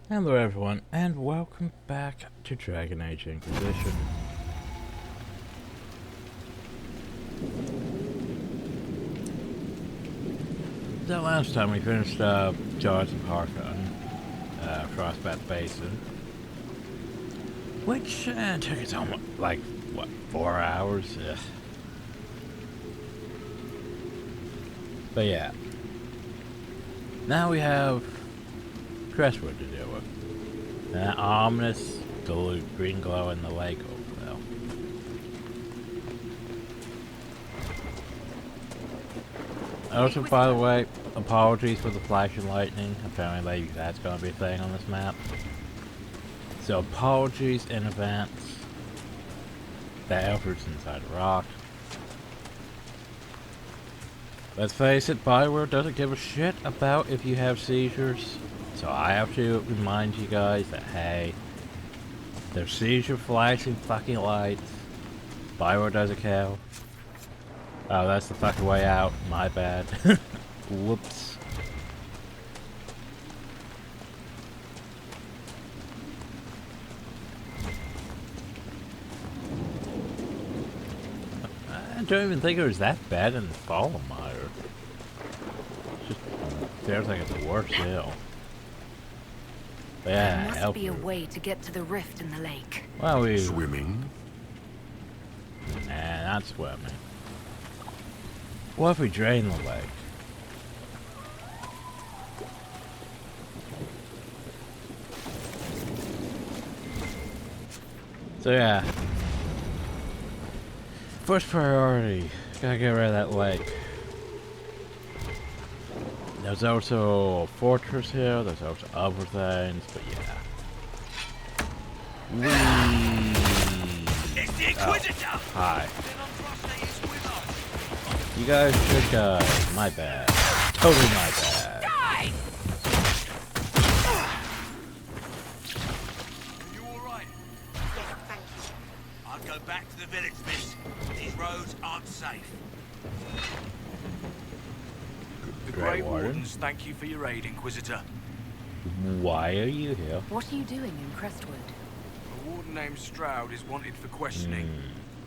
Hello everyone, and welcome back to Dragon Age Inquisition. So last time we finished Jars of Harkon, Frostbat Basin, which took us almost, like, what, 4 hours? Ugh. But yeah, now we have Crestwood to deal with. That ominous green glow in the lake over there. Also, by the way, apologies for the flash and lightning. Apparently that's going to be a thing on this map. So apologies in advance. That effort's inside a rock. Let's face it, Bioware doesn't give a shit about if you have seizures. So I have to remind you guys that, hey, there's seizure flashing fucking lights. Bioware doesn't care. Oh, that's the fucking way out. My bad. Whoops. I don't even think it was that bad in the Fallenmire. It's just feels like it's worse still. Yeah, there must be a way to get to the rift in the lake. Well, Swimming? Nah, not swimming. What if we drain the lake? So yeah. First priority, gotta get rid of that lake. There's also a fortress here, there's also other things, but yeah. It's the Inquisitor! Oh, hi. You guys should go. My bad. Totally my bad. Die! You alright? Thank you. I'll go back to the village, miss. These roads aren't safe. The Grey Grey Warden? Wardens thank you for your aid, Inquisitor. Why are you here? What are you doing in Crestwood? A warden named Stroud is wanted for questioning.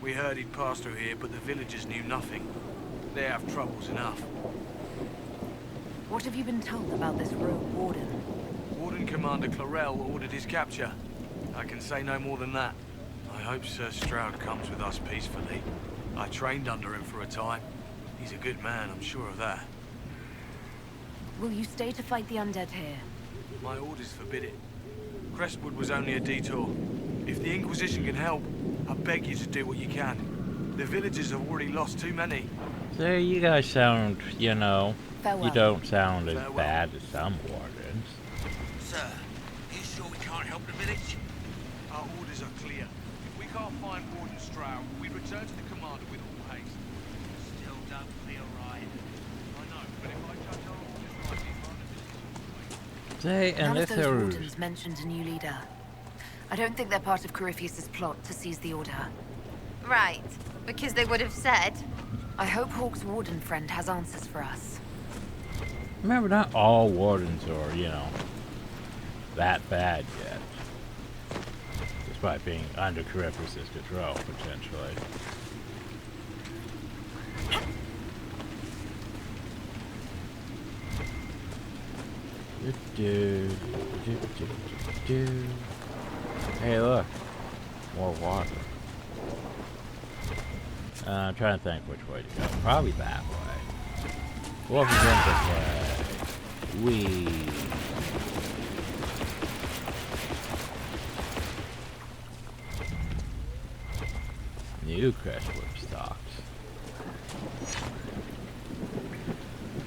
We heard he'd passed through here, but the villagers knew nothing. They have troubles enough. What have you been told about this rogue warden? Warden Commander Clarel ordered his capture. I can say no more than that. I hope Sir Stroud comes with us peacefully. I trained under him for a time. He's a good man, I'm sure of that. Will you stay to fight the undead here? My orders forbid it. Crestwood was only a detour. If the Inquisition can help, I beg you to do what you can. The villagers have already lost too many. So you guys sound, you know, Farewell. you don't sound as Farewell. bad as some wardens. Sir, are you sure we can't help the village? Our orders are clear. If we can't find Warden Stroud, we return to the commander with all haste. Still don't feel right. I know, but if I judge our orders rightly, none of Say, and None if of those there wardens mentioned a new leader. I don't think they're part of Corypheus's plot to seize the Order. Right, because they would have said. I hope Hawk's warden friend has answers for us. remember, not all wardens are, you know, that bad yet. Despite being under Corypheus's control, potentially. Hey, look. More water. I'm trying to think which way to go. Probably that way. Well, if we went this way. New Crestwood stocks.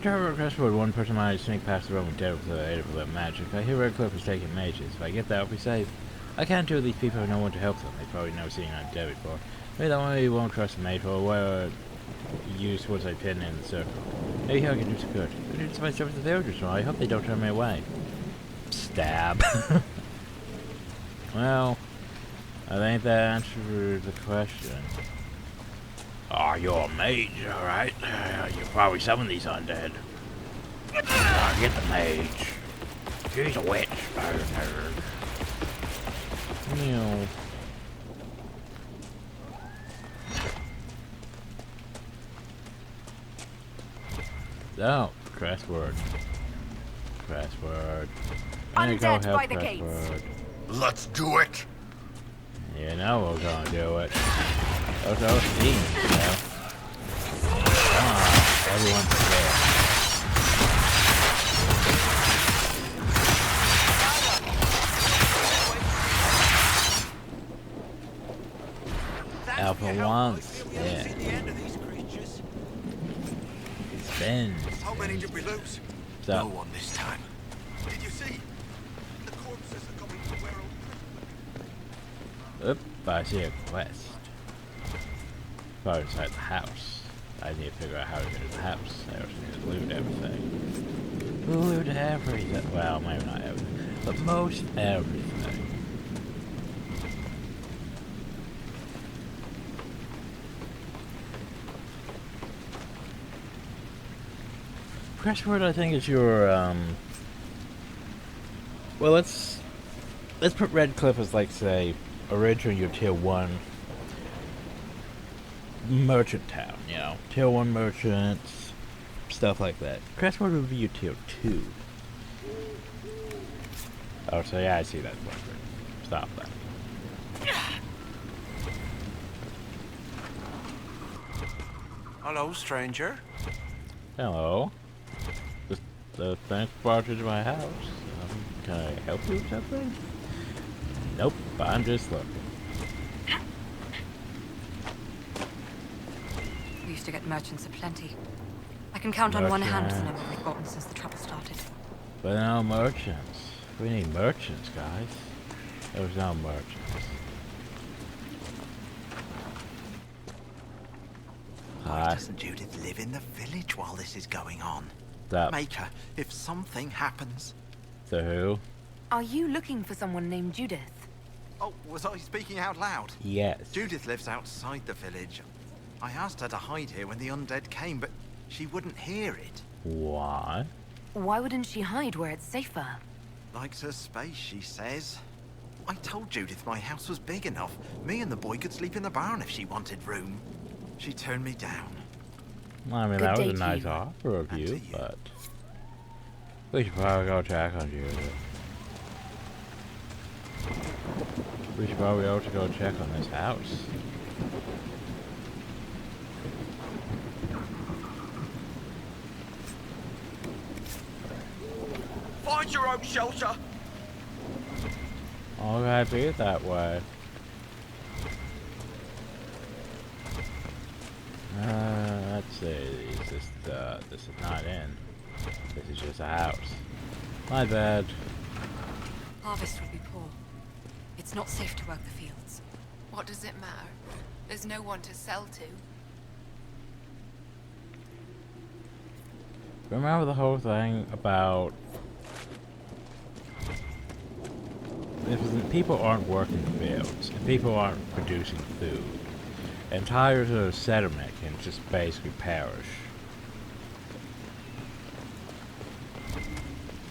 Trevor Crestwood, one person might sneak past the Roman dead with the aid of that magic. I hear Red Cliff is taking mages. If I get that, I'll be safe. I can't do these people have no one to help them. They've probably never seen an undead before. Maybe that one won't trust a mage or whatever use once I pin in the circle. Maybe I can do some good. I did my stuff with the villagers, so I hope they don't turn me away. Stab. Well, I think that answers the question. Oh, you're a mage, alright. You probably summon these undead. Get the mage. She's a witch. Meow. Oh, Crestwood. Crestwood. I'm gonna Undead go help by the gates. Crestwood. Let's do it. You know we're gonna do it. Those are steam, you know. Come on, everyone's there. Alpha once, yeah. The end of these creatures. Spin. How many did we lose? So, No one this time. Did you see? The corpses are coming from where old... oop, I see a quest. Far inside the house. I need to figure out how to get to the house. I also need to loot everything. Loot everything. Well, maybe not everything, but most everything. Crestwood, I think, is your, well, let's put Red Cliff as, like, say, originally your Tier 1 merchant town, you know? Tier 1 merchants, stuff like that. Crestwood would be your Tier 2. Oh, so yeah, I see that. Stop that. Hello, stranger. Hello. Thanks for brought you to my house. Can I help you with something? Nope, I'm just looking. We used to get merchants aplenty. I can count on one hand the number we've gotten since the trouble started. But no merchants. We need merchants, guys. There's no merchants. Why doesn't Judith live in the village while this is going on? Stop. Make her, if something happens. So who? Are you looking for someone named Judith? Oh, was I speaking out loud? Yes. Judith lives outside the village. I asked her to hide here when the undead came, but she wouldn't hear it. Why? Why wouldn't she hide where it's safer? Likes her space, she says. I told Judith my house was big enough. Me and the boy could sleep in the barn if she wanted room. She turned me down. Well, I mean, Good that was day a to nice you. offer of And to you, you. but we should probably go check on Judith. We should probably also go check on this house. Find your own shelter. Oh, I be it that way. Let's see. This is not in. This is just a house. My bad. Harvest would be poor. It's not safe to work the fields. What does it matter? There's no one to sell to. Remember the whole thing about if people aren't working the fields, if people aren't producing food, entire sort of settlement can just basically perish.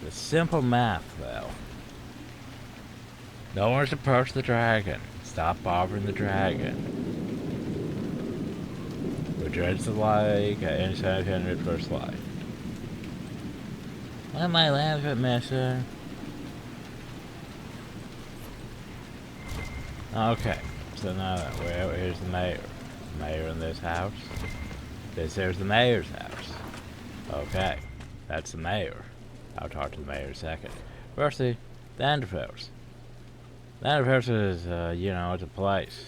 The simple math, though. No one's approached the dragon. Stop bothering the dragon. Returns the like at any time 100 first life. Let my lamp at missing. Okay, so now here's the mayor. Mayor in this house. There's the mayor's house. Okay, that's the mayor. I'll talk to the mayor in a second. Firstly, the Enderfels. The Enderfels is, you know, it's a place.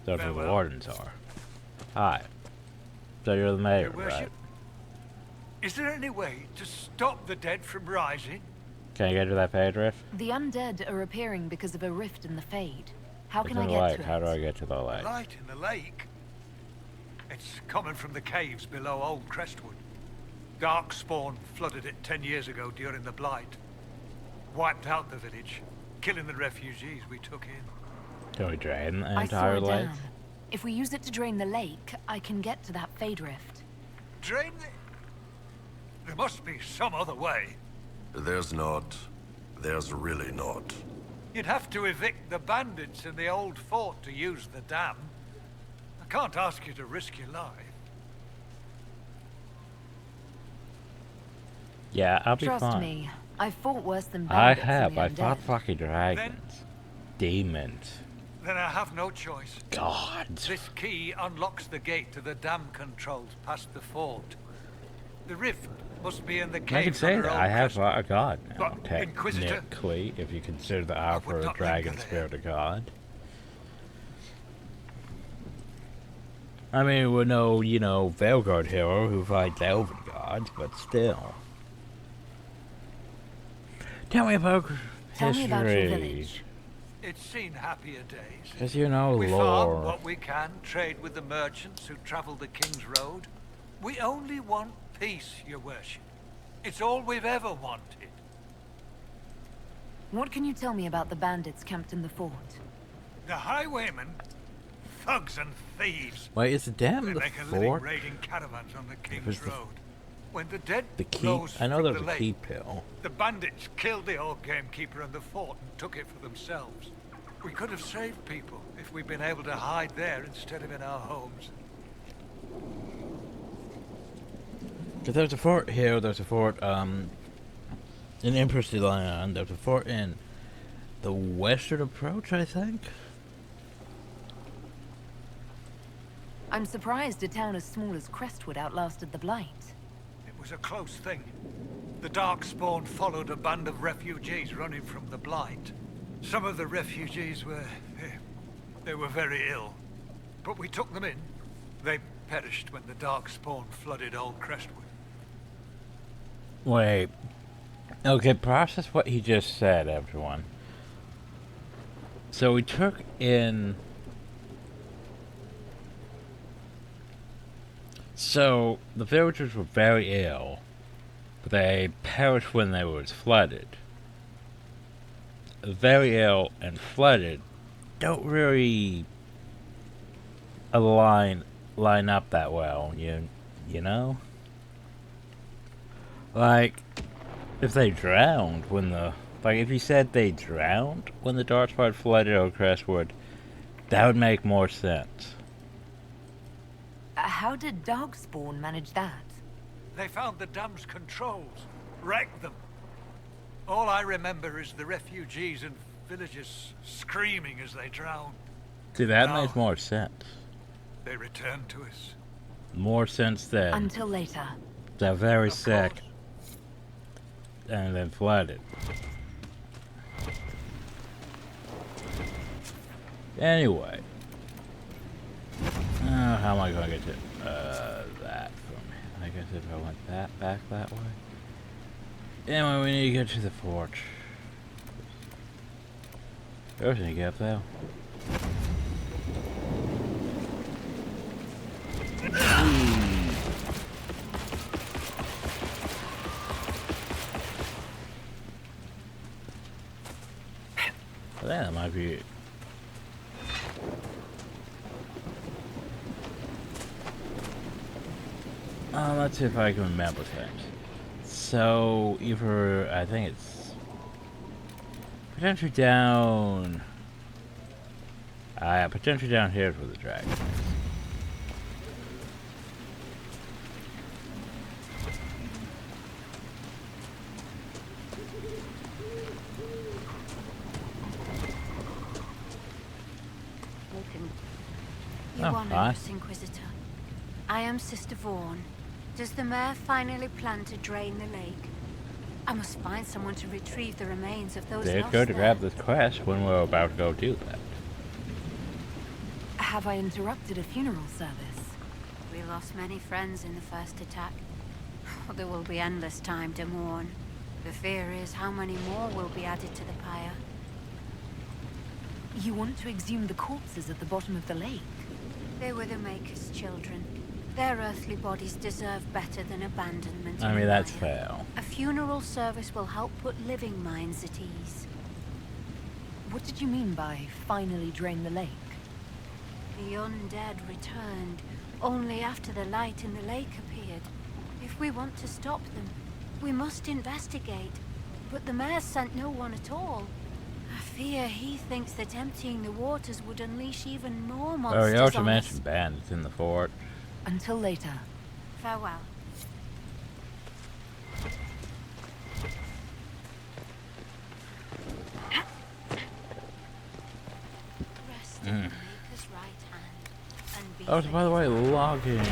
That's where the wardens are. Hi. So you're the mayor, Your right? worship, is there any way to stop the dead from rising? Can I get to that Fade Rift? The undead are appearing because of a rift in the Fade. How It's can in I the get lake. to it? How do I get to the lake? Light in the lake. It's coming from the caves below Old Crestwood. Darkspawn flooded it 10 years ago during the Blight. Wiped out the village, killing the refugees we took in. Can we drain the I saw entire a lake? dam. If we use it to drain the lake, I can get to that Fade Rift. Drain the... There must be some other way. There's not. There's really not. You'd have to evict the bandits in the old fort to use the dam. I can't ask you to risk your life. Yeah, I'll be Trust fine. me, I've fought worse than I bandits have. and the I fought undead. fucking dragons. Demons. Then I have no choice. God. This key unlocks the gate to the dam controls past the fort. The rift must be in the cave. I can say that. I have a god now, But Inquisitor, technically, if you consider the hour for a not dragon linger spirit of god. I mean, we're no, Veilguard hero who fights elven gods, but still. Tell me about Tell me about your history. village. it's seen happier days. Because you know We farm lore. what we can, trade with the merchants who travel the King's Road. We only want peace, your worship. It's all we've ever wanted. What can you tell me about the bandits camped in the fort? The highwaymen, thugs and thieves. Wait, is the dam They the make a living fort? raiding caravans on the King's was the- Road. When the dead The key? rose I know from there's the a lake, key pill. the bandits killed the old gamekeeper in the fort and took it for themselves. We could have saved people if we'd been able to hide there instead of in our homes. Because there's a fort here, there's a fort, in Empress Land, there's a fort in the western approach, I think? I'm surprised a town as small as Crestwood outlasted the Blight. It was a close thing. The Darkspawn followed a band of refugees running from the Blight. Some of the refugees they were very ill. But we took them in. They perished when the Darkspawn flooded old Crestwood. Wait. Okay, process what he just said, everyone. So we took in... So, the villagers were very ill, but they perished when they were flooded. Very ill and flooded don't really line up that well, you know? Like, if they drowned when the... Like, if you said they drowned when the Darkspawn flooded over Crestwood, that would make more sense. How did Darkspawn manage that? They found the dam's controls, wrecked them. All I remember is the refugees and villagers screaming as they drowned. See, that No. makes more sense. They returned to us. More sense than Until later. they're very Of sick course. and then flooded. Anyway. How am I going to get to that from? I guess if I went back that way. Anyway, we need to get to the fort. There's any gap there. I think that might be it. Let's see if I can remember things. So, either, I think it's potentially down... yeah, potentially down here for the dragon. Your Oh, Honor, hi. Inquisitor. I am Sister Vaughn. Does the mayor finally plan to drain the lake? I must find someone to retrieve the remains of those They're lost going to there. grab this quest when we're about to go do that. Have I interrupted a funeral service? We lost many friends in the first attack. There will be endless time to mourn. The fear is how many more will be added to the pyre. You want to exhume the corpses at the bottom of the lake? They were the Maker's children. Their earthly bodies deserve better than abandonment. I in mean, the that's mire. fair. A funeral service will help put living minds at ease. What did you mean by finally drain the lake? The undead returned only after the light in the lake appeared. If we want to stop them, we must investigate but the mayor sent no one at all. I fear he thinks that emptying the waters would unleash even more monsters Oh, he also on mentioned us. bandits in the fort. Until later. Farewell. Rest in the Maker's right hand, and be Oh, so by the way, faithful. logging.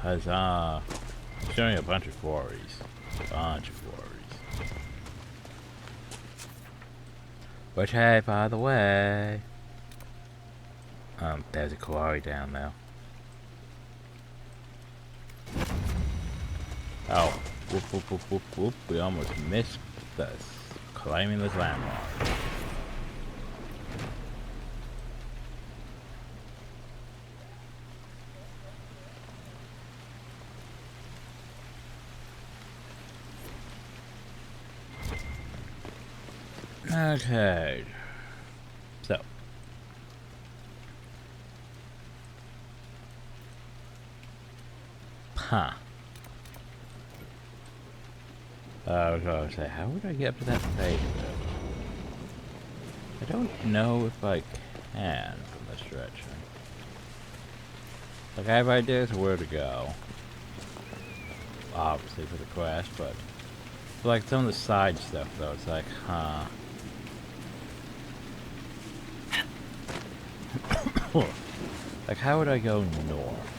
Huzzah. Showing a bunch of quarries. Which, hey, by the way, there's a quarry down there. Oh, whoop, whoop, whoop, whoop, whoop. We almost missed this. Claiming this landmark. Okay. So. Huh. I was going to say, how would I get up to that page? I don't know if I can from this direction. Like, I have ideas of where to go. Obviously for the quest, but for like some of the side stuff though, it's like, huh. Like, how would I go north?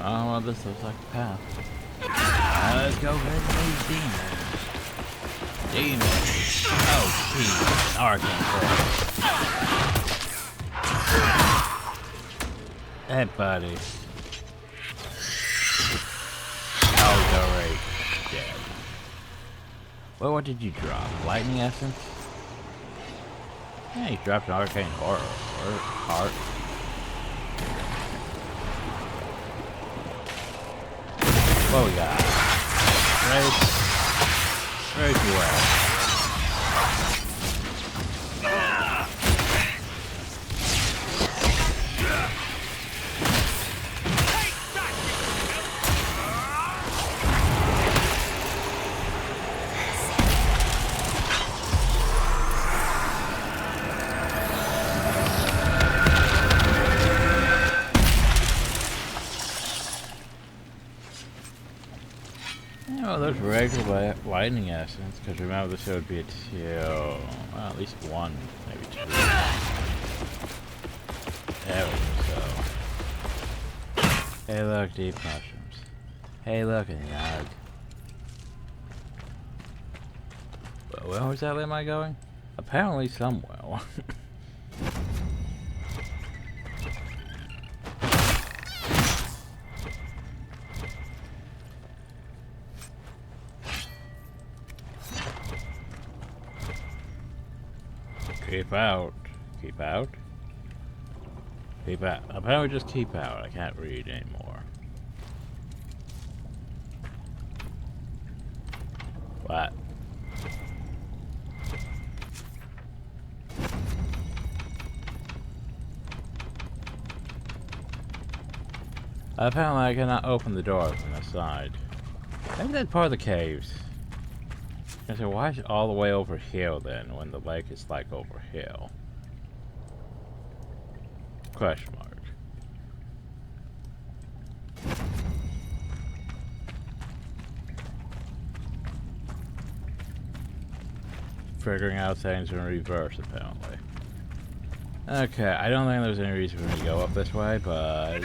Oh, well, this looks like a path. Let's go get these demons. Demons. Oh, Jesus. Arcane force. Hey, buddy. Oh, he's already dead. Well, what did you drop? Lightning essence? Yeah, he dropped an arcane horror. Heart. What we got? Very well. Oh, there's regular lightning essence, because remember this would be a well, at least one, maybe two. There we go, so. Hey look, deep mushrooms. Hey look, a yard. Well, where exactly am I going? Apparently somewhere. Keep out. Keep out. Keep out. Apparently just keep out. I can't read anymore. What? Apparently I cannot open the door from the side. Maybe that's part of the caves. I said, why is it all the way over here then, when the lake is like over here? Question mark. Figuring out things in reverse, apparently. Okay, I don't think there's any reason for me to go up this way, but...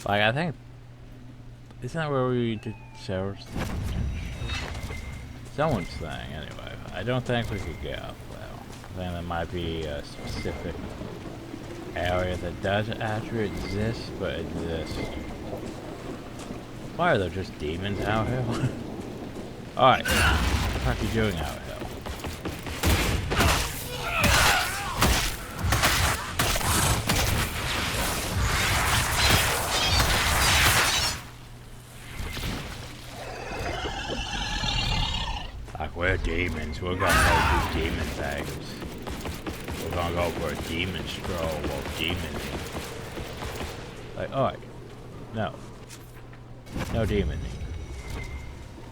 like, I think... Isn't that where we did Sera's thing? Someone's thing, anyway. I don't think we could get up, though. I think there might be a specific area that doesn't actually exist, but exists. Why are there just demons out here? Alright, what the fuck are you doing out here? They're demons. We're gonna go do demon things. We're gonna go for a demon stroll of demons. Like, alright. No. No demoning.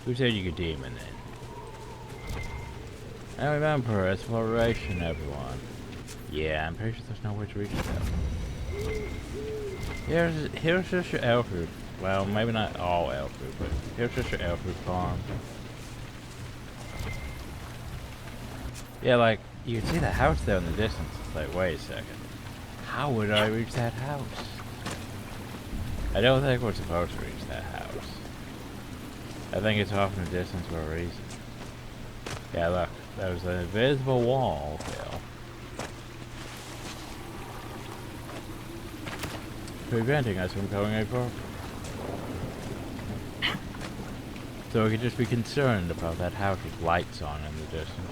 Who said you could demon then? And remember, exploration, everyone. Yeah, I'm pretty sure there's no way to reach that. Here's just your elf root. Well, maybe not all elf root, but here's just your elf root farm. Yeah, like, you can see the house there in the distance. It's like, wait a second. How would I reach that house? I don't think we're supposed to reach that house. I think it's off in the distance for a reason. Yeah, look. There's an invisible wall here. Preventing us from going any further. So we could just be concerned about that house with lights on in the distance.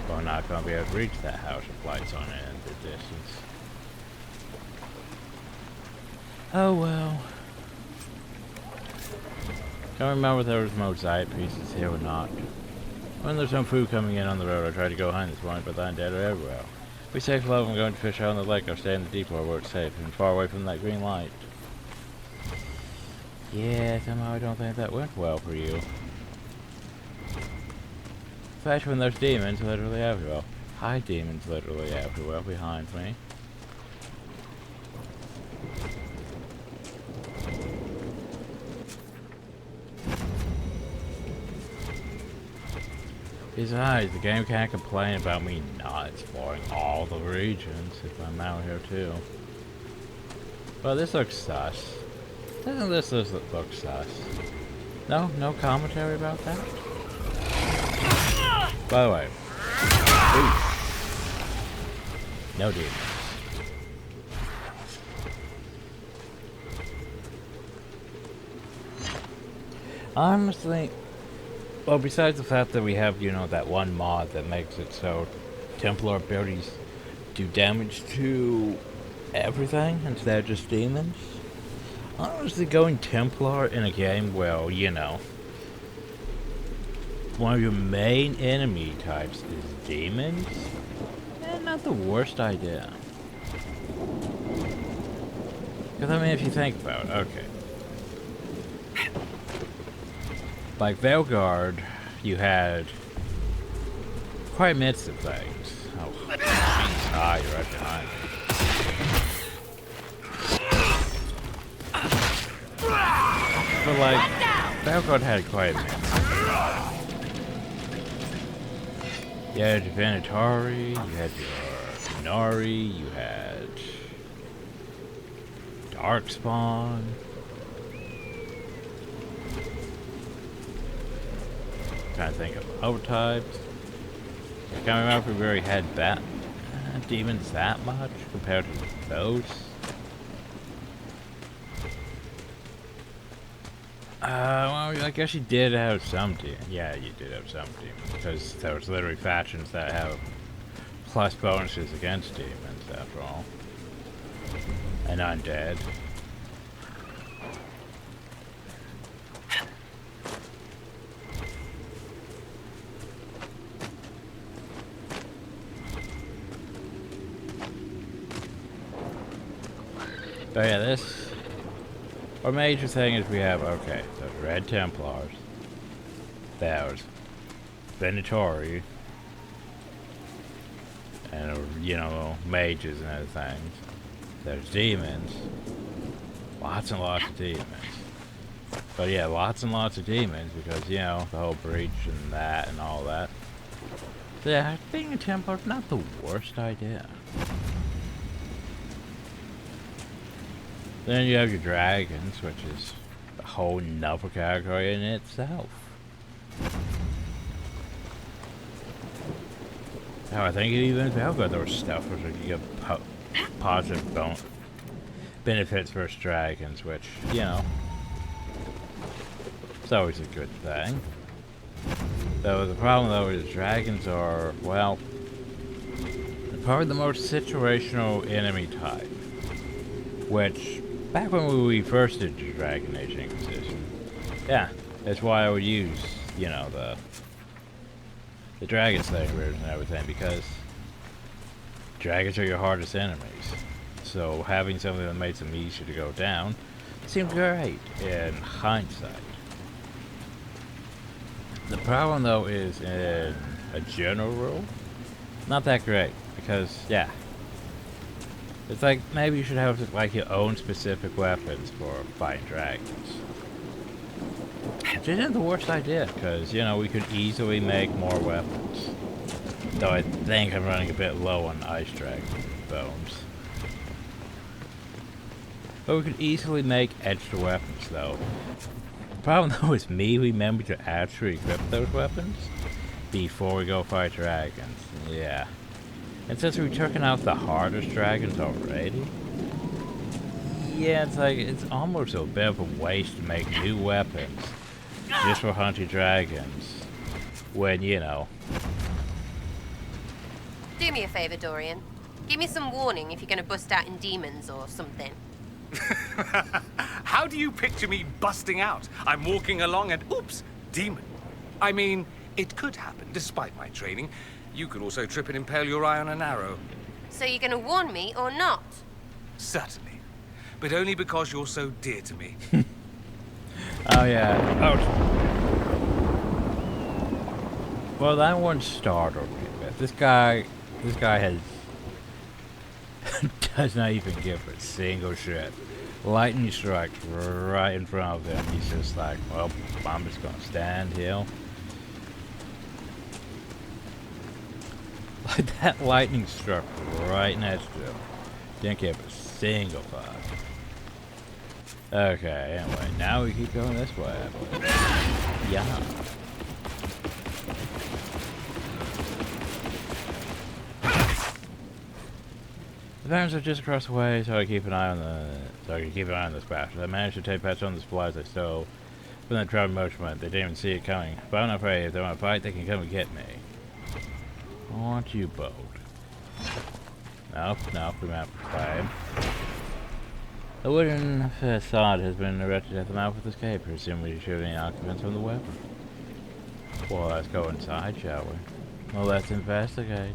We're not going to be able to reach that house with lights on it in the distance. Oh well. Can't remember if there was mosaic pieces here or not. When there's some food coming in on the road, I tried to go behind this one, but the undead are everywhere. Be safe, love. I'm going to fish out on the lake or stay in the deep water where it's safe and far away from that green light. Yeah, somehow I don't think that went well for you. Especially when there's demons literally everywhere. Hi, demons literally everywhere behind me. Besides, the game can't complain about me not exploring all the regions if I'm out here too. Well, this looks sus. Doesn't this look sus? No? No commentary about that? By the way. Ooh. No demons. Honestly, well, besides the fact that we have, you know, that one mod that makes it so Templar abilities do damage to everything instead of just demons, honestly, going Templar in a game, well, you know, one of your main enemy types is demons, not the worst idea. Because, I mean, if you think about it, okay. Like Veilguard, you had quite a mix of things. Oh, jeez. You're right behind me. But like, Veilguard had quite a mix. You had your Vanitari, you had your Nari, you had Darkspawn. Trying to think of other types. I can't remember if we really had that demons that much compared to those. Well, I guess you did have some demons. Yeah, you did have some demons because there was literally factions that have plus bonuses against demons after all, and undead. But yeah, this, our major thing is we have, okay, so Red Templars, there's Venatori, and, you know, mages and other things. There's demons, lots and lots of demons. But yeah, lots and lots of demons because, you know, the whole breach and that and all that. So yeah, being a Templar is not the worst idea. Then you have your dragons, which is a whole nother category in itself. Oh, I think even Veilguard there was stuff where you get positive benefits versus dragons, which, you know, it's always a good thing. Though the problem though is dragons are, well, probably the most situational enemy type. Which, back when we first did the Dragon Age Inquisition, yeah, that's why I would use, you know, the dragon slaying rooms and everything, because dragons are your hardest enemies. So having something that makes them easier to go down seems great in hindsight. The problem though is in a general rule, not that great, because yeah, it's like maybe you should have like your own specific weapons for fighting dragons. Which isn't the worst idea, because you know we could easily make more weapons. Though I think I'm running a bit low on ice dragon bones. But we could easily make extra weapons though. The problem though is me remembering to actually equip those weapons before we go fight dragons. Yeah. And since we've taken out the hardest dragons already, yeah, it's like, it's almost a bit of a waste to make new weapons just for hunting dragons when, you know. Do me a favor, Dorian. Give me some warning if you're gonna bust out in demons or something. How do you picture me busting out? I'm walking along and oops, demon. I mean, it could happen despite my training. You could also trip and impale your eye on an arrow. So you're gonna warn me or not? Certainly. But only because you're so dear to me. Oh yeah. Oh. Well, that one startled me. This guy has does not even give a single shit. Lightning strikes right in front of him. He's just like, well, I'm just gonna stand here. Like that lightning struck right next to him. Didn't give a single fuck. Okay, anyway, now we keep going this way, I believe. Yeah. The barrens are just across the way, so I keep an eye on this bastard. I managed to take bets on the supplies I stole from that crowd motion. They didn't even see it coming. But I'm not afraid. If they want to fight, they can come and get me. Aren't you bold? Nope, remember. Fine. The wooden facade has been erected at the mouth of this cave. Presumably to shoot any occupants from the weapon. Well, let's go inside, shall we? Well, let's investigate.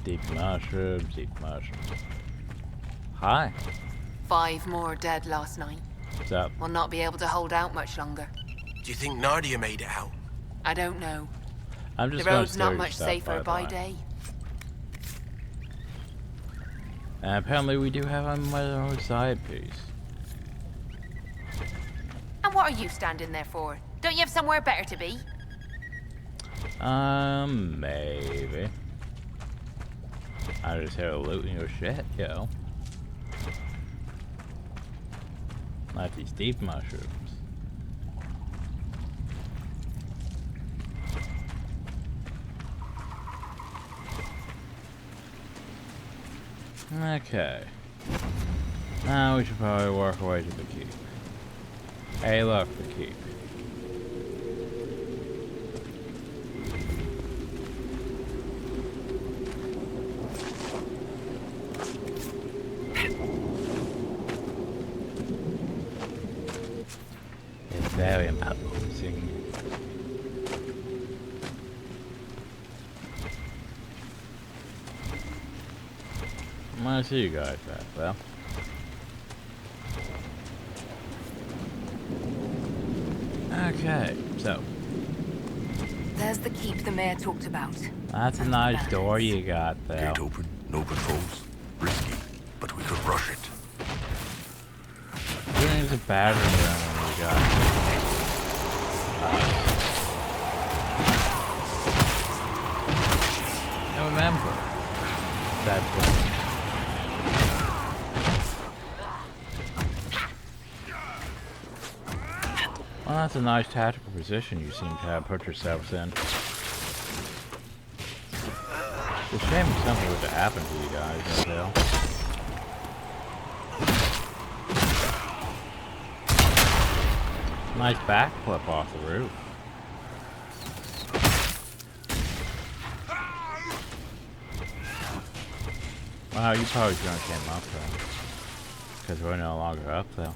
Deep mushrooms, deep mushrooms. Hi. 5 more dead last night. What's up? We'll not be able to hold out much longer. Do you think Nadia made it out? I don't know. I'm just The going road's not to much stuff, safer by the way. day. And apparently we do have another side piece. And what are you standing there for? Don't you have somewhere better to be? Maybe. I just here looting your shit, yo. Like these deep mushrooms. Okay. Now we should probably work our way to the keep. Hey, look, the keep. It's very imposing. I see you guys at, well. Okay, so. There's the keep the mayor talked about. That's a nice door you got there. Gate open, no patrols. Risky, but we could rush it. There's a battering ram when we got. I remember that one. Well, that's a nice tactical position you seem to have put yourselves in. It's a shame if something were to happen to you guys, no hell. Nice backflip off the roof. Wow, you probably shouldn't have came up there. Because we're no longer up, though.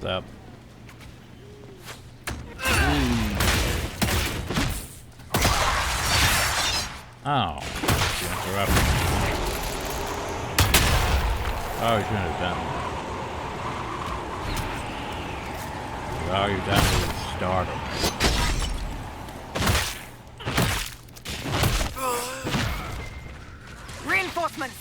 Up. Oh, you interrupted. Oh, you shouldn't have done that. All you've done is startle. Reinforcements!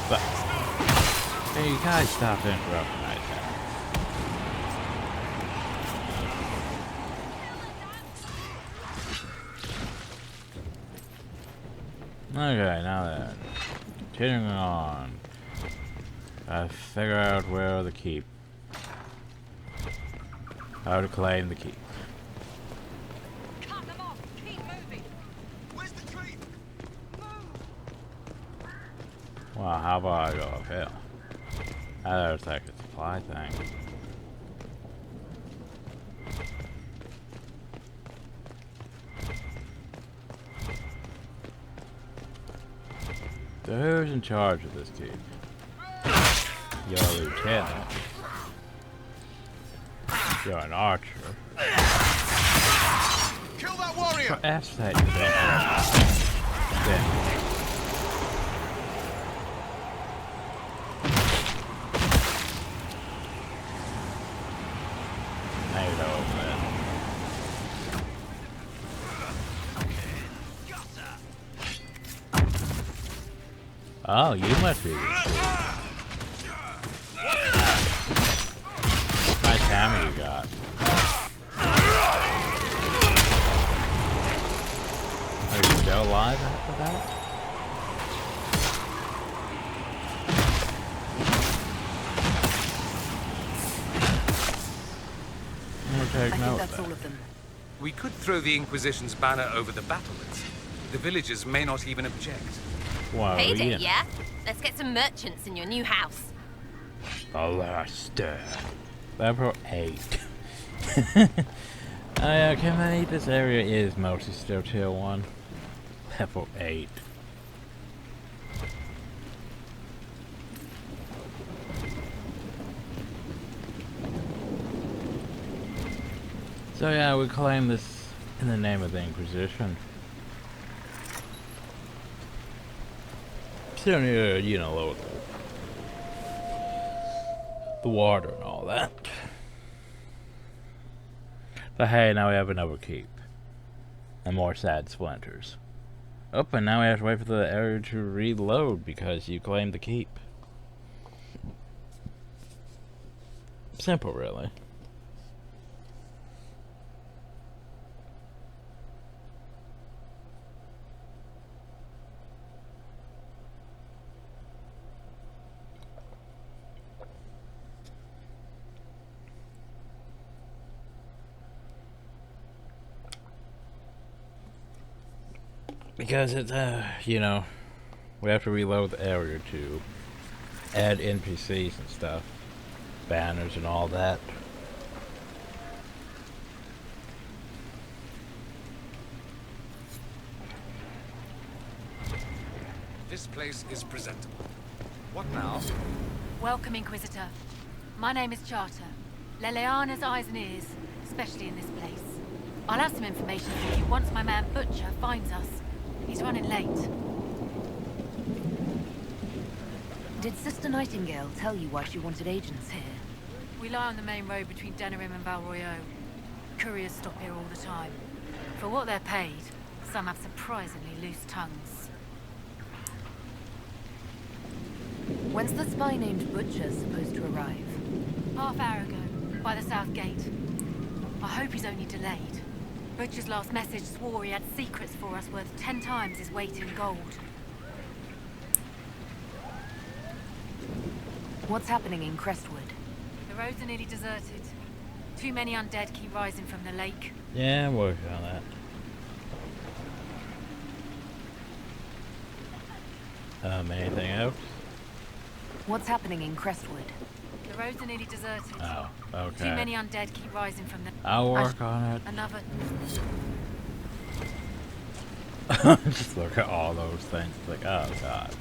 But hey, you guys stop interrupting right there. Okay, now then, continuing on. I figure out where the keep. How to claim the keep. Well, how about I go uphill? That looks like a supply thing. So who's in charge of this keep? You're a lieutenant. You're an archer. Kill that warrior! For F's sake, yeah. Oh, you must be this dude. Nice hammer you got. Are you still alive after that? I think that's all of them. We could throw the Inquisition's banner over the battlements. The villagers may not even object. Well, Payday, yeah? Let's get some merchants in your new house. Alastair. Level 8. Okay, this area is mostly still tier 1. Level 8. So yeah, we claim this in the name of the Inquisition. Still need to, you know, lower the water and all that. But hey, now we have another keep. And more sad splinters. Oh, and now we have to wait for the area to reload because you claimed the keep. Simple, really. Because it's, you know, we have to reload the area to add NPCs and stuff. Banners and all that. This place is presentable. What now? Welcome, Inquisitor. My name is Charter. Leleana's eyes and ears, especially in this place. I'll have some information for you once my man Butcher finds us. He's running late. Did Sister Nightingale tell you why she wanted agents here? We lie on the main road between Denerim and Valroyo. Couriers stop here all the time. For what they're paid, some have surprisingly loose tongues. When's the spy named Butcher supposed to arrive? Half hour ago, by the south gate. I hope he's only delayed. Butcher's last message swore he had secrets for us worth 10 times his weight in gold. What's happening in Crestwood? The roads are nearly deserted. Too many undead keep rising from the lake. Yeah, I'm working on that. Anything else? What's happening in Crestwood? The roads are nearly deserted. Oh, okay. Too many undead keep rising from the... I'll work on it. Another... Just look at all those things. Like, oh god.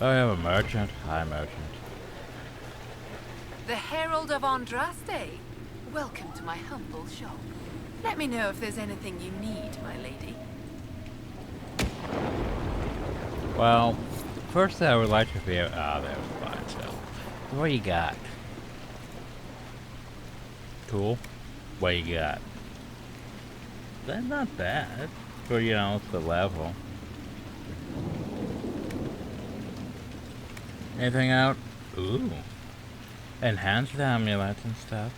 Well, we have a merchant. Hi, merchant. The Herald of Andraste. Welcome to my humble shop. Let me know if there's anything you need, my lady. Well, first I would like to be able... Ah, there's fine, so... What you got? Cool. What you got? That's not bad. For, you know, the level. Anything out? Ooh. Enhanced amulets and stuff.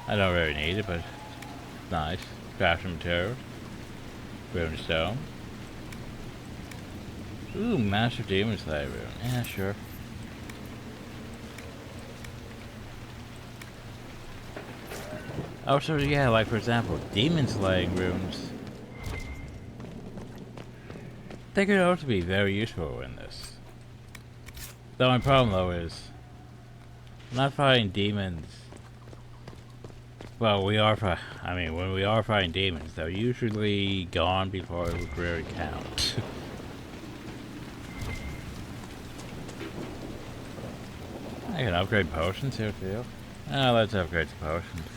I don't really need it, but it's nice. Crafting materials. Brimstone. Ooh, Master Demon Slayer rune. Yeah, sure. Oh, so yeah, like for example, demon slaying runes. They could also be very useful in this. The only problem though is, not fighting demons. Well, we are I mean, when we are fighting demons, they're usually gone before it would really count. I can upgrade potions here too. Oh, let's upgrade the potions.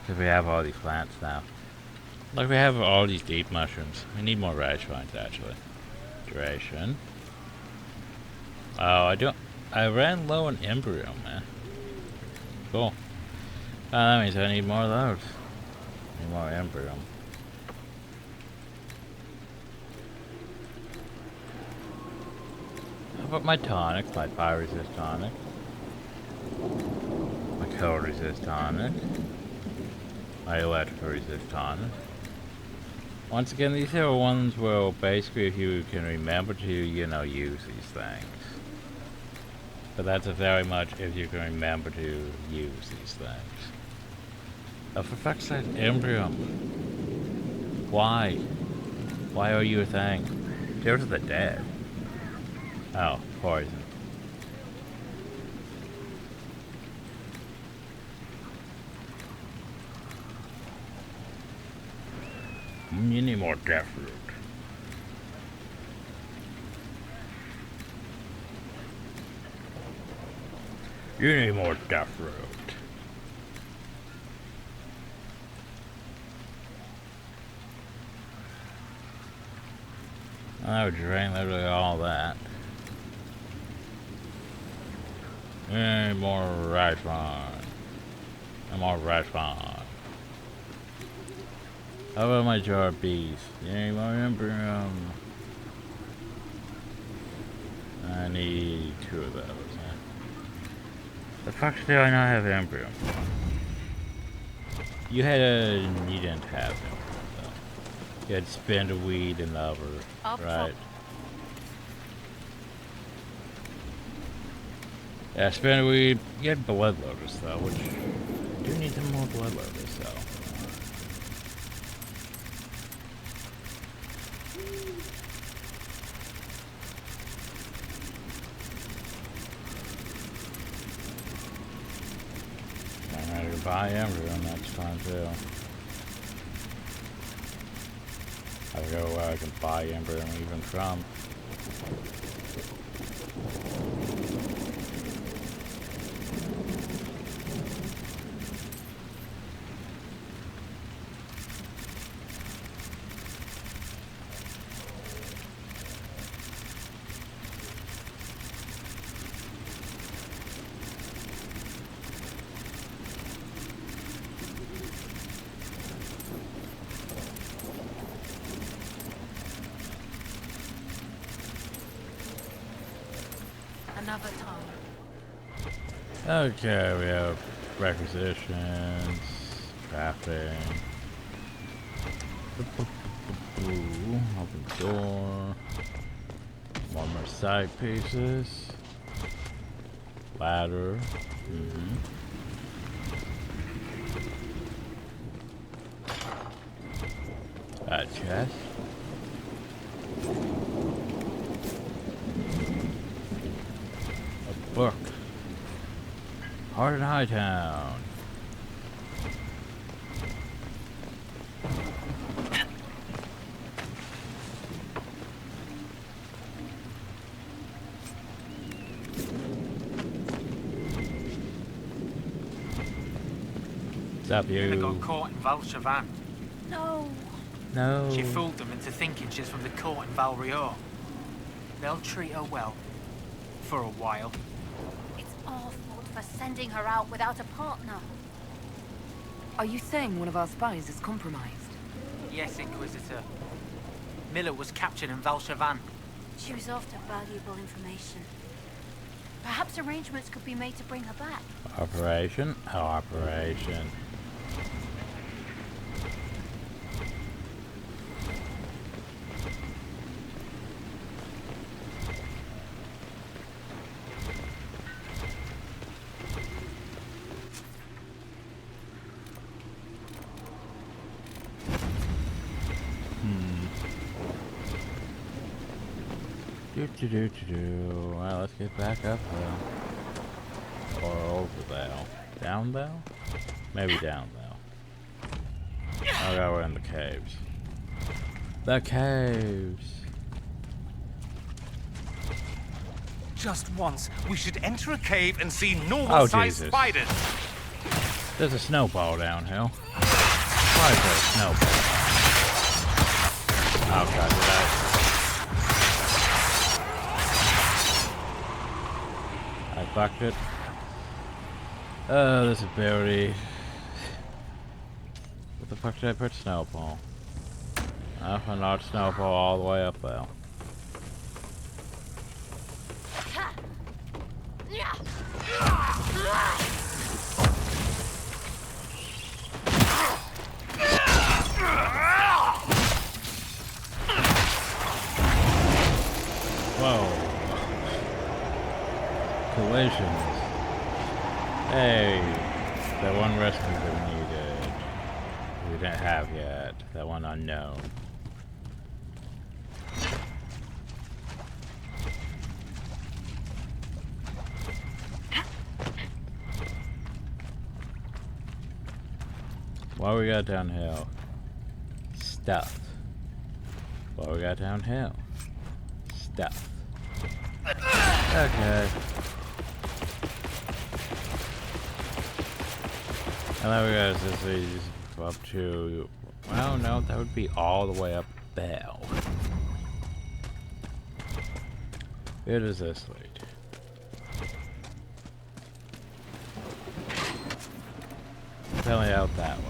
Because we have all these plants now. Like we have all these deep mushrooms. We need more radish vines actually. Duration. Oh, I ran low on embryo, man. Cool. Oh, that means I need more of those. Need more embryo. How about my tonics? My fire resist tonic. My cold resist tonic. My electrical resist tonic. Once again, these are ones where basically if you can remember to, you know, use these things. But that's a very much if you can remember to use these things. Oh, for fuck's sake, embryo. Why? Why are you a thing? Those are the dead. Oh, poison. You need more death root. You need more death root. I would drain literally all that. And more rice vine. And more rice vine. How about my jar of bees? Any more embryo? I need 2 of those. Huh? The fuck do I not have embryo? You didn't have embryo though. You had spend a weed and other, right? Yeah, spend a weed. You had blood lotus though, which I do need some more blood lotus though. Buy embryo next time too. I go where I can buy embryo even from. Another time. Okay, we have requisitions. crafting. Ooh, open door. One more side pieces. Ladder. A chest. A book. Heart in Hightown. What's up, you? They got caught in Valchavan. No. No. She fooled them into thinking she's from the court in Valrior. They'll treat her well. For a while. It's our fault for sending her out without a partner. Are you saying one of our spies is compromised? Yes, Inquisitor. Miller was captured in Valchavan. She was after valuable information. Perhaps arrangements could be made to bring her back. Operation. Operation. Well, let's get back up there. Or over there. Down there? Maybe down there. Oh god, we're in the caves. The caves! Just once, we should enter a cave and see normal-sized spiders. There's a snowball downhill. Why is there a snowball? Oh god, did I fucked it. Oh, there's a berry. What the fuck did I put snowball? Oh, a large snowball all the way up there. Whoa. Collisions. Hey, that one rescue that we needed. We didn't have yet. That one unknown. What we got downhill? Stuff. What we got downhill? Stuff. Okay. And then we got this up to, well, no, that would be all the way up there. Where does this lead? Apparently out that way.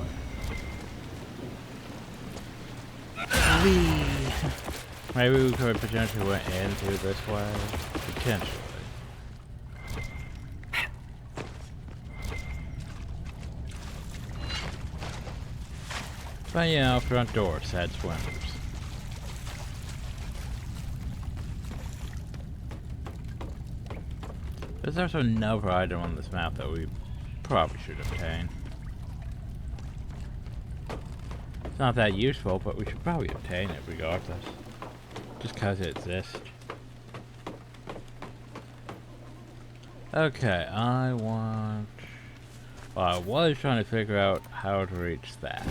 Maybe we could potentially went into this way. Potentially. But you know, front door, sad swimmers. There's also another item on this map that we probably should obtain. It's not that useful, but we should probably obtain it regardless. Just cause it exists. Okay, well, I was trying to figure out how to reach that.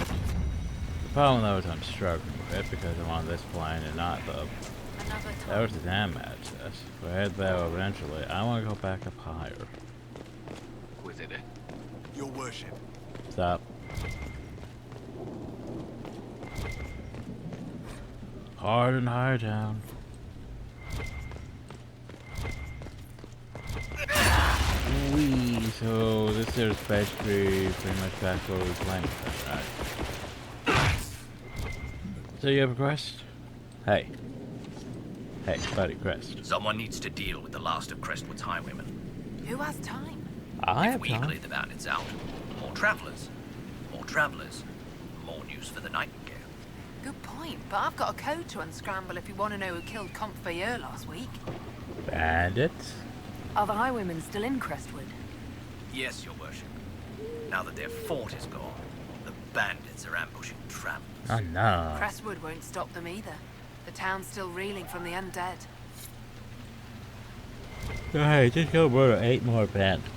The problem though is I'm struggling with it because I'm on this plane and not the... That was the damn access. We'll head there eventually. I want to go back up higher. Inquisitor. Your worship. Stop. Hard and higher down. Wee. So this is basically pretty much back where we planned, right? So you have a quest? Hey. Hey, buddy, Crest. Someone needs to deal with the last of Crestwood's highwaymen. Who has time? I have If we time. clear the bandits out, more travelers, more more travelers. More news for the Nightingale. Good point, but I've got a code to unscramble if you want to know who killed Comte Veilguard last week. Bandits? Are the highwaymen still in Crestwood? Yes, your worship. Now that their fort is gone, the bandits are ambushing travelers. Oh no. Crestwood won't stop them either. The town's still reeling from the undead. Hey, just go murder 8 more bandits.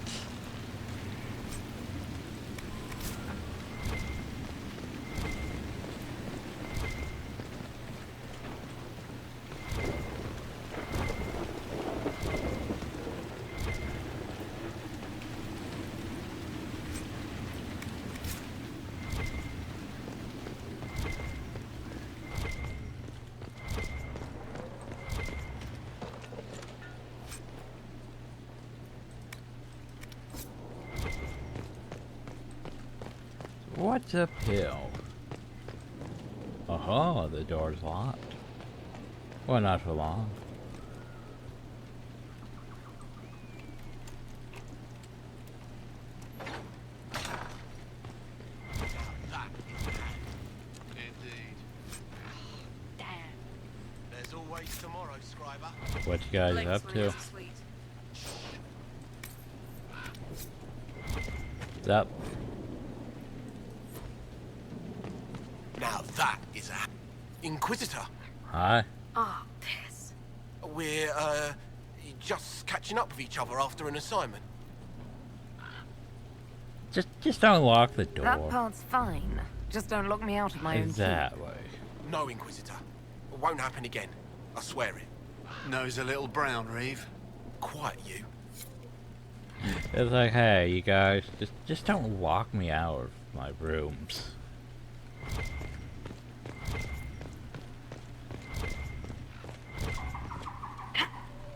What's uphill? Oh, the door's locked. Well, not for long. That is indeed. Damn. There's always tomorrow, Scriber. What you guys up to? Up. Now that is a Inquisitor. Hi. Ah, piss. We're just catching up with each other after an assignment. Just don't lock the door. That part's fine. Just don't lock me out of my own keep. Exactly. No, Inquisitor. It won't happen again. I swear it. Nose a little brown, Reeve. Quiet, you. It's like, hey, you guys, just don't lock me out of my rooms.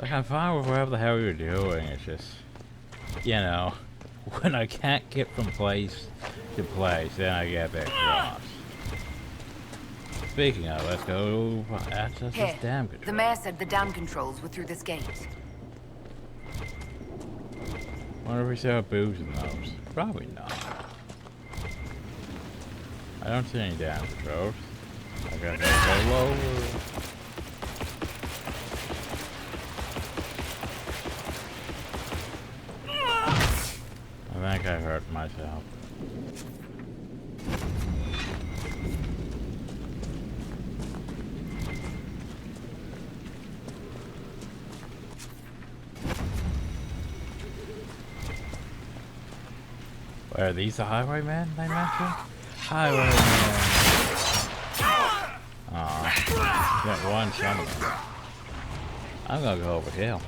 Like, I'm fine with whatever the hell you're doing, it's just, you know, when I can't get from place to place, then I get a bit cross. Speaking of, let's go access Here, this dam control. the mayor said the dam controls were through this gate. Wonder if we still have boobs in those. Probably not. I don't see any dam controls. I gotta go lower. I think I hurt myself. Are these the highwaymen they mentioned? Highwaymen! Aw, got one some of them. I'm gonna go over here.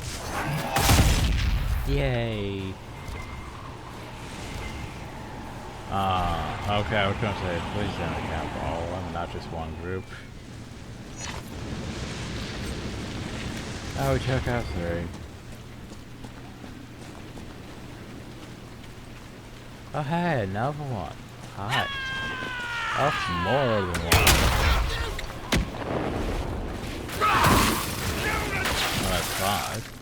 Yay! Okay, I was gonna say, please don't account for all of them, not just one group. Oh, we took out 3. Oh, hey, another one. Hi. That's more than one. Oh, that's 5.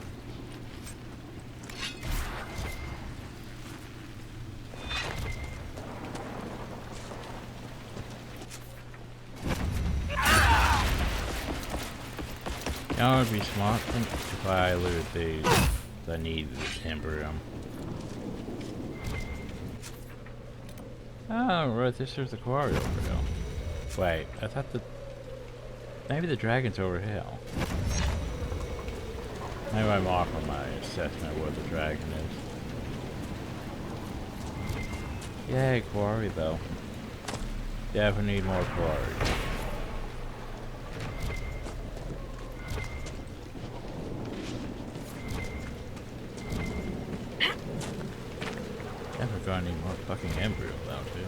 You know, it would be smart if I looted these. I need the timber room. Oh, right, this is the quarry over here. Wait, I thought maybe the dragon's over here. Maybe I'm off on my assessment of where the dragon is. Yay, quarry though. Definitely need more quarry. We're gonna need more fucking embryo out too.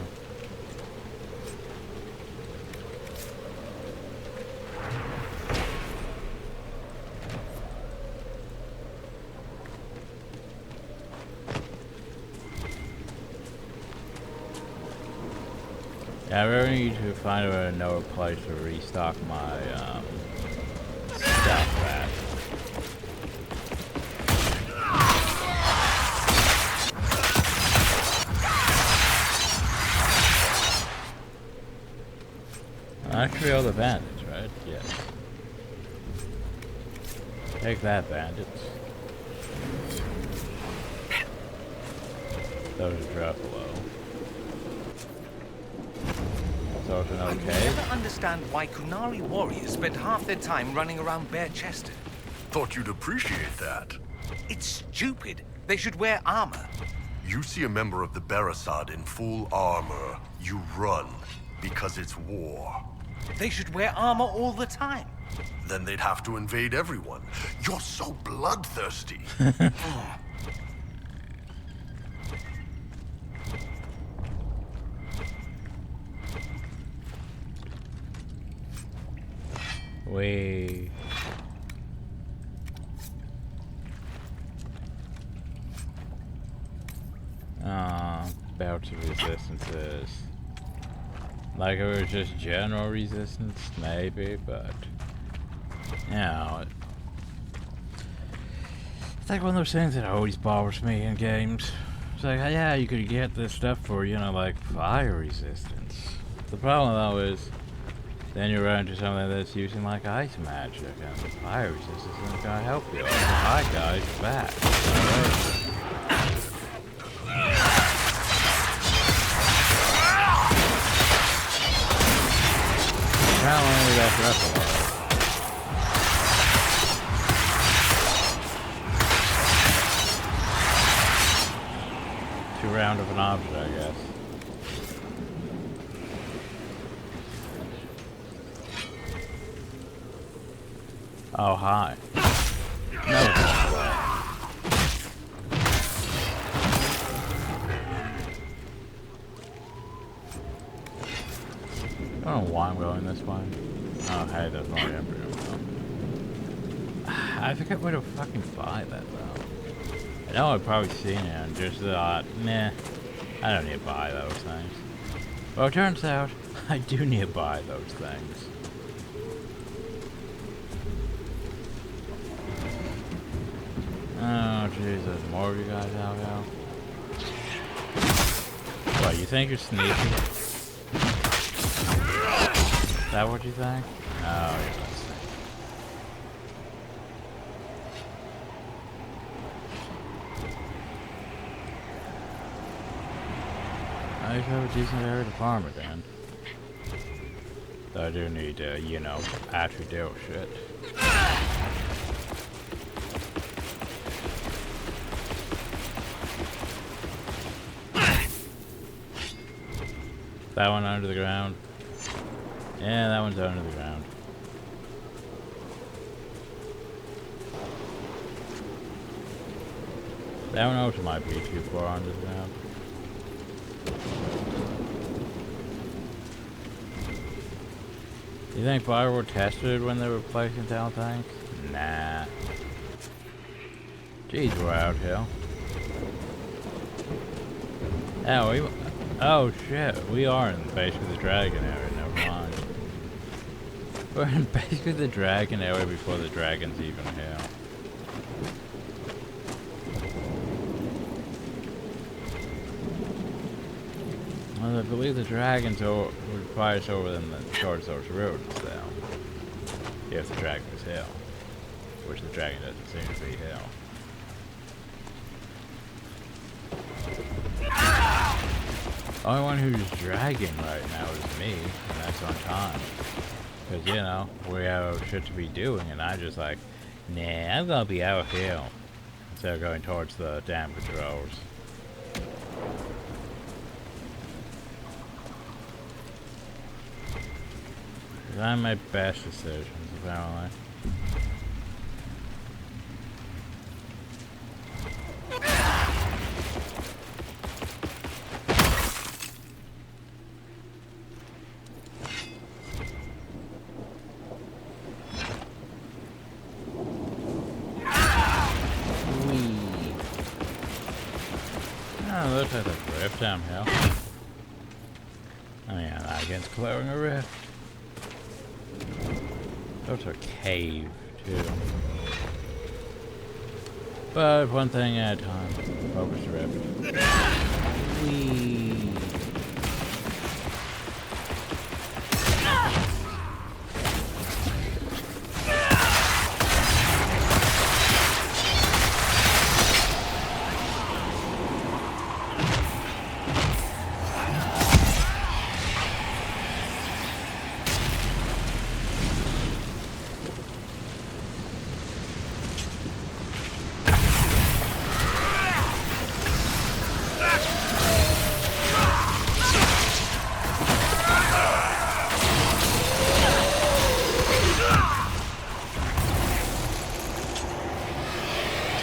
Yeah, I really need to find another place to restock my stuff at. should be all the bandits, right? Yes. Take that, bandits. Those drop below. It's also an I okay. never understand why Kunari warriors spend half their time running around bare-chested. Thought you'd appreciate that. It's stupid. They should wear armor. You see a member of the Barasad in full armor, you run, because it's war. They should wear armor all the time. Then they'd have to invade everyone. You're so bloodthirsty. Wait. Belts of resistances. Like if it was just general resistance, maybe, but you know, it's like one of those things that always bothers me in games. It's like, yeah, you could get this stuff for, you know, like fire resistance. The problem though is then you run into something that's using like ice magic, and fire resistance isn't gonna help you. Like, hi guys, you're back. Apparently that's RePlay. 2 round of an object, I guess. Oh, hi. No. I don't know why I'm going this way. Oh, hey, there's more embryo. I forget where to fucking buy that, though. I know I've probably seen it and just thought, nah, I don't need to buy those things. Well, it turns out I do need to buy those things. Oh, jeez, there's more of you guys out here. What, you think you're sneaky? Is that what you think? Oh, you're not sneaky. I just have a decent area to farm again. Though I do need to, you know, actually deal with shit. That one under the ground. Yeah, that one's under the ground. That one also might be too far under the ground. You think Bioware tested when they were replacing Talon tanks? Nah. Jeez, we're out here. Oh shit, we are in basically the dragon area, never mind. We're in basically the dragon area before the dragon's even here. Well, I believe the dragons would fire us over them towards those ruins, though. If the dragon is here. Which the dragon doesn't seem to be here. The only one who's dragging right now is me, and that's on time. Because, you know, we have shit to be doing, and I'm just like, nah, I'm gonna be out here. Instead of going towards the damn controls. Because I make best decisions, apparently. Looks like a rift down here. Oh yeah, not against clearing a rift. Those are cave too. But one thing at a time. Focus the rift. Whee.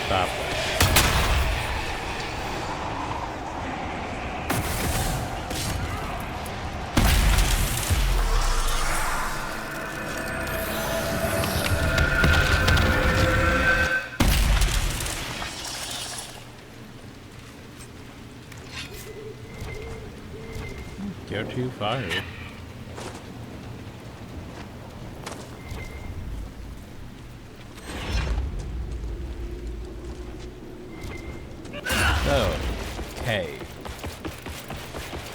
stop that. You're too fired. So, cave.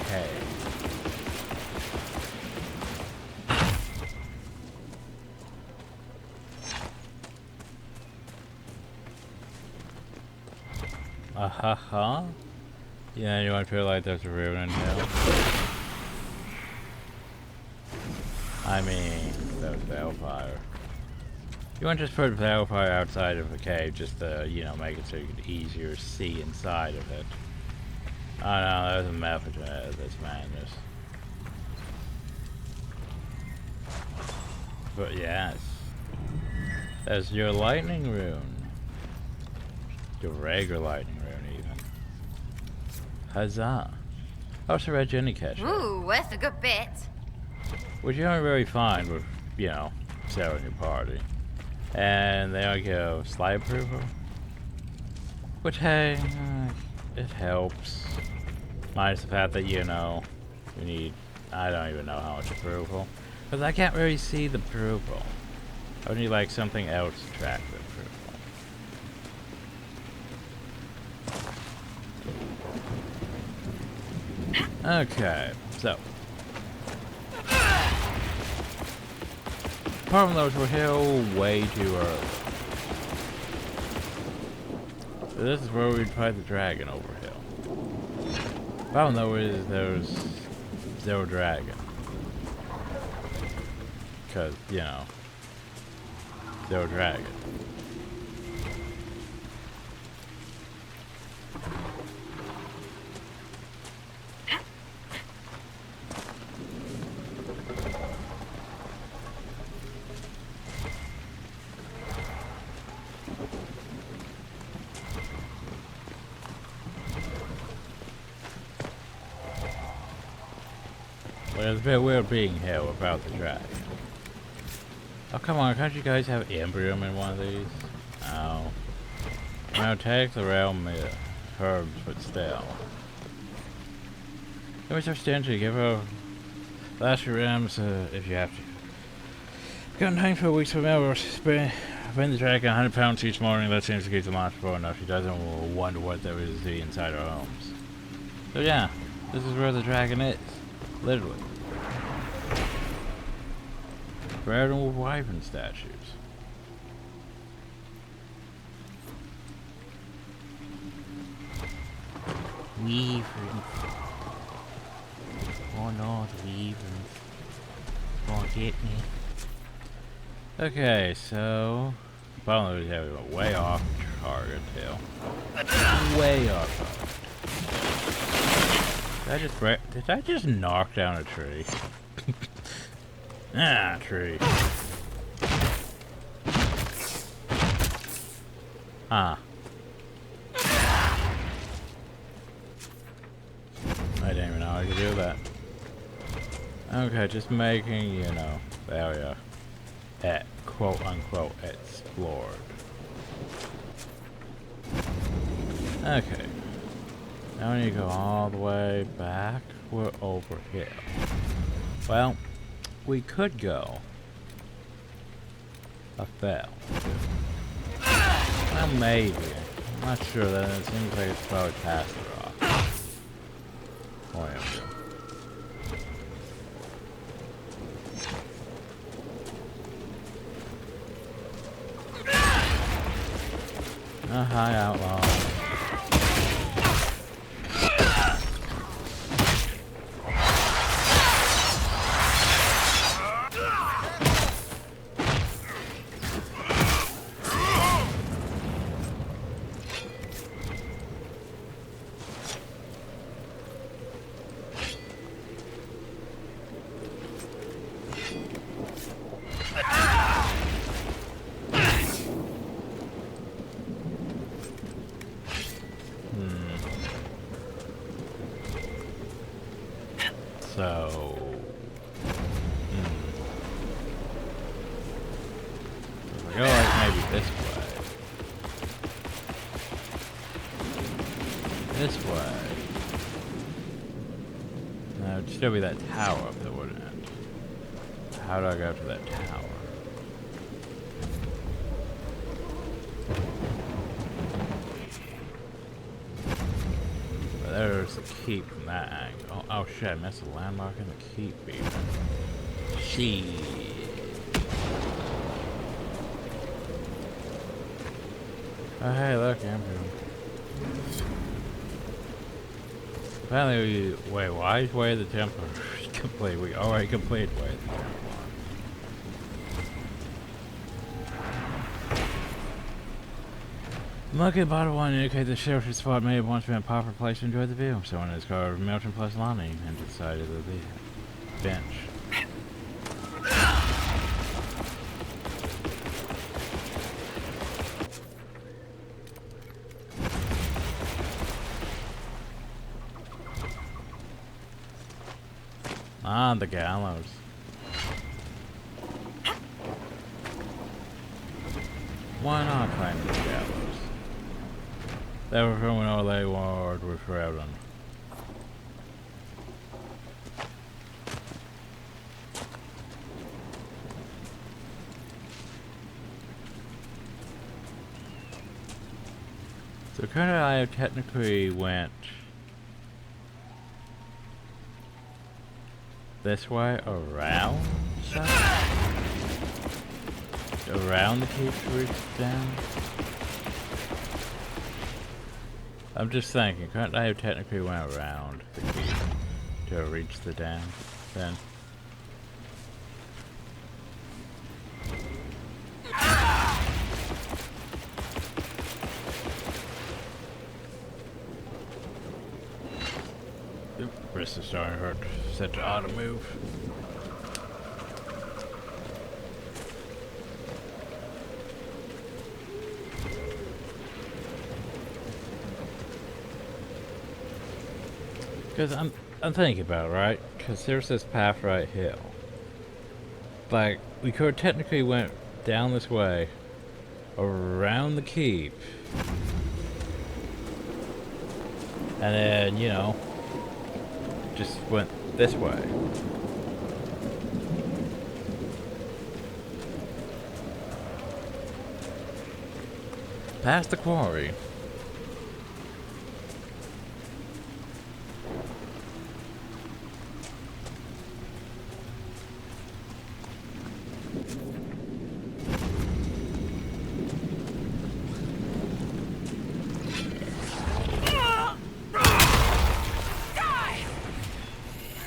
Cave. Ha. Yeah, anyone feel like there's a ruin in hell? I mean, there's Veilfire. You want to just put Veilfire outside of the cave just to, you know, make it so you can easier see inside of it. Oh no, there's a method to this madness. But yes. There's your lightning rune. Your regular lightning rune even. Huzzah. Oh, it's a Age Inquisition. Ooh, worth a good bit. Which you don't really find with, you know, Sera in your party. And they don't give slight approval. Which, hey, it helps. Minus the fact that, you know, you need, I don't even know how much approval. Because I can't really see the approval. I would need, like, something else to track the approval. Okay, so. Problem though is we're here way too early. So this is where we'd fight the dragon over hill. Problem though is there's zero dragon. Cause, you know, zero dragon. It's a bit weird being here without the dragon. Oh, come on, can't you guys have Embrium in one of these? Oh. Now take the realm herbs, but still. Can we so stingy? Give her last your realms if you have to. Got 9 for weeks from now. Spend the dragon 100 pounds each morning. That seems to keep the monster for enough. She doesn't wonder what there is to see inside our homes. So yeah, this is where the dragon is. Literally. Burdened with wyvern statues. Weavers. Oh no, the weavers. Gonna get me. Okay, so probably have way off target too. Way off target. Did I just knock down a tree? Ah, tree. Ah. I didn't even know I could do that. Okay, just making, you know, the area quote unquote explored. Okay. Now we need to go all the way back. We're over here. Well, we could go a fell. Well, maybe. I'm not sure. That it seems like it's probably past the rock. Whatever. Hi, outlaw. So... I go like maybe this way. This way. No, it'd still be that tower up there, wouldn't it? How do I go to that tower? Well, there's the keep from that angle. Oh shit, I missed the landmark in the keep even. Shit. Oh hey, look, Amber. Apparently wait, why is Way of the Templar complete? We already completed Way of the Templar. Market bottle one indicates the shelter spot may have once been a popular place to enjoy the view. Someone has carved Milton plus Lonnie into the side of the bench. Ah, the gallows. Why not climb the gallows? They were from when old Veilguard was shrouded. So kind of I technically went this way around around the keep to reach down. I'm just thinking, couldn't I have technically went around the keep to reach the dam then? Wrist is starting to hurt. Set to auto move. Because I'm thinking about it, right? Because there's this path right here. Like, we could technically went down this way, around the keep, and then, you know, just went this way. Past the quarry.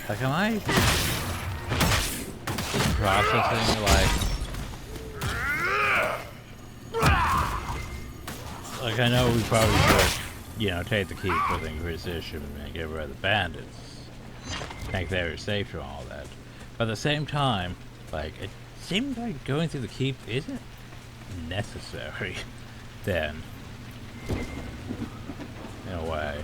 Like, am I just processing, like I know we probably should, you know, take the keep with Inquisition and get rid of the bandits, think they were safe and all that. But at the same time, like, it seems like going through the keep isn't necessary then, in a way.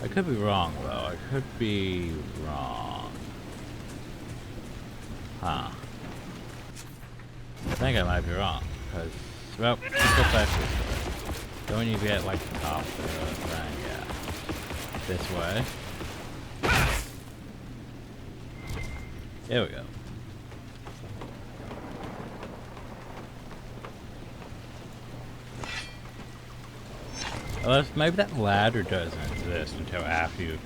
I could be wrong, though. I could be wrong. Huh. I think I might be wrong, because, well, let's go back this way. Don't you get, like, the top of the thing? Yeah. This way. There we go. Unless maybe that ladder doesn't exist until after you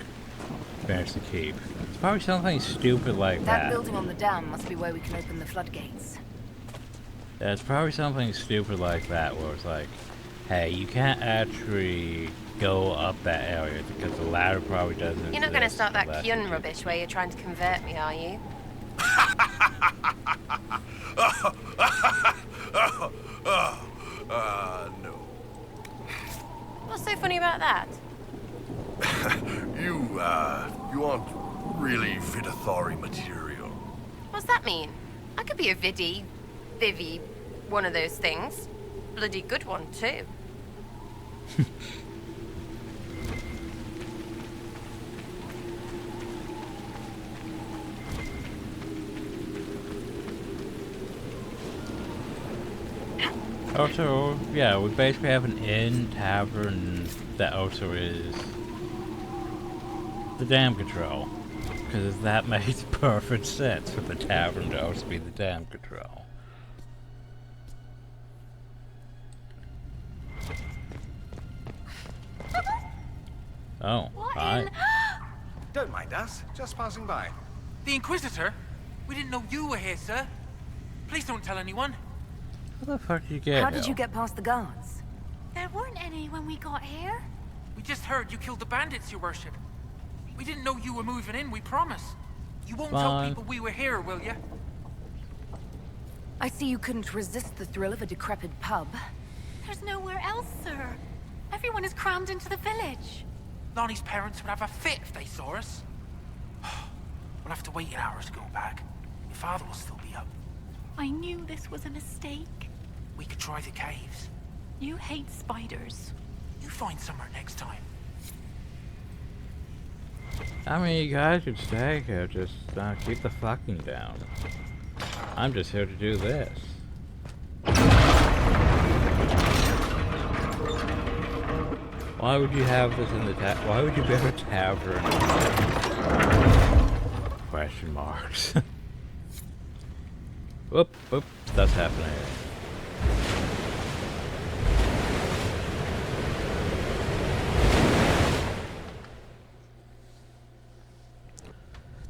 finish the keep. It's probably something stupid like that. That building on the dam must be where we can open the floodgates. Yeah, it's probably something stupid like that, where it's like, hey, you can't actually go up that area because the ladder probably doesn't You're not going to exist start that unless Kyun you- rubbish where you're trying to convert me, are you? No. What's so funny about that? You aren't really Vidithari material. What's that mean? I could be a Vivi, one of those things. Bloody good one, too. Also, yeah, we basically have an inn tavern that also is the dam control. Because that makes perfect sense for the tavern to also be the dam control. Oh, hi. Don't mind us, just passing by. The Inquisitor? We didn't know you were here, sir. Please don't tell anyone. How the fuck did you get How here? did you get past the guards? There weren't any when we got here. We just heard you killed the bandits, your worship. We didn't know you were moving in, we promise. You won't tell Fine. people we were here, will you? I see you couldn't resist the thrill of a decrepit pub. There's nowhere else, sir. Everyone is crammed into the village. Lonnie's parents would have a fit if they saw us. We'll have to wait an hour to go back. Your father will still be up. I knew this was a mistake. We could try the caves. You hate spiders. You find somewhere next time. I mean, you guys could stay here, just keep the fucking down. I'm just here to do this. Why would you have this in the why would you build a tavern? Question marks. Whoop, whoop, that's happening.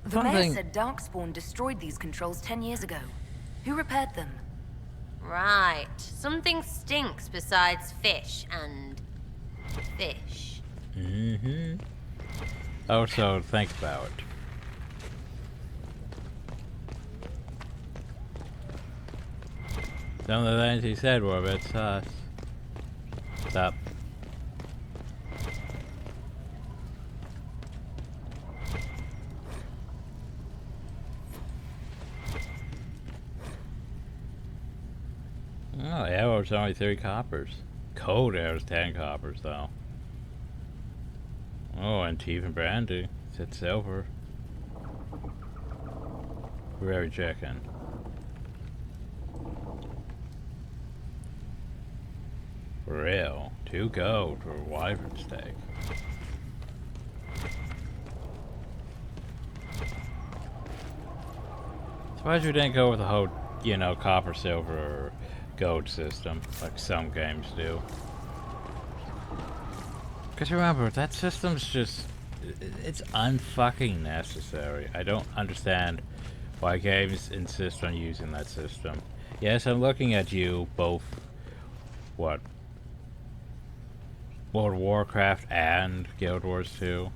The mayor said Darkspawn destroyed these controls 10 years ago. Who repaired them? Right. Something stinks besides fish and fish. Mm-hmm. Also, think about it. Some of the things he said were a bit sus. Stop. Oh, the arrow's only 3 coppers. Cold arrow's 10 coppers, though. Oh, and teeth and brandy. It's silver. Very chicken. For real. 2 gold for a wyvern steak. Surprised we didn't go with the whole, you know, copper, silver, or gold system, like some games do. Because remember, that system's just... it's unfucking necessary. I don't understand why games insist on using that system. Yes, I'm looking at you both... what? World of Warcraft and Guild Wars 2.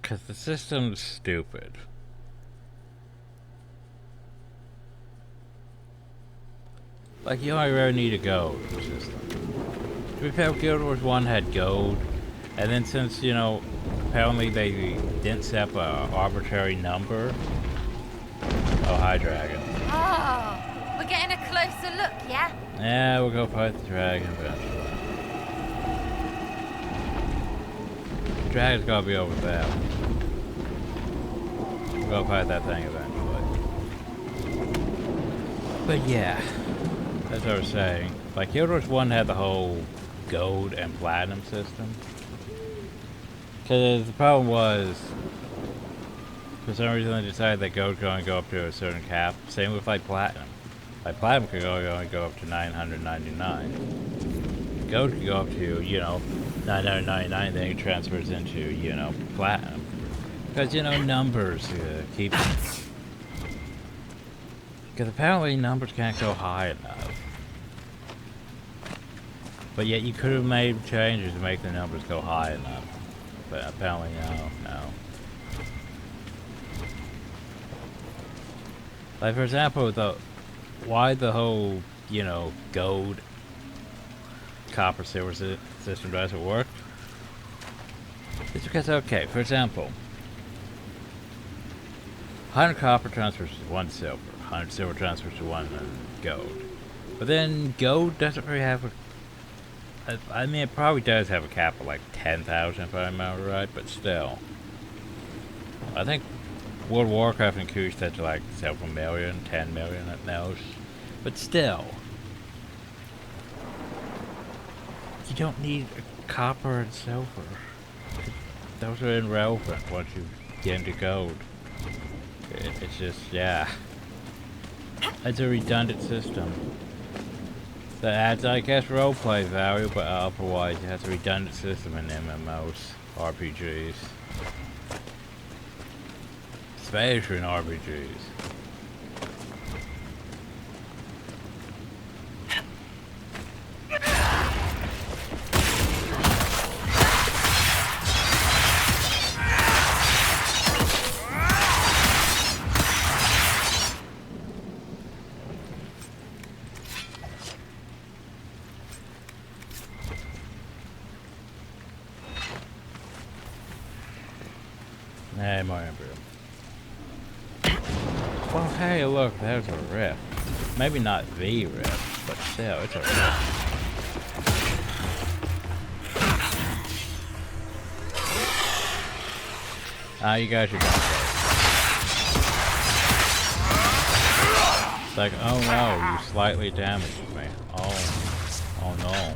Because the system's stupid. Like, you only really need a gold system. To be fair, Guild Wars 1 had gold, and then since, you know, apparently they didn't set up an arbitrary number. Oh, hi, dragon. Oh, we're getting a closer look, yeah? Yeah, we'll go fight the dragon eventually. The dragon's gotta be over there. We'll go fight that thing eventually. But yeah. As I was saying, like Guild Wars 1 had the whole gold and platinum system. Because the problem was, for some reason they decided that gold could only go up to a certain cap. Same with like platinum. Like platinum could only go up to 999. Gold could go up to, you know, 999, then it transfers into, you know, platinum. Because, you know, numbers keep... Because apparently numbers can't go high enough. But yet you could have made changes to make the numbers go high enough. But apparently no. Like for example, why the whole, you know, gold, copper, silver system doesn't work? It's because, okay, for example, 100 copper transfers to 1 silver. 100 silver transfers to 1 gold. But then gold doesn't really have a... I mean, it probably does have a cap of like 10,000 if I remember right, but still. I think World of Warcraft increased that to like several million, 10 million at most. But still. don't need copper and silver. Those are irrelevant once you get into gold. It's just, yeah. It's a redundant system. That adds, I guess, roleplay value, but otherwise it has a redundant system in MMOs, RPGs. Especially in RPGs. Hey, more embryo. Well, hey, look, there's a rift. Maybe not the rift, but still, it's a rift. You guys are gonna go. It's like, oh no, you slightly damaged me. Oh no.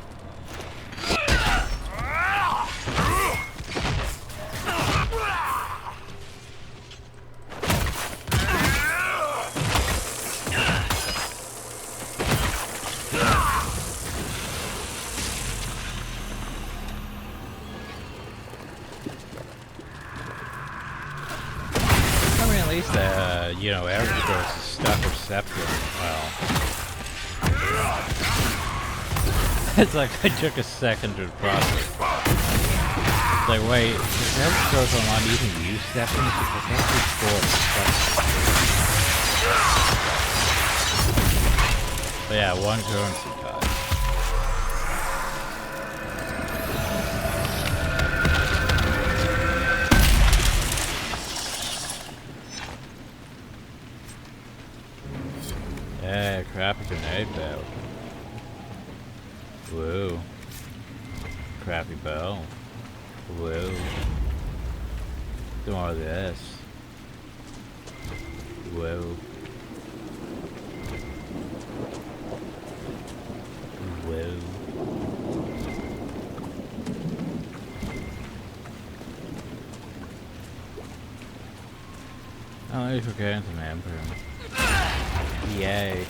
You know, average dose is stuck receptor. Well, it's like I took a second to process. It's like, wait, is average dose online even use seconds? Because that's important. But yeah, one currency cut. Yeah, crappy grenade belt. Whoa. Crappy bow. Whoa. Do more of this. Whoa. Whoa. Oh, at least we're getting some emperor. Yay.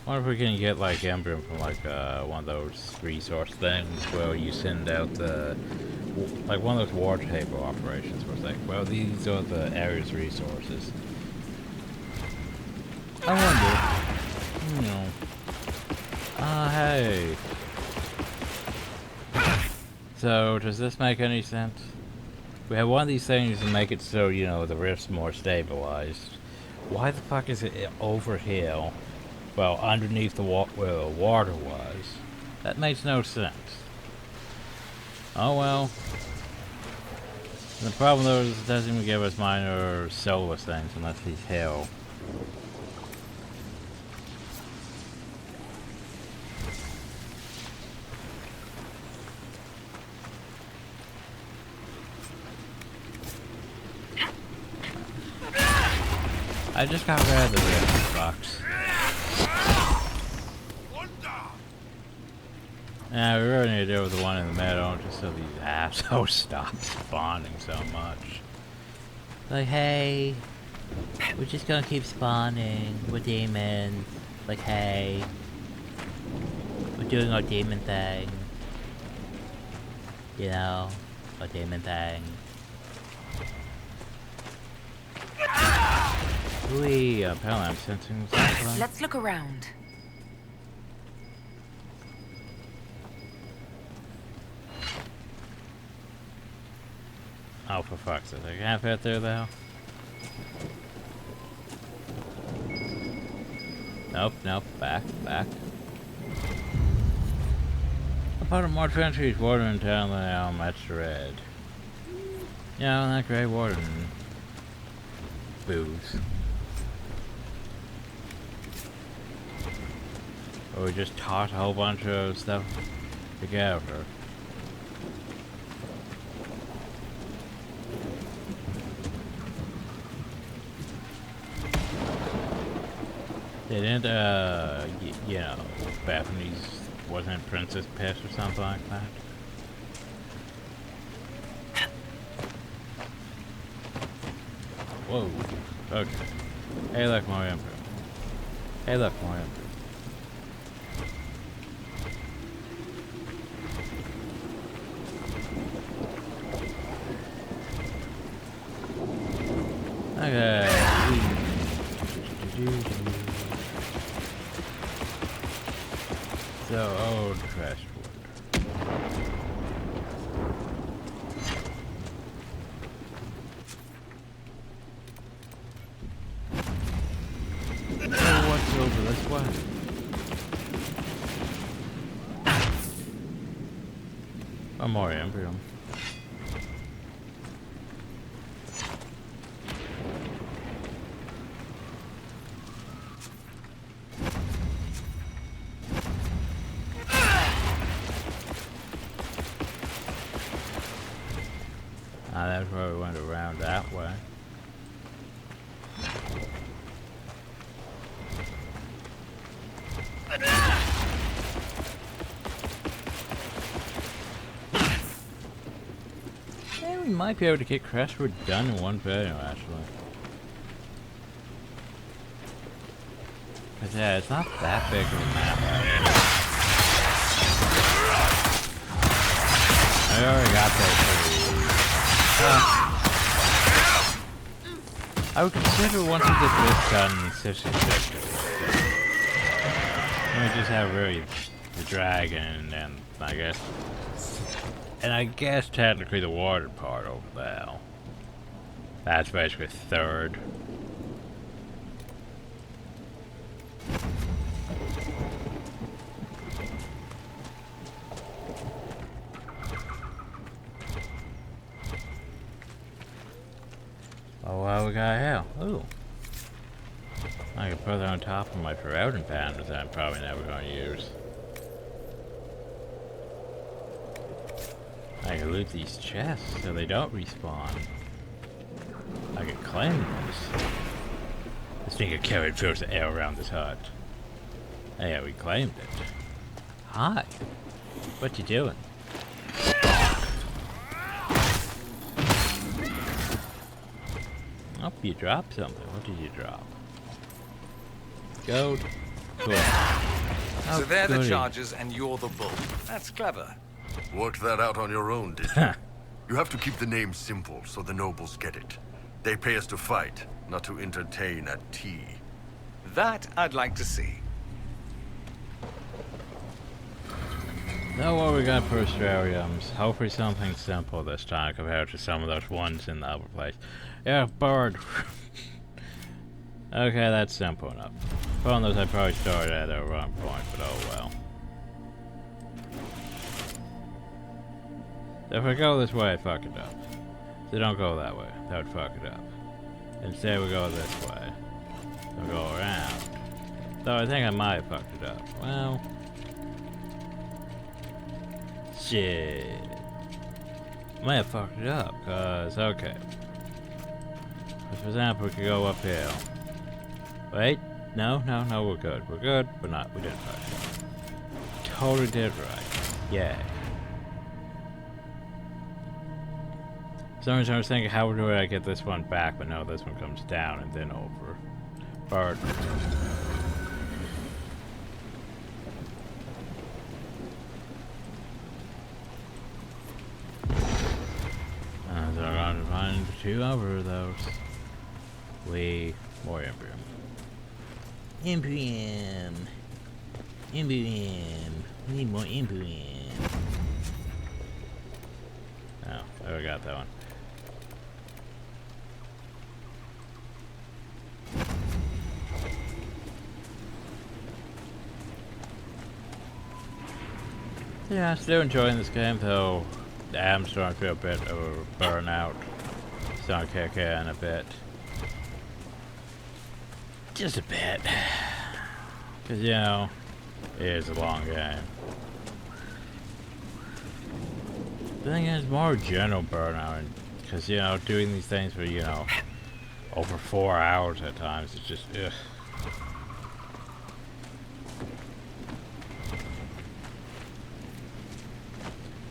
Wonder if we can get like emblem from like one of those resource things where you send out the like one of those war table operations where it's like, well, these are the area's resources. I wonder, you know. Hey. So does this make any sense? We have one of these things to make it so, you know, the rift's more stabilized. Why the fuck is it over here? Well, underneath the where the water was. That makes no sense. Oh well. And the problem though is it doesn't even give us minor soulless things unless he's hell. I just got rid of the rift box. Yeah, we really need to deal with the one in the middle just so these assholes stop spawning so much. Like, hey, we're just gonna keep spawning. We're demons. Like, hey, we're doing our demon thing. You know, our demon thing. Wee, apparently I'm sensing something. Let's look around. Oh, for fuck's sake, I can't fit through though. Nope, nope, back. A part of more countries water in town than that's red. Yeah, that grey water. Booze. Or we just toss a whole bunch of stuff together. They didn't, you know, Bethany's, wasn't it Princess Pet or something like that? Whoa. Okay. Hey, look, more Emperor. Hey, look, more Emperor. Okay. So, old Crestwood. Oh, what's over this way? Oh, more Embryo. That's where we went around that way. Yeah, we might be able to get Crestwood done in one video, actually. Cause yeah, it's not that big of a map, actually. I already got those three. I would consider once we get this done, 66. We just have really the dragon and I guess technically the water part over there. That's basically third. Oh, well, we got hell. Ooh. I can put it on top of my Ferelden pandas that I'm probably never going to use. I can loot these chests so they don't respawn. I can claim this. This thing of carried fills the air around this hut. Oh, yeah, we claimed it. Hi. What you doing? Oh, you dropped something. What did you drop? Gold. Cool. So they're the chargers and you're the bull. That's clever. Worked that out on your own, did you? You have to keep the name simple so the nobles get it. They pay us to fight, not to entertain at tea. That I'd like to see. Now what we got for Australians? Hopefully something simple this time compared to some of those ones in the other place. Yeah, bird. Okay, that's simple enough. Phone those I probably started at a wrong point, but oh well. If I go this way, I fuck it up. So don't go that way. That would fuck it up. Instead we go this way. We'll go around. Though I think I might have fucked it up. Well... Shit. Might have fucked it up, cause okay. For example, we could go up here. Wait, no, we're good. We're good, but not, we didn't fuck it up. Totally did right. Yeah. So I was thinking, how do I get this one back? But no, this one comes down and then over. Bird. So I'm going to find two over those. More Imperium. Imperium. We need more Imperium. Oh, I got that one. Yeah, still enjoying this game, though I'm starting to feel a bit of a burnout. Starting to kick in a bit. Just a bit. Because, you know, it is a long game. The thing is, more general burnout. Because, you know, doing these things for, you know, over 4 hours at times, it's just, ugh.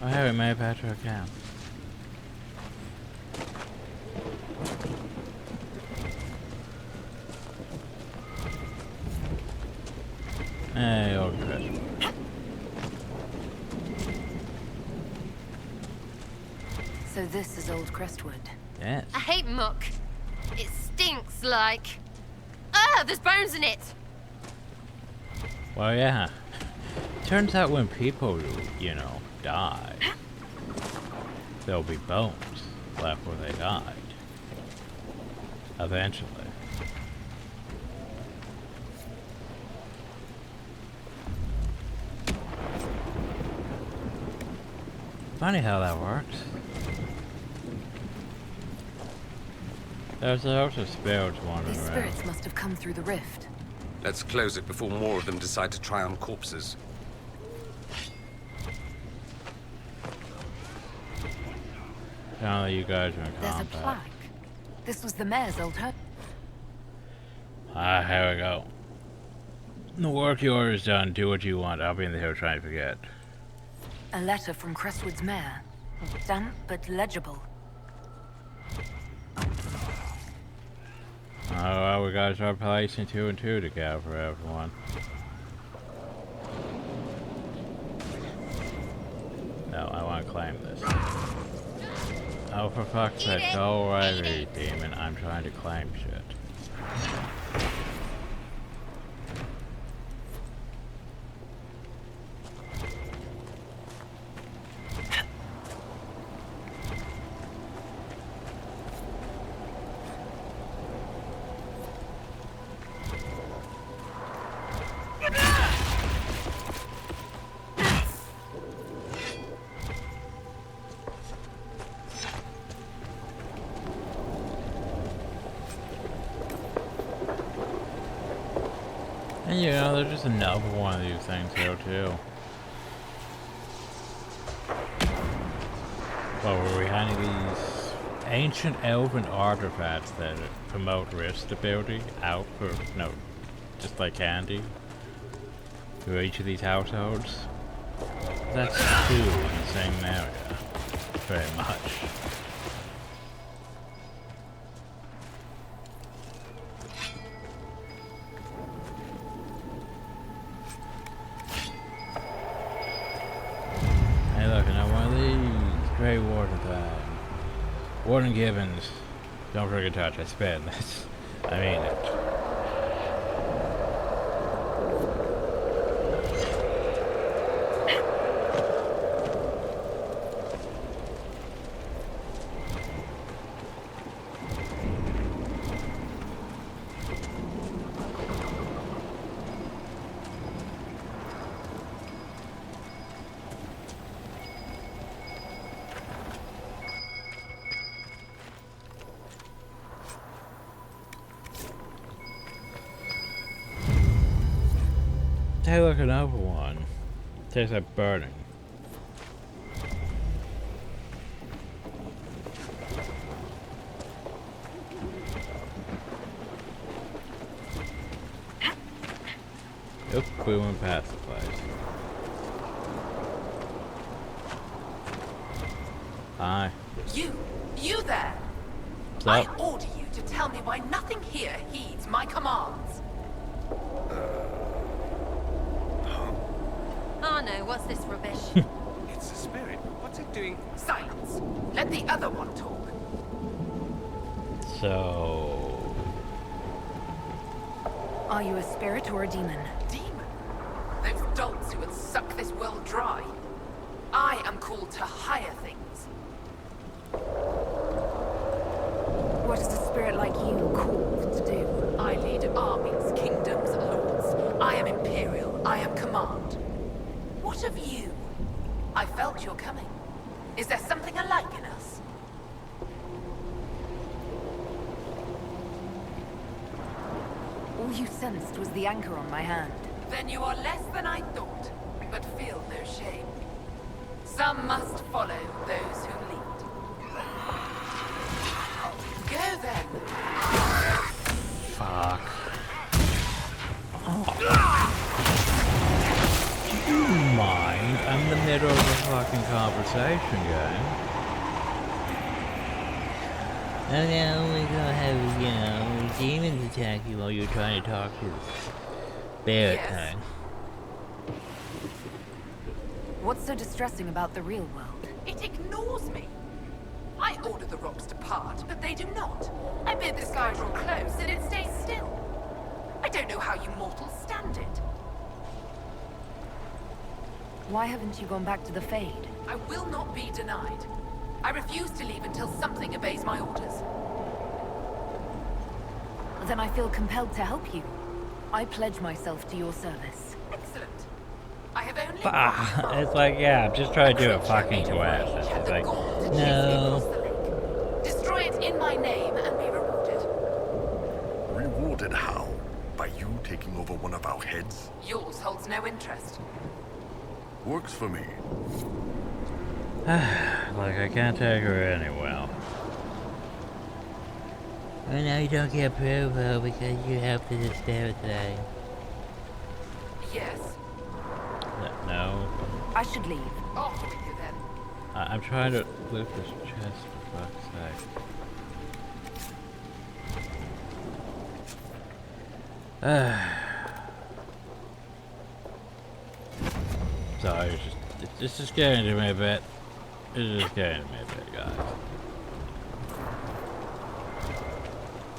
Oh, hey, we made it back to our camp. Hey, old Crestwood. So this is old Crestwood. Yes. I hate muck. It stinks like... Ah, there's bones in it! Well, yeah. Turns out when people, you know, die, there'll be bones left where they died. Eventually. Funny how that works. There's also spirits wandering These around. spirits must have come through the rift. Let's close it before more of them decide to try on corpses. Now you guys are in There's a combat. plaque. This was the mayor's old home. Ah, here we go. The work you order is done. Do what you want. I'll be in the hill trying to forget. A letter from Crestwood's mayor. Damp but legible. Oh, well, we gotta start placing 2 and 2 together for everyone. No, I want to claim this. Oh, for fuck's sake, go away, demon. I'm trying to claim shit. And you know, there's just another one of these things here too. Well, we're behind these ancient elven artifacts that promote risk stability out for, no, just like candy to each of these households. That's 2 in the same area, very much. Hey, look, another one of these. Grey Warden time. Warden Gibbons. Don't forget to touch. I spit. I mean it. Hey, look, another one. Tastes like burning. Oop, we went past the place. Hi. You there! What's I up? order you to tell me why nothing here heeds my commands. Oh no, what's this rubbish? It's a spirit. What's it doing? Silence. Let the other one talk. So... Are you a spirit or a demon? Demon? Those dolts who would suck this world dry. I am called to higher things. What is a spirit like you called to do? I lead armies, kingdoms, lords. I am imperial. I am command. What of you? I felt your coming. Is there something alike in us? All you sensed was the anchor on my hand. Then you are less than I thought, but feel no shame. Some must follow those who lead. Go then. Fuck. Oh. Do you mind? I'm in the middle of fucking conversation going. Oh no, we're gonna have, you know, demons attack you while you're trying to talk to this bear thing. What's so distressing about the real world? It ignores me. I order the rocks to part, but they do not. I bid the sky draw close, and it stays still. I don't know how you mortals stand it. Why haven't you gone back to the Fade? I will not be denied. I refuse to leave until something obeys my orders. Then I feel compelled to help you. I pledge myself to your service. Excellent. I have only... It's like, yeah, I'm just trying to do a fucking quest. It's like, no. Destroy it in my name and be rewarded. Rewarded how? By you taking over one of our heads? Yours holds no interest. Works for me. Like, I can't take her anywhere. And now you don't get approval because you have to just stare at that. Yes. No. I should leave. Off with you then. I'm trying to lift this chest for fuck's sake. Sorry, it's just getting to me a bit. It's just getting to me a bit, guys.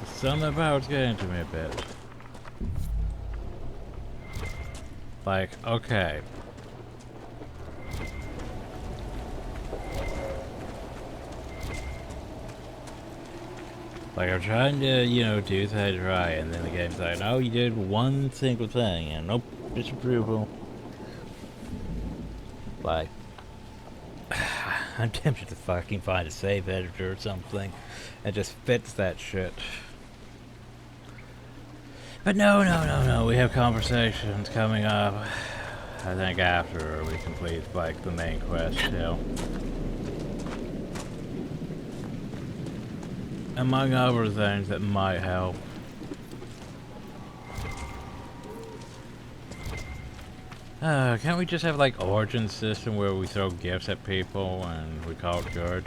Something about it's getting to me a bit. Like, okay. Like, I'm trying to, you know, do things right, and then the game's like, no, you did one single thing, and nope, disapproval. Like, I'm tempted to fucking find a save editor or something and just fix that shit. But no, we have conversations coming up. I think after we complete, like, the main quest, too. Among other things that might help. Can't we just have, like, origin system where we throw gifts at people and we call it good?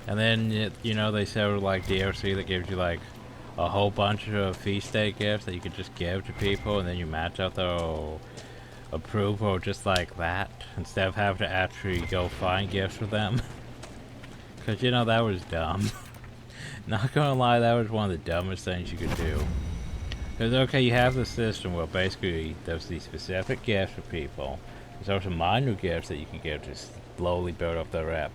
And then, you know, they sell, like, DLC that gives you, like, a whole bunch of feast day gifts that you could just give to people, and then you match out their approval just like that, instead of having to actually go find gifts for them. Because, you know, that was dumb. Not gonna lie, that was one of the dumbest things you could do. Because, okay, you have the system where basically there's these specific gifts for people. There's also minor gifts that you can give to slowly build up their rep.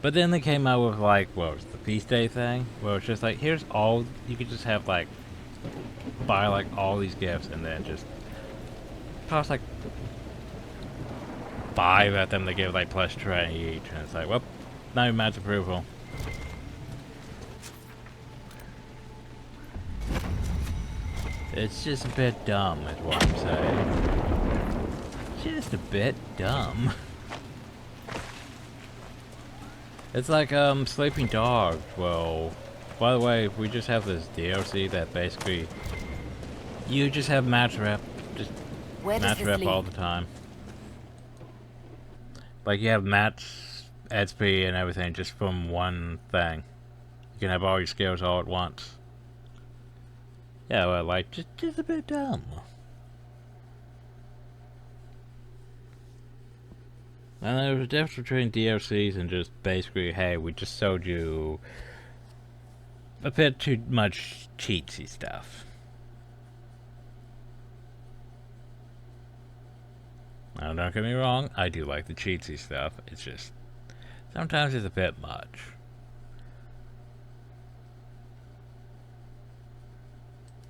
But then they came out with, like, what was the feast day thing? Where it's just like, here's all, you could just have, like, buy, like, all these gifts and then just toss, like, 5 at them to give, like, plus 20 each. And it's like, well, now you match approval. It's just a bit dumb, is what I'm saying. Just a bit dumb. It's like, Sleeping Dogs. Well, by the way, we just have this DLC that basically, you just have match rep, just match rep all the time. Like, you have match XP and everything just from one thing. You can have all your skills all at once. Yeah, well, like, just a bit dumb. And there's a difference between DLCs and just basically, hey, we just sold you a bit too much cheatsy stuff. Now, don't get me wrong, I do like the cheatsy stuff. It's just, sometimes it's a bit much.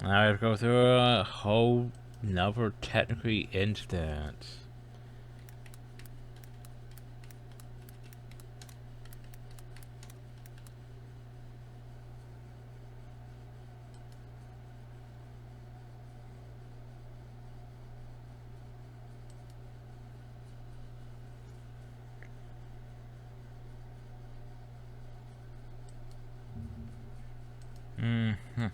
Now I have to go through a whole another technically instance. Mm-hmm.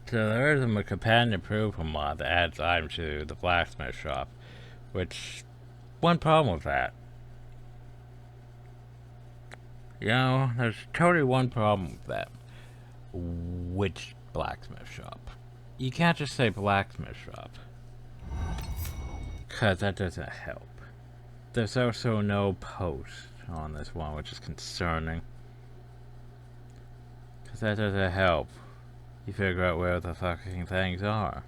So there is a companion approval mod that adds items to the blacksmith shop, which, one problem with that. You know, there's totally one problem with that. Which blacksmith shop? You can't just say blacksmith shop, cause that doesn't help. There's also no post on this one, which is concerning, cause that doesn't help you figure out where the fucking things are.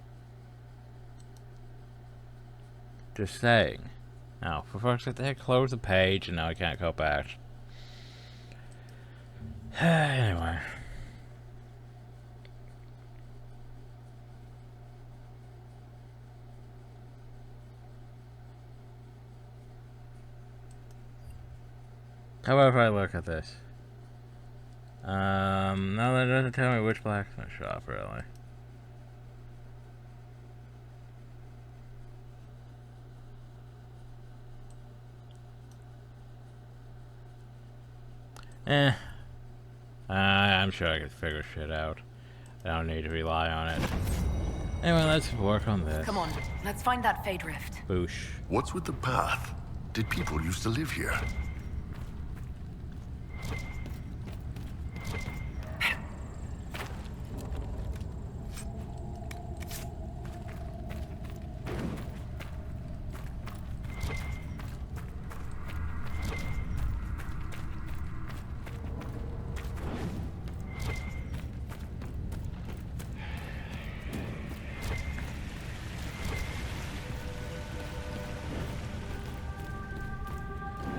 Just saying. Now, for fuck's sake, they close the page and now I can't go back. Anyway. How about if I look at this? No, that doesn't tell me which blacksmith shop, really. I'm sure I could figure shit out. I don't need to rely on it. Anyway, let's work on this. Come on, let's find that Fade Rift. Boosh. What's with the path? Did people used to live here?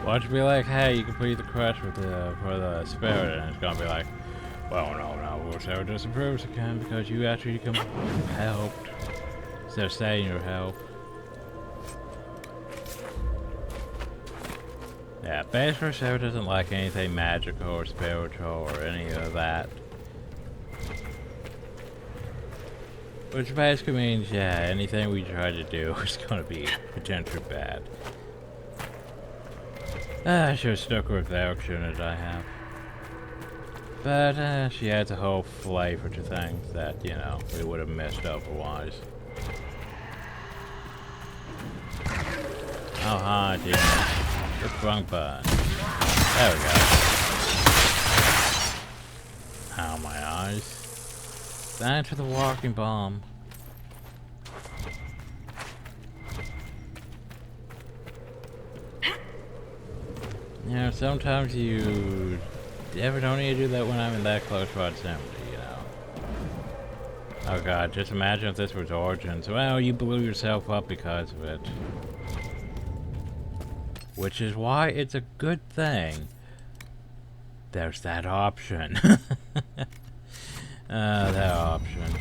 Watch be like, hey, you complete the quest with for the spirit, and it's gonna be like, well, no, Sera disapproves again because you actually helped. Instead of saying you help. Yeah, basically Sera doesn't like anything magical or spiritual or any of that. Which basically means, yeah, anything we try to do is gonna be potentially bad. I should have stuck with Veilguard, shouldn't I have? But she adds a whole flavor to things that, you know, we would have missed otherwise. Oh, hi, dear. Hit the wrong button. There we go. Ow, my eyes. Thanks for the walking bomb. You know, sometimes you ever don't need to do that when I'm in that close proximity, you know. Oh god, just imagine if this was Origins. Well, you blew yourself up because of it. Which is why it's a good thing there's that option. That option.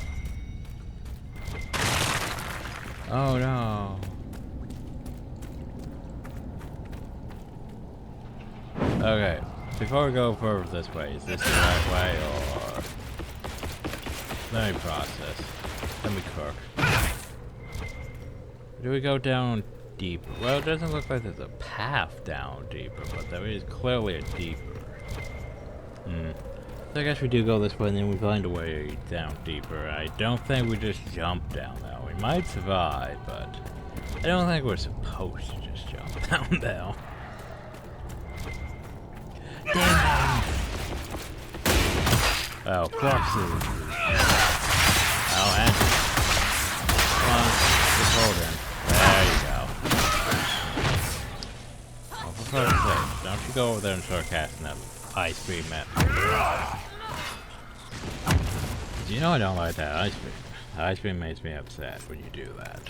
Oh no. Okay, before we go further this way, is this the right way, or... Let me process. Let me cook. Do we go down deeper? Well, it doesn't look like there's a path down deeper, but there is clearly a deeper. So I guess we do go this way, and then we find a way down deeper. I don't think we just jump down though. We might survive, but I don't think we're supposed to just jump down there. Oh, corpses. Oh, and... Come on, just hold in. There you go. Oh, for fuck's sake, don't you go over there and start casting that ice beam at me. You know I don't like that ice beam. Ice beam makes me upset when you do that.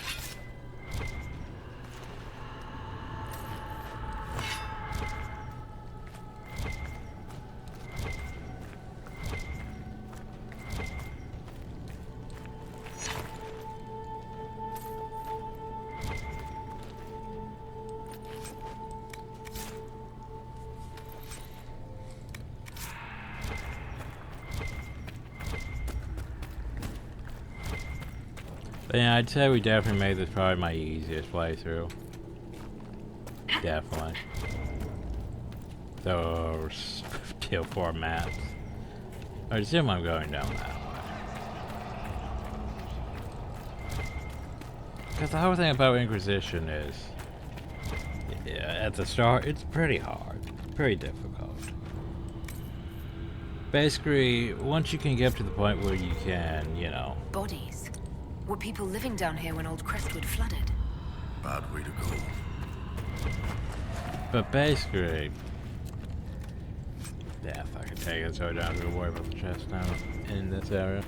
But yeah, I'd say we definitely made this probably my easiest playthrough. Definitely. Those tier 4 maps. I assume I'm going down that way. Because the whole thing about Inquisition is, at the start, it's pretty hard, pretty difficult. Basically, once you can get to the point where you can, you know... Bodies. Were people living down here when old Crestwood flooded? Bad way to go. But basically... Yeah, if I can take it, so I don't have to worry about the chest now in this area.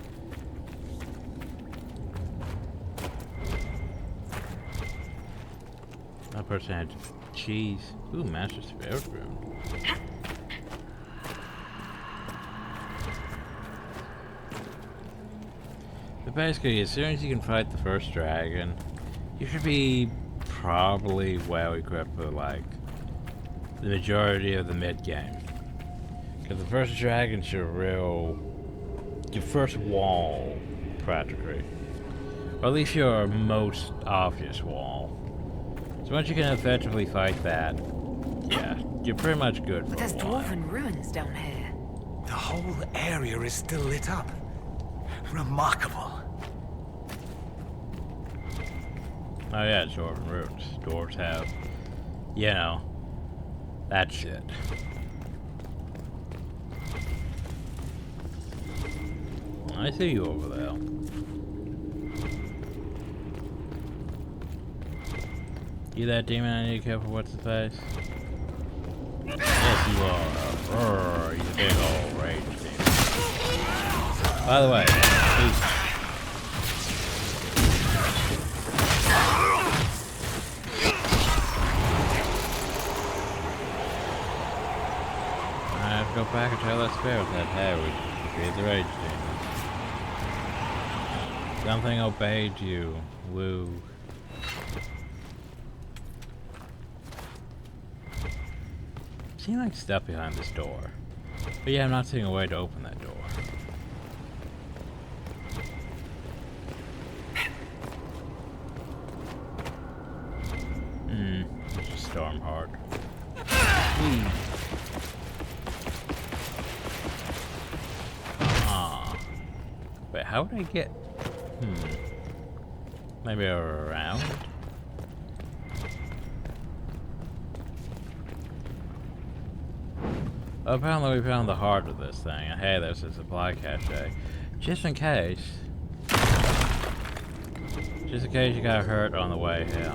That person had cheese. Ooh, Master Spirit Room. But basically, as soon as you can fight the first dragon, you should be probably well equipped for, like, the majority of the mid-game. Because the first dragon's your first wall, practically. Or at least your most obvious wall. So once you can effectively fight that, yeah, you're pretty much good for There's a while. dwarven ruins down here. The whole area is still lit up. Remarkable. Oh yeah, dwarven ruins. Dwarves have, you know, that shit. I see you over there. You that demon I need to kill for what's his face? Yes, you are. Roar, you big old rage demon. By the way, please. I have to go back and tell that spirit that, hey, we beat the rage demon. Something obeyed you. Woo. Seems like stuff behind this door. But yeah, I'm not seeing a way to open that door. It's just storm hard. Ah. Wait, how would I get... Maybe around? Apparently we found the heart of this thing. Hey, there's a supply cache. Just in case. Just in case you got hurt on the way here.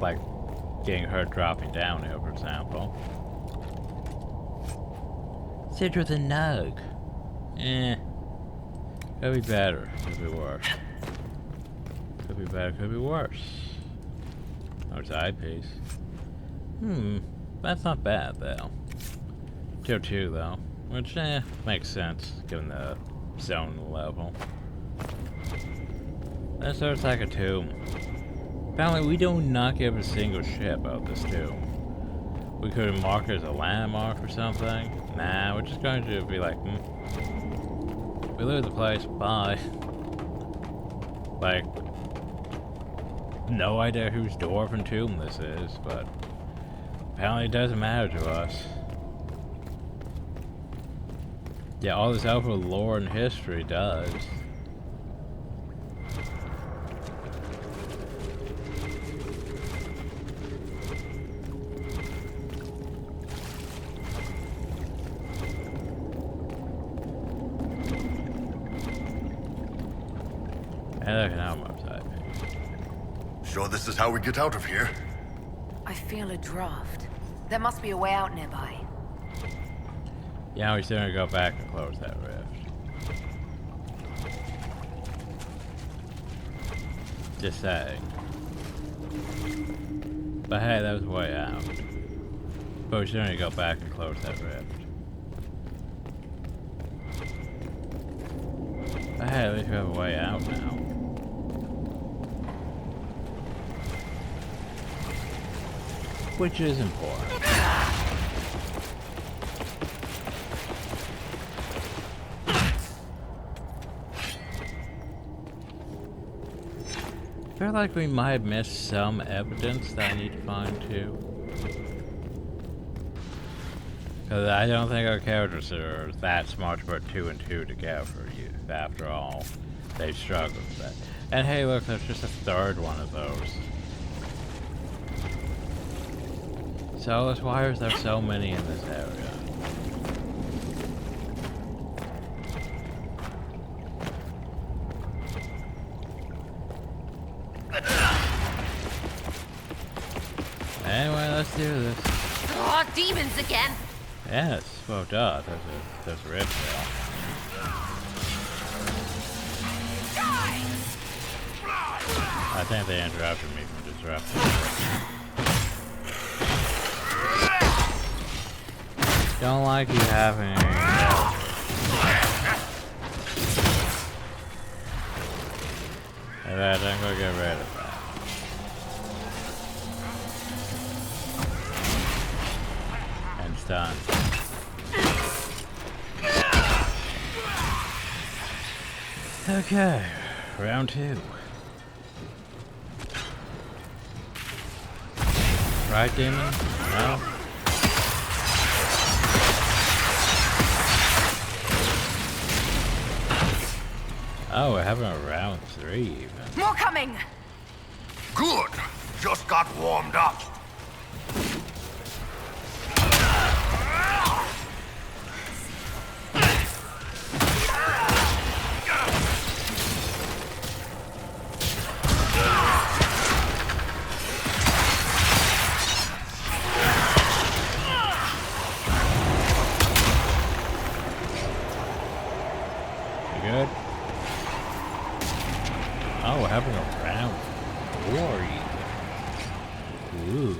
Like getting hurt dropping down here, for example. Sit with a nug. Could be better, could be worse. Could be better, could be worse. Oh, it's eyepiece. That's not bad though. Tier 2 though, which makes sense given the zone level. That looks like a tomb. Apparently we do not give a single shit about this tomb. We could mark it as a landmark or something. Nah, we're just going to be like, we leave the place, bye. Like, no idea whose dwarven tomb this is, but apparently it doesn't matter to us. Yeah, all this elf lore and history does. Sure this is how we get out of here? I feel a draft. There must be a way out nearby. Yeah, we're still gonna go back and close that rift. Just saying. But hey, that was a way out. But we're still gonna go back and close that rift. But hey, at least we have a way out now. Which is important. I feel like we might have missed some evidence that I need to find too. Because I don't think our characters are that smart to put 2 and 2 together. After all, they've struggled with that. And hey, look, there's just a third one of those. So why is there so many in this area? Anyway, let's do this. Oh, demons again! Yes, well, duh. There's a RePlay. I think they interrupted me from disrupting. Don't like you having. Alright, I'm gonna get rid of that. And stun. Okay, round 2. Right, demon? No? Oh, we're having a round 3 even. More coming! Good! Just got warmed up. Good. Oh, we're having a round 4 even. Ooh.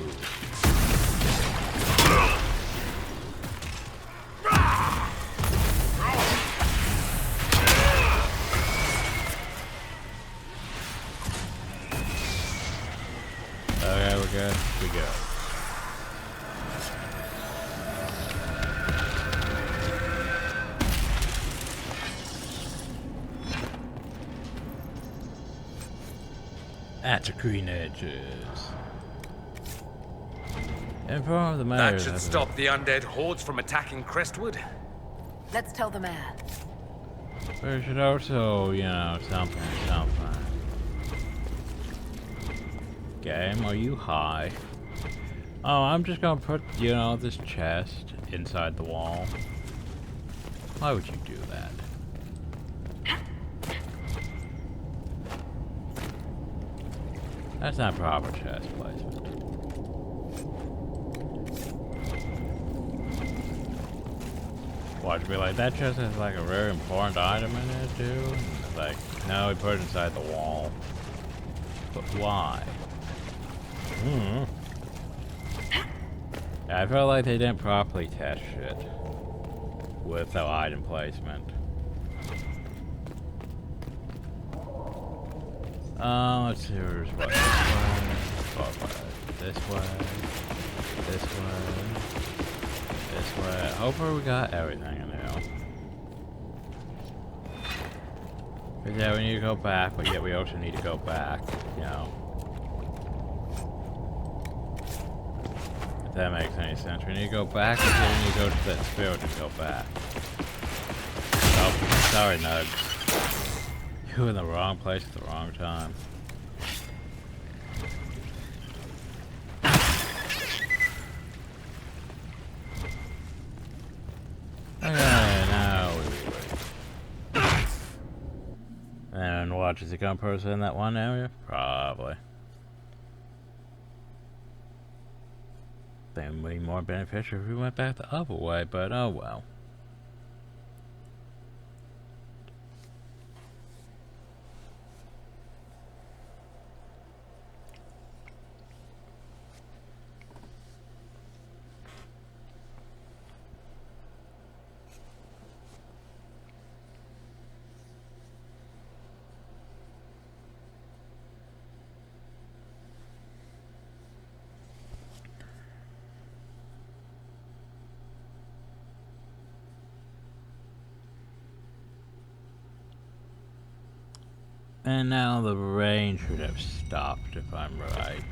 Okay, we're good. We go. At the green edges. Inform the mayor. That should stop the undead hordes from attacking Crestwood. Let's tell the mayor. We should also, you know, something. Game, are you high? Oh, I'm just gonna put, you know, this chest inside the wall. Why would you do that? That's not proper chest placement. Watch me like that chest has like a very important item in it too. And it's like, no, we put it inside the wall. But why? Yeah, I felt like they didn't properly test shit with the item placement. Let's see, there's what? This way. Hopefully we got everything in here. Cause yeah, we need to go back, but yeah, we also need to go back, you know. If that makes any sense. We need to go back, and then we need to go to that spirit and go back. Oh, sorry, Nugs. You were in the wrong place at the wrong time. Okay, now we wait. And watch, is it gonna put us in that one area? Probably. Think it would be more beneficial if we went back the other way, but oh well. And now the rain should have stopped if I'm right.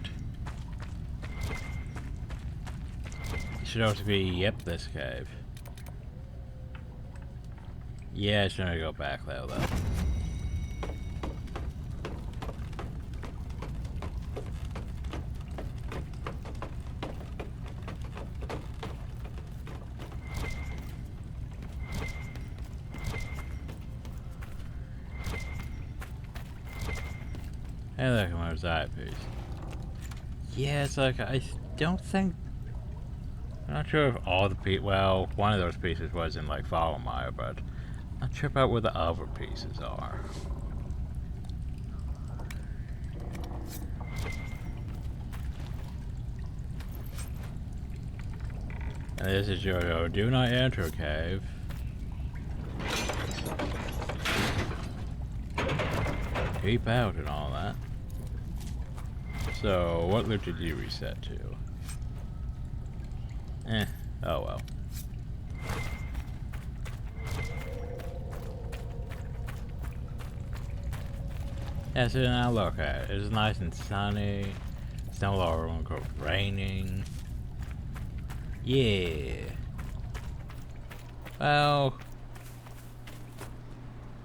Should also be, yep, this cave. Yeah, it's gonna go back there though. Hey, look at my side piece. Yeah, it's like, I don't think... I'm not sure if all the pieces... Well, one of those pieces was in, like, Fallenmeyer, but... I'm not sure about where the other pieces are. And this is your do not enter cave. Keep out and all that. So, what loot did you reset to? Oh well. Yeah, so now look at it. It's nice and sunny. It's no longer raining. Yeah. Well,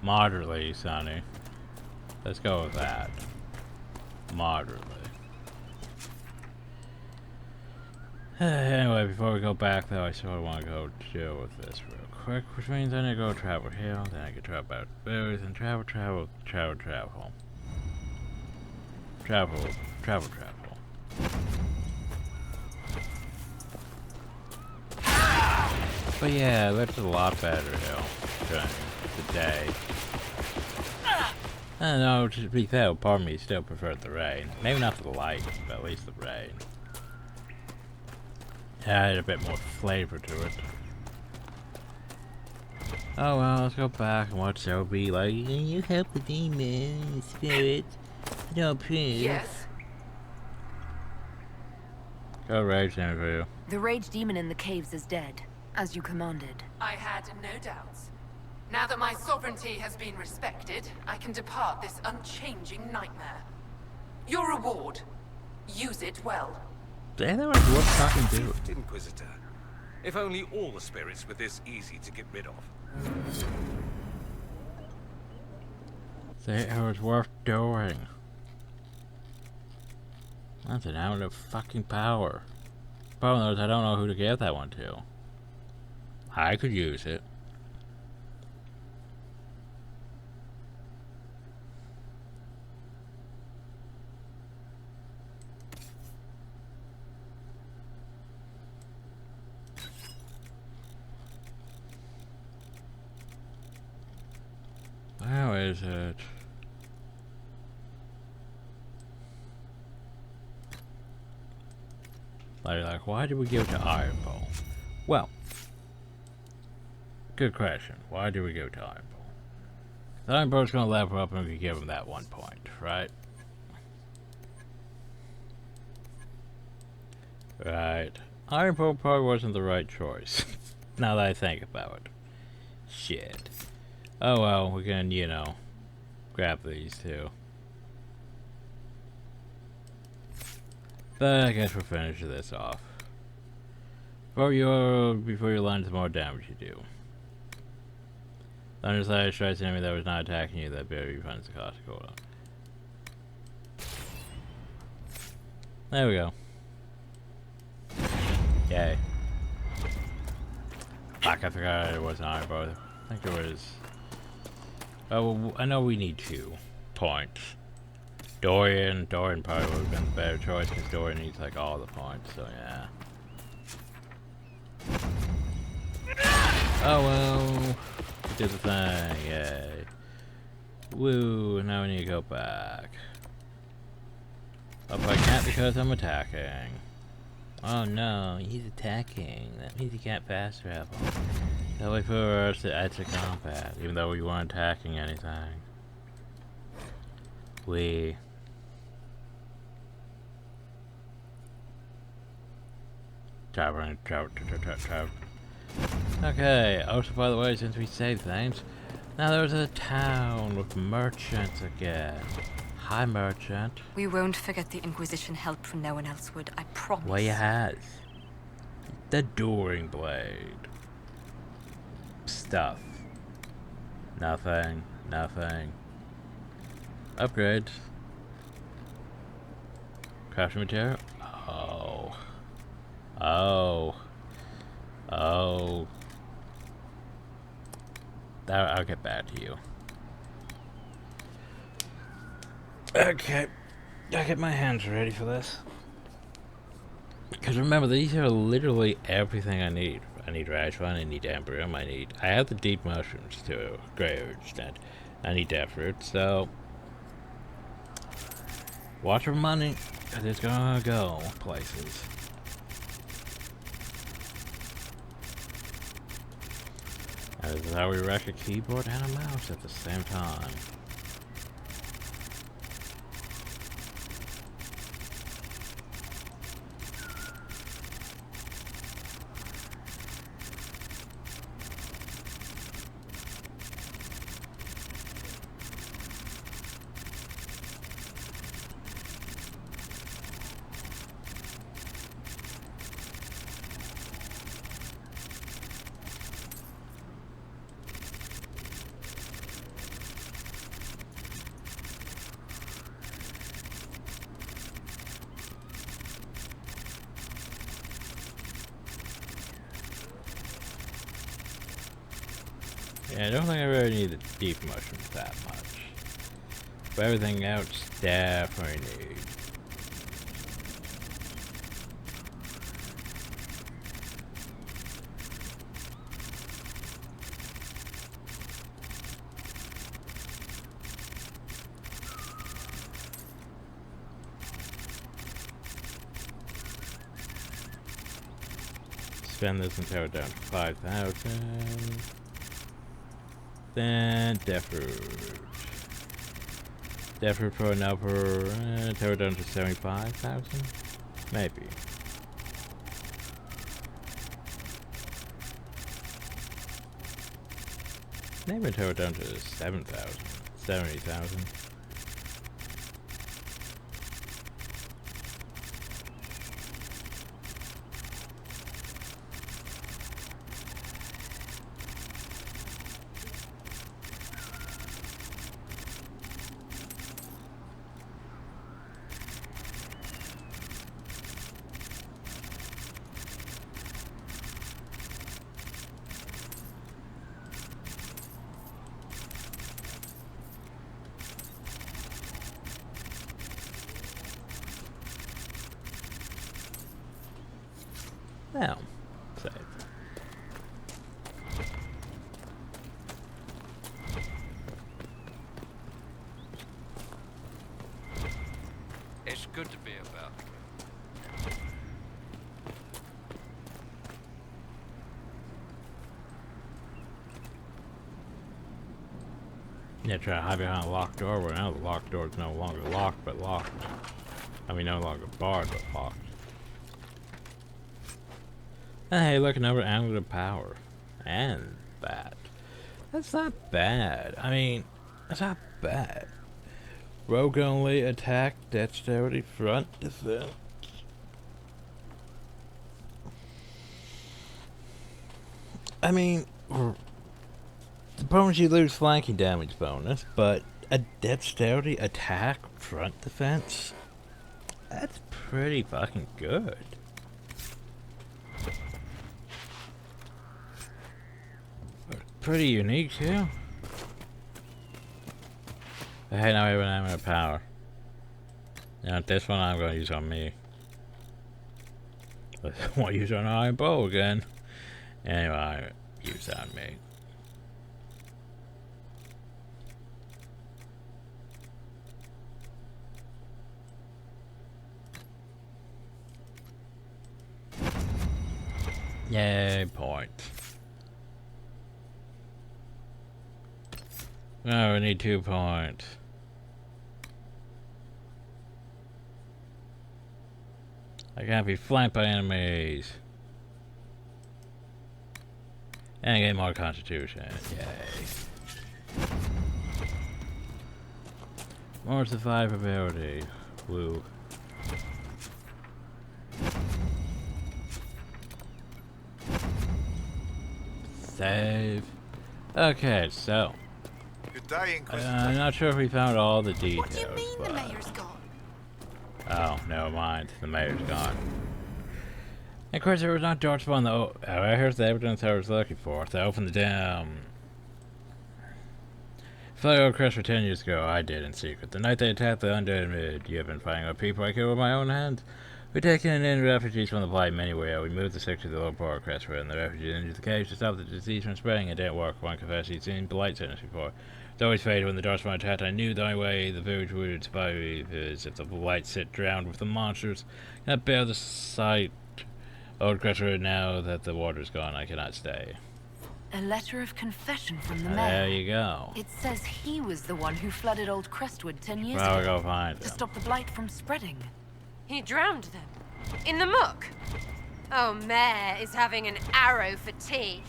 moderately sunny. Let's go with that. Moderately. Anyway, before we go back though, I sort of want to go deal with this real quick, which means I need to go travel here, then I can travel back to booth, and travel. But yeah, that's a lot better hill during the day. I don't know, to be fair, part of me still preferred the rain. Maybe not the light, but at least the rain. Added a bit more flavor to it. Oh well, let's go back and watch Sera be like, you help the demon, spirit. I don't approve. Yes? Go rage interview. The rage demon in the caves is dead, as you commanded. I had no doubts. Now that my sovereignty has been respected, I can depart this unchanging nightmare. Your reward. Use it well. Damn, that was what fucking do. Inquisitor. If only all the spirits were this easy to get rid of. Say it was worth doing. That's an out of fucking power. Problem is, I don't know who to give that one to. I could use it. How is it? Like, why did we give it to Iron Bowl? Well, good question. Why did we give it to Iron Bowl? The Iron Bowl's gonna level up and we give him that 1 point, right? Right. Iron Bowl probably wasn't the right choice. Now that I think about it. Shit. Oh well, we can, you know, grab these two. But I guess we'll finish this off. Before you land, the more damage you do. Thunder Slash strikes an enemy that was not attacking you, that barely refunds the cost of cooldown. There we go. Yay. Fuck, I forgot it was an Iron Bow. I think it was... Oh, well, I know we need 2 points. Dorian probably would have been the better choice because Dorian needs like all the points, so yeah. Oh well, we did the thing, yay. Woo, now we need to go back. Oh, but I can't because I'm attacking. Oh no, he's attacking. That means he can't fast travel. So wait for us to exit combat, even though we weren't attacking anything. Travel. Okay, also by the way, since we saved things, now there's a town with merchants again. Hi, merchant. We won't forget the Inquisition help from no one else would, I promise. Well, you has. The During Blade. Stuff. Nothing. Nothing. Upgrades. Crafting material. Oh. Oh. Oh. I'll get back to you. Okay. I'll get my hands ready for this. Because remember, these are literally everything I need. I need Rashfine, I need Embryo, I have the deep mushrooms to a greater extent. I need Deathroot, so watch your money, because it's gonna go places. And this is how we wreck a keyboard and a mouse at the same time. Yeah, I don't think I really need the deep mushrooms that much. But everything else, definitely need. Spend this and tear it down to 5,000. Then Deathroot. Deathroot for an upper, tear it down to 75,000? Maybe. Maybe tear it down to 7,000, 70,000. Now, save. It's good to be about. Yeah, try to hide behind a locked door, where now the locked door is no longer locked, but locked. I mean, no longer barred, but locked. Hey, look, another amulet of power. And that. That's not bad. I mean, that's not bad. Rogue only, attack, dexterity, front, defense. I mean, the bonus you lose flanking damage bonus, but a dexterity, attack, front defense? That's pretty fucking good. Pretty unique too. Hey, now we have an amulet of power. Now this one I'm going to use on me. I want to use on Iron Bow again. Anyway, I use that on me. Yay, point. No, we need 2 points. I can't be flanked by enemies. And get more constitution. Yay. More survivability. Woo. Save. Okay, so. Good day, Inquisitor. I'm not sure if we found all the details. What do you mean the mayor's gone? Oh, never mind. The mayor's gone. And of course, there was not Darkspawn though. Here's the evidence I was looking for. To open the dam. Veilguard Crestwood 10 years ago, I did in secret. The night they attacked the undead mid, you have been fighting with people I killed with my own hands. We taken in refugees from the blight many ways. We moved the sick to the lower part of Crestwood, and the refugees into the caves to stop the disease from spreading. It didn't work. One confessed he'd seen blight sickness before. It's always faded when the Darkspawn attacked. I knew the only way the village would survive is if the blight sit drowned with the monsters. I cannot bear the sight. Old Crestwood, now that the water's gone, I cannot stay. A letter of confession from the mayor. There you go. It says he was the one who flooded Old Crestwood 10 years Well, ago. we go find to him. stop the blight from spreading. He drowned them. In the muck. Oh, Mayor is having an arrow for tea.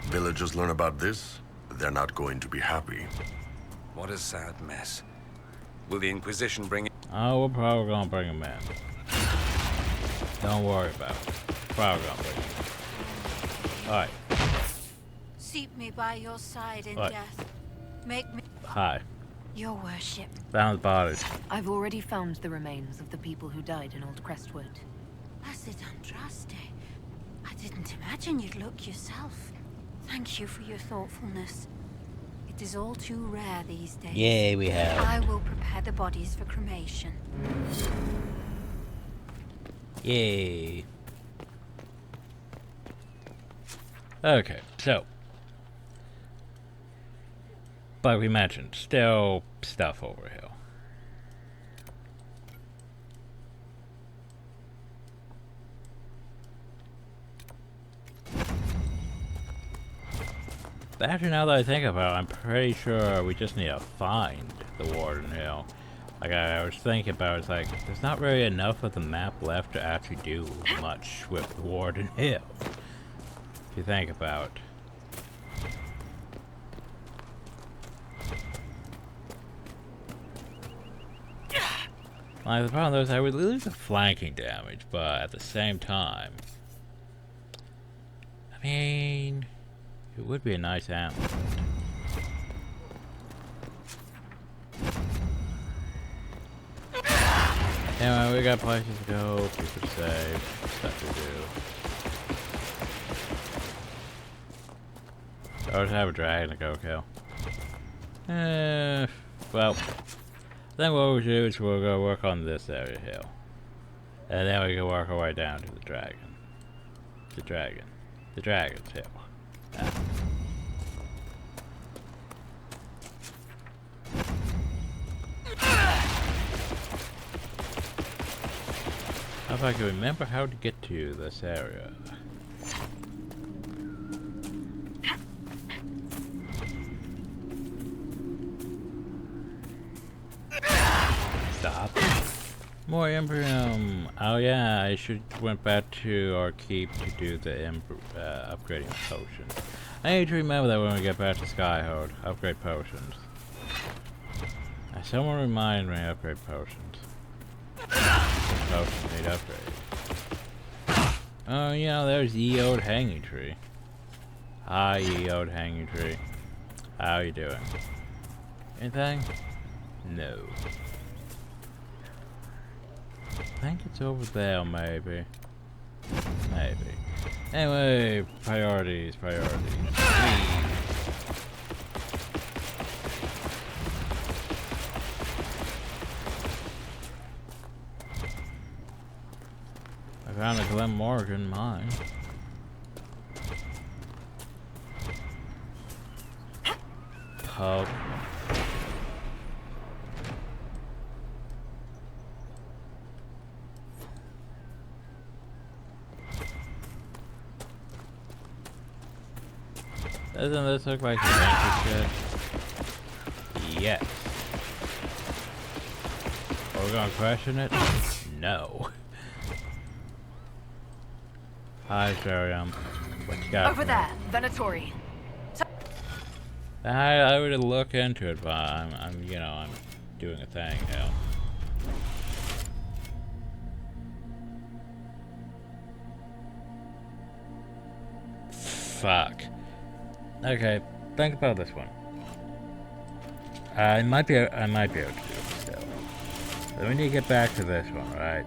Villagers learn about this, they're not going to be happy. What a sad mess. Will the Inquisition bring it? Oh, we're probably gonna bring him in. Don't worry about it. Probably gonna bring him in. Alright. Seat me by your side in What? death. Make me Hi. your worship. Found the bodies. I've already found the remains of the people who died in Old Crestwood. Blessed Andraste. I didn't imagine you'd look yourself. Thank you for your thoughtfulness. It is all too rare these days. Yeah, we have. I will prepare the bodies for cremation. Yay. Okay, so. Like we mentioned, still stuff over here. But actually, now that I think about it, I'm pretty sure we just need to find the Warden Hill. Like I was thinking about it, it's like, there's not really enough of the map left to actually do much with the Warden Hill. If you think about it. Like, the problem is I would lose the flanking damage, but at the same time, I mean, it would be a nice amulet. Anyway, we got places to go, people to save, stuff to do. I always have a dragon to go kill. Well, then what we'll do is we'll go work on this area hill. And then we can work our way down to the dragon. The dragon's hill. If I can remember how to get to this area. Stop. More Imperium. Oh yeah, I should went back to our keep to do the upgrading potions. I need to remember that when we get back to Skyhold. Upgrade potions. Someone remind me, upgrade potions. Potions need upgrade. Oh, you know, there's Ye-Old Hanging Tree. Hi, Ye-Old Hanging Tree. How you doing? Anything? No. I think it's over there, maybe. Maybe. Anyway, priorities. I found a Glen Morgan mine. Pub. Doesn't this look like adventure shit? Yes. Are we gonna question it? No. Hi, Sera. What you got? Over there, Venatori. I would look into it, but I'm doing a thing now. Fuck. Okay, think about this one. I might be able to do it still. So we need to get back to this one, right?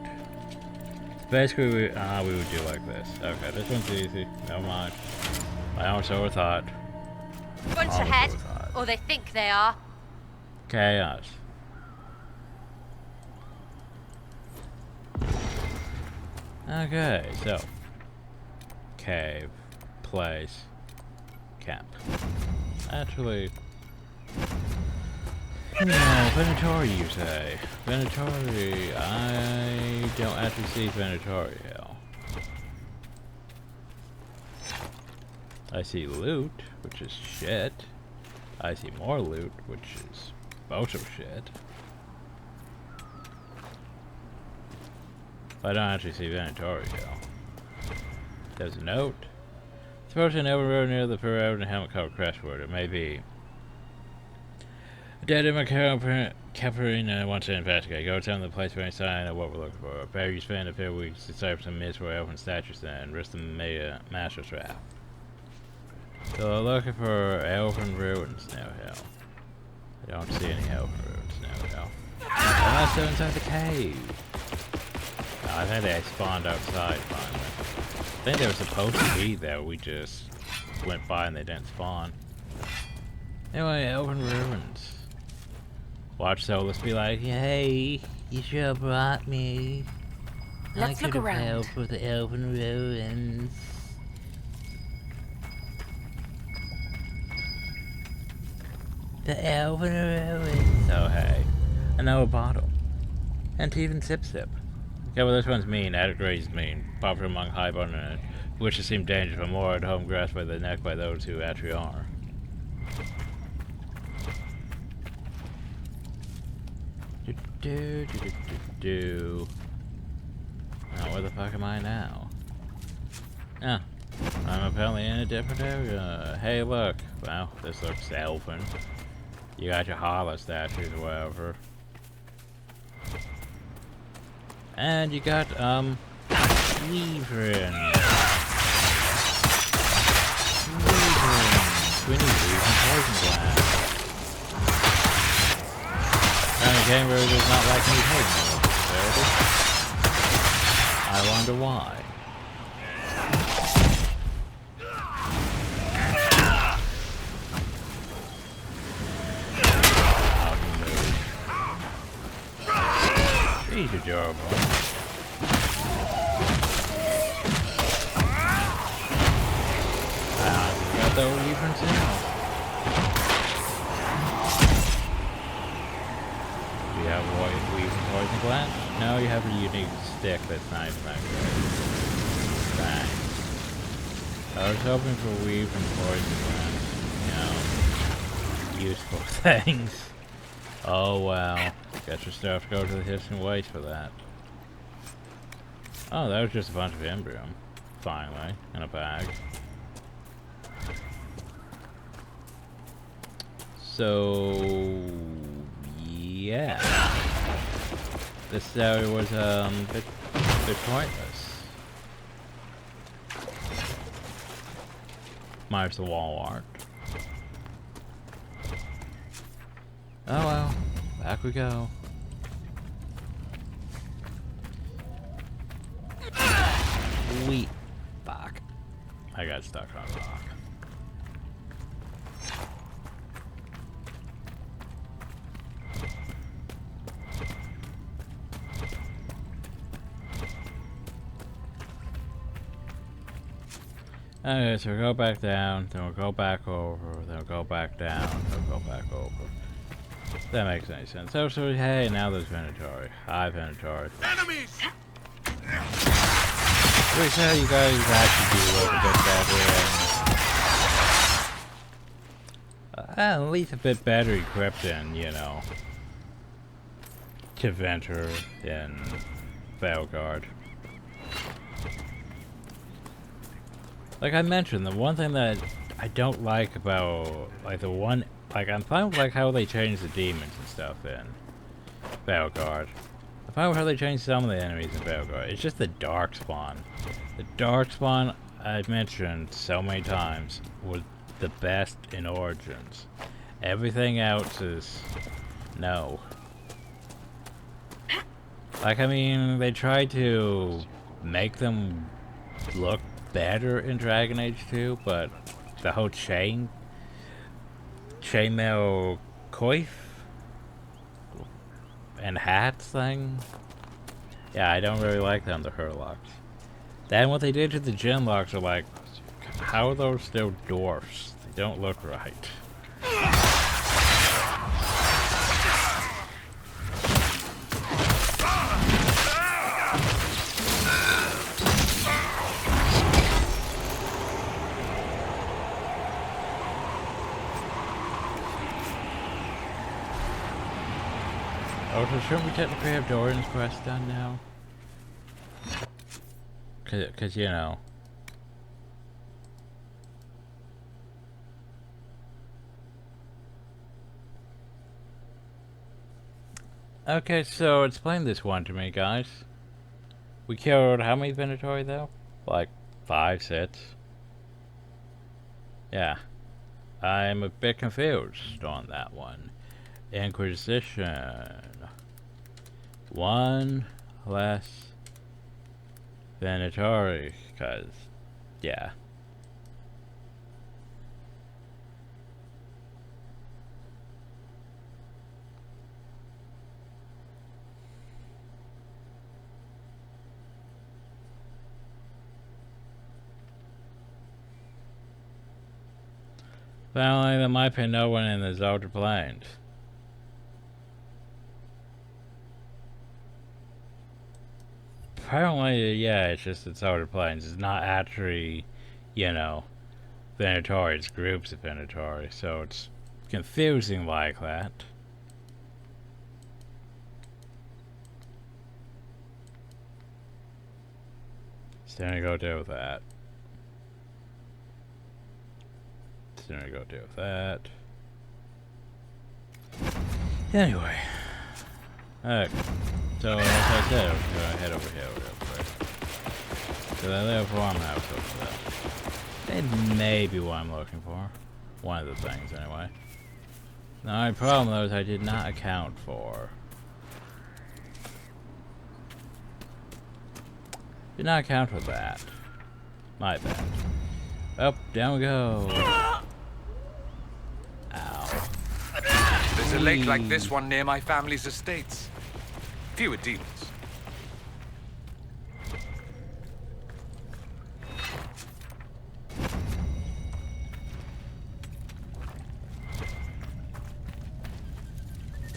Basically, we would do like this. Okay, this one's easy. Never mind. My own overthought. Bunch ahead, or they think they are. Chaos. Okay, so cave, place, camp. Actually, no, Venatori, you say? Venatori, I don't actually see Venatori here. I see loot, which is shit. I see more loot, which is also shit. But I don't actually see Venatori here. There's a note. Suppose an open road near the road and helmet called Crestwood. It may be. A dead immature Caparina wants to investigate. Go down to the place for any sign of what we're looking for. Better you spend a few weeks to decipher some myths where elven statues and risk the master trap. So we're looking for elven ruins now here. I don't see any elven ruins now here. Unless they're inside the cave. No, I think they spawned outside finally. I think they were supposed to be there, we just went by and they didn't spawn. Anyway, elven ruins. Watch Solus be like, hey, you sure brought me. Let's look around. I could have helped with the elven ruins. The elven ruins. Oh hey, another bottle. And even Sip Sip. Okay, well this one's mean, Adegrade's mean. Popular among highborn and which seem dangerous, but more at home grasped by the neck by those who actually are. Now where the fuck am I now? Ah, I'm apparently in a different area. Hey look, well, this looks elfin. You got your Hala statues or whatever. And you got, Weavern. We need Weavern Poison Blast. And the game really does not like me taking it. I wonder why. He's adorable. We got the Weavern now. Do you have a Weavern Poison Blast? No, you have a unique stick that's not even that good. Bang. I was hoping for Weavern Poison Blast. You know, useful things. Oh well. Guess we'll still have to go to the Hissing Waste for that. Oh, that was just a bunch of Embrium. Finally, in a bag. So yeah. This area was bit pointless. Minus the wall art. Oh well, back we go. Sweet. Fuck. I got stuck on a rock. Okay, so we'll go back down, then we'll go back over, then we'll go back down, then we'll go back over. If that makes any sense. So, hey, now there's Venatori. Hi, Venatori. Enemies! Which how you guys actually do look a bit better and at least a bit better equipped in, you know, to Venter in Veilguard. Like I mentioned, the one thing that I don't like about, like I'm fine with like how they changed the demons and stuff in Veilguard. I'm fine with how they changed some of the enemies in Veilguard. It's just the Darkspawn. The Darkspawn I've mentioned so many times was the best in Origins. Everything else is no. Like, I mean, they tried to make them look better in Dragon Age 2, but the whole chainmail coif and hats thing, yeah, I don't really like them, the Hurlocks. Then what they did to the Genlocks are like, how are those still dwarfs? They don't look right. Oh, so shouldn't we technically have Dorian's quest done now? Cause you know. Okay, so explain this one to me, guys. We killed how many Venatori though? Like 5, 6? Yeah. I'm a bit confused on that one. Inquisition. 1 less Venatori, cause yeah. Apparently there might be no one in the Zolder Plains. Apparently, yeah, it's just the Zolder Plains. It's not actually, you know, Venatori. It's groups of Venatori, so it's confusing like that. So I'm gonna go deal with that. So I'm gonna go deal with that. Anyway. Alright. So, as I said, I'm gonna head over here real quick. So that little farmhouse over there. It may be what I'm looking for. One of the things, anyway. Now, the problem, though, is I did not account for. Did not account for that. My bad. Up, down we go. Ow. There's a lake like this one near my family's estates. Fewer demons.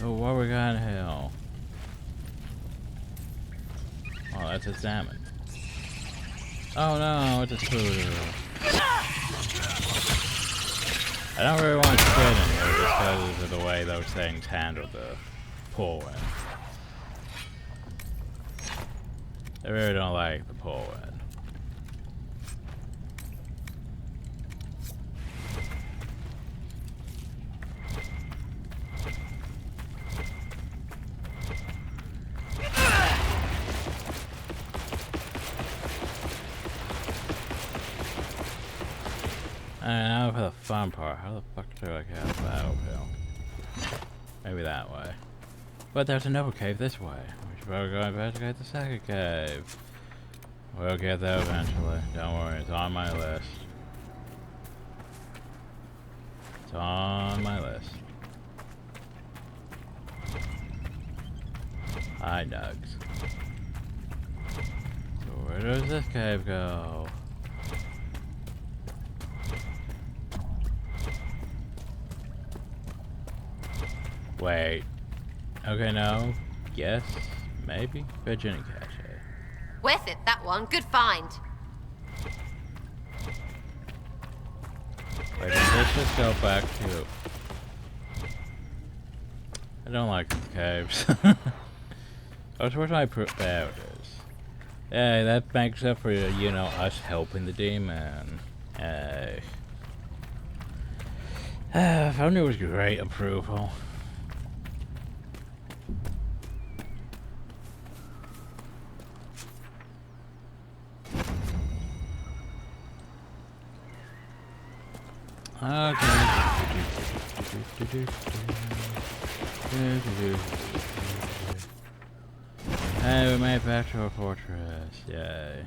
Oh, what we got in hell? Oh, that's a salmon. Oh no, it's a scooter. I don't really want to get in here just because of the way those things handle the pull wind. I really don't like the pull wind. And now for the fun part, how the fuck do I get that uphill? Maybe that way. But there's another cave this way. We should probably go investigate the second cave. We'll get there eventually. Don't worry, it's on my list. It's on my list. Hi, Nugs. So where does this cave go? Wait. Okay, no. Yes. Maybe. Virginia Cache. Worth it, that one. Good find. Wait, let's just go back to... I don't like these caves. Oh, so where's my there it is. Hey, that makes up for, you know, us helping the demon. Hey. If only it was great approval. Hey, we made it back to our fortress. Yay.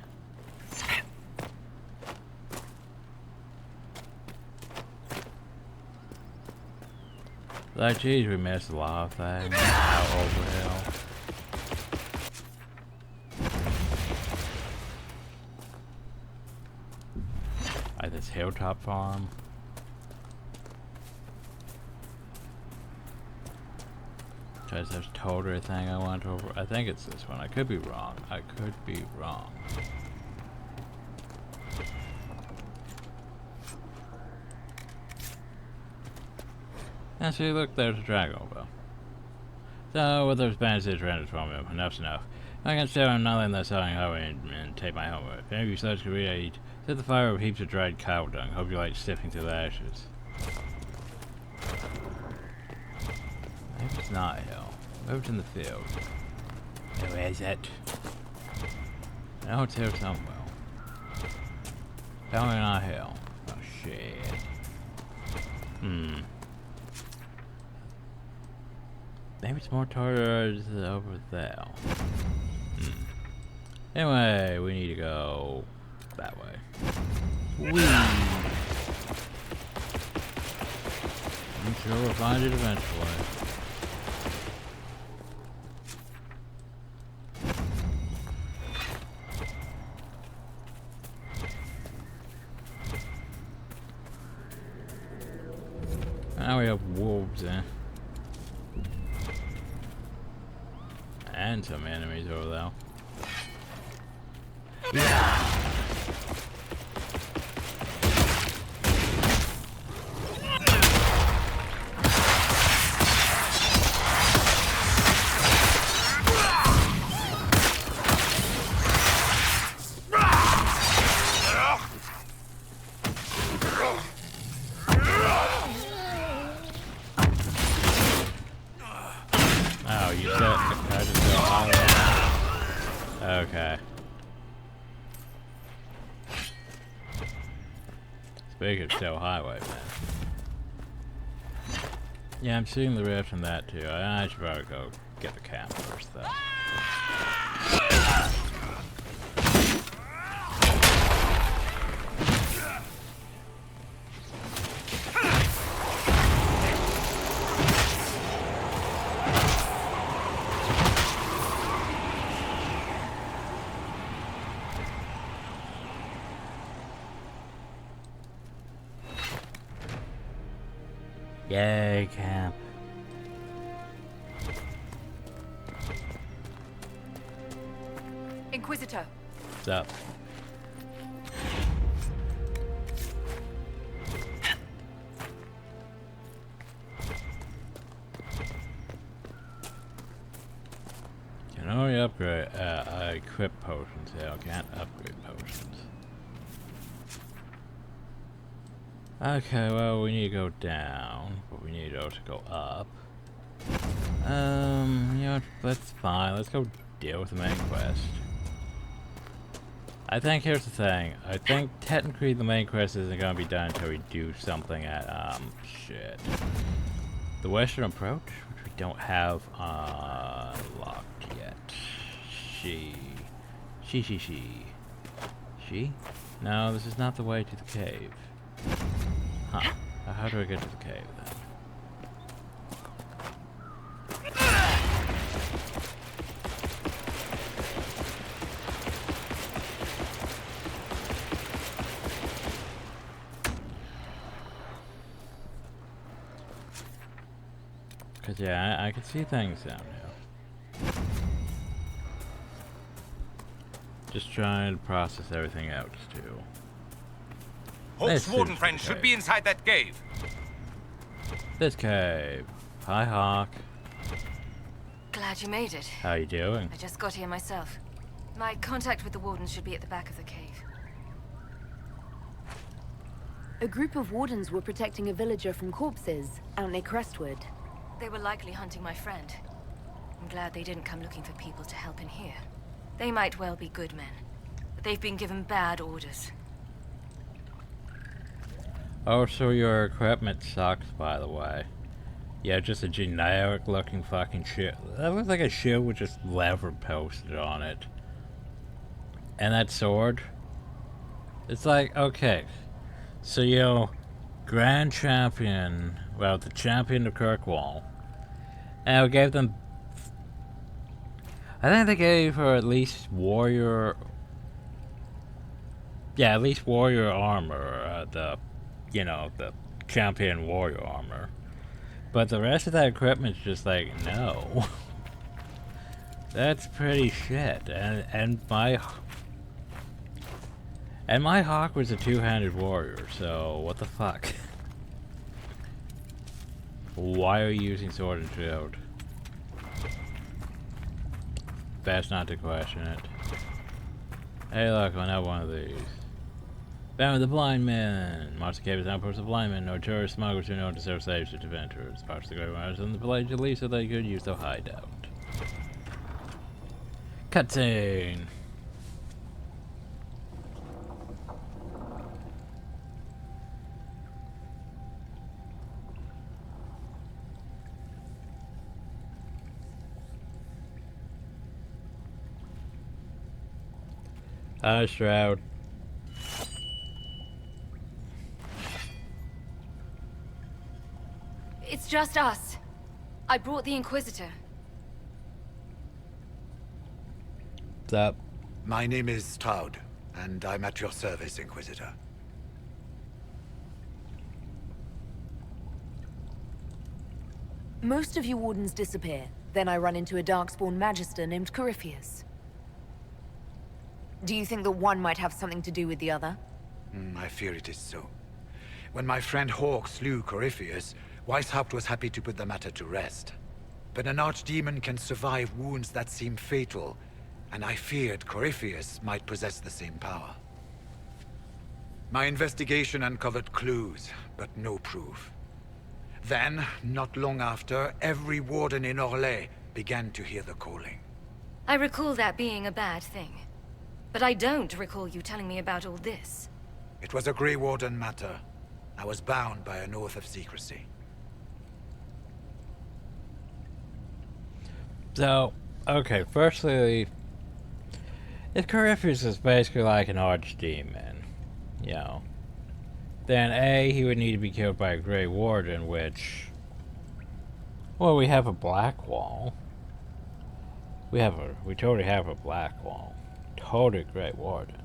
Like, geez, we missed a lot of things out over hill. Like this hilltop farm. Because there's totally a thing I want over. I think it's this one. I could be wrong. I could be wrong. And see, look, there's a dragon over. So, with those bandits rendered from him, enough's enough. I can stay on nothing that's selling highway and take my homework. If any of you sluts could read, set the fire with heaps of dried cow dung. Hope you like sifting through the ashes. Maybe it's not a hill. Maybe it's in the field. Where is it? I know it's here somewhere. Definitely not a hill. Oh shit. Maybe it's more towards over there. Anyway, we need to go that way. Whee! I'm sure we'll find it eventually. Now we have wolves in. And some enemies over there. Yeah. Oh, you said I just go highway. Okay. Speaking of still highway, man. Yeah, I'm seeing the rift from that too. I should probably go get the camp first, though. Yay, camp. Inquisitor. What's up? Can only upgrade, I equip potions. Yeah, I can't upgrade potions. Okay, well, we need to go down, but we need to also go up. You know, that's fine. Let's go deal with the main quest. I think, here's the thing. I think technically the main quest isn't going to be done until we do something at, shit. The Western Approach, which we don't have, locked yet. She? No, this is not the way to the cave. Huh. How do I get to the cave then? Cause yeah, I can see things down here. Just trying to process everything out too. Hawk's warden friend should be inside that cave. This cave. Hi, Hawk. Glad you made it. How you doing? I just got here myself. My contact with the wardens should be at the back of the cave. A group of wardens were protecting a villager from corpses out near Crestwood. They were likely hunting my friend. I'm glad they didn't come looking for people to help in here. They might well be good men, but they've been given bad orders. Oh, so your equipment sucks, by the way. Yeah, just a generic looking fucking shield. That looks like a shield with just lever posted on it. And that sword? It's like, okay. So, you know, Grand Champion, well, the Champion of Kirkwall. And we gave them... I think they gave her at least warrior... Yeah, at least warrior armor. The Champion warrior armor. But the rest of that equipment's just like, no. That's pretty shit. And my Hawk was a two-handed warrior, so what the fuck? Why are you using sword and shield? Best not to question it. Hey look, I know one of these. Found the blind man! Monster Cave is outpost of blind men, notorious smugglers who know to sell slaves to adventurers. Parts of the Great Wires in the village at least so they could use the hideout. Cutscene! Shroud. It's just us. I brought the Inquisitor. What's up? My name is Stroud, and I'm at your service, Inquisitor. Most of you wardens disappear. Then I run into a Darkspawn Magister named Corypheus. Do you think that one might have something to do with the other? I fear it is so. When my friend Hawk slew Corypheus, Weishaupt was happy to put the matter to rest. But an archdemon can survive wounds that seem fatal, and I feared Corypheus might possess the same power. My investigation uncovered clues, but no proof. Then, not long after, every warden in Orlais began to hear the calling. I recall that being a bad thing. But I don't recall you telling me about all this. It was a Grey Warden matter. I was bound by an oath of secrecy. So, okay, firstly, if Corypheus is basically like an archdemon, you know, then A, he would need to be killed by a Grey Warden, which, well, we have a black wall. We totally have a black wall. Totally Grey Warden.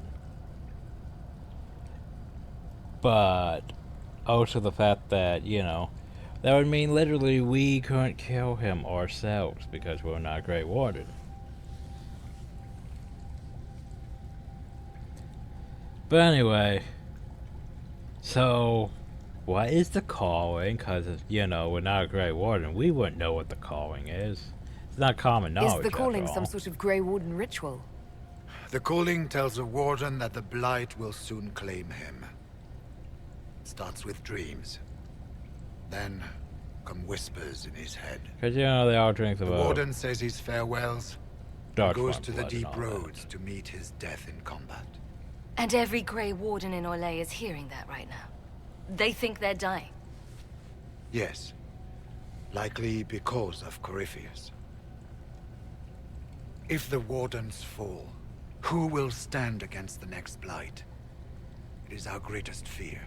But also the fact that, you know, that would mean literally we couldn't kill him ourselves because we're not Grey Warden. But anyway, so what is the calling? Because, you know, we're not a Grey Warden. We wouldn't know what the calling is. It's not common knowledge. Is the calling some sort of Grey Warden ritual? The calling tells a warden that the Blight will soon claim him. It starts with dreams. Then come whispers in his head. Because, you know, they all drink the warden says his farewells and goes to the deep roads that. to meet his death in combat. And every Grey Warden in Orlais is hearing that right now. They think they're dying. Yes. Likely because of Corypheus. If the Wardens fall, who will stand against the next Blight? It is our greatest fear.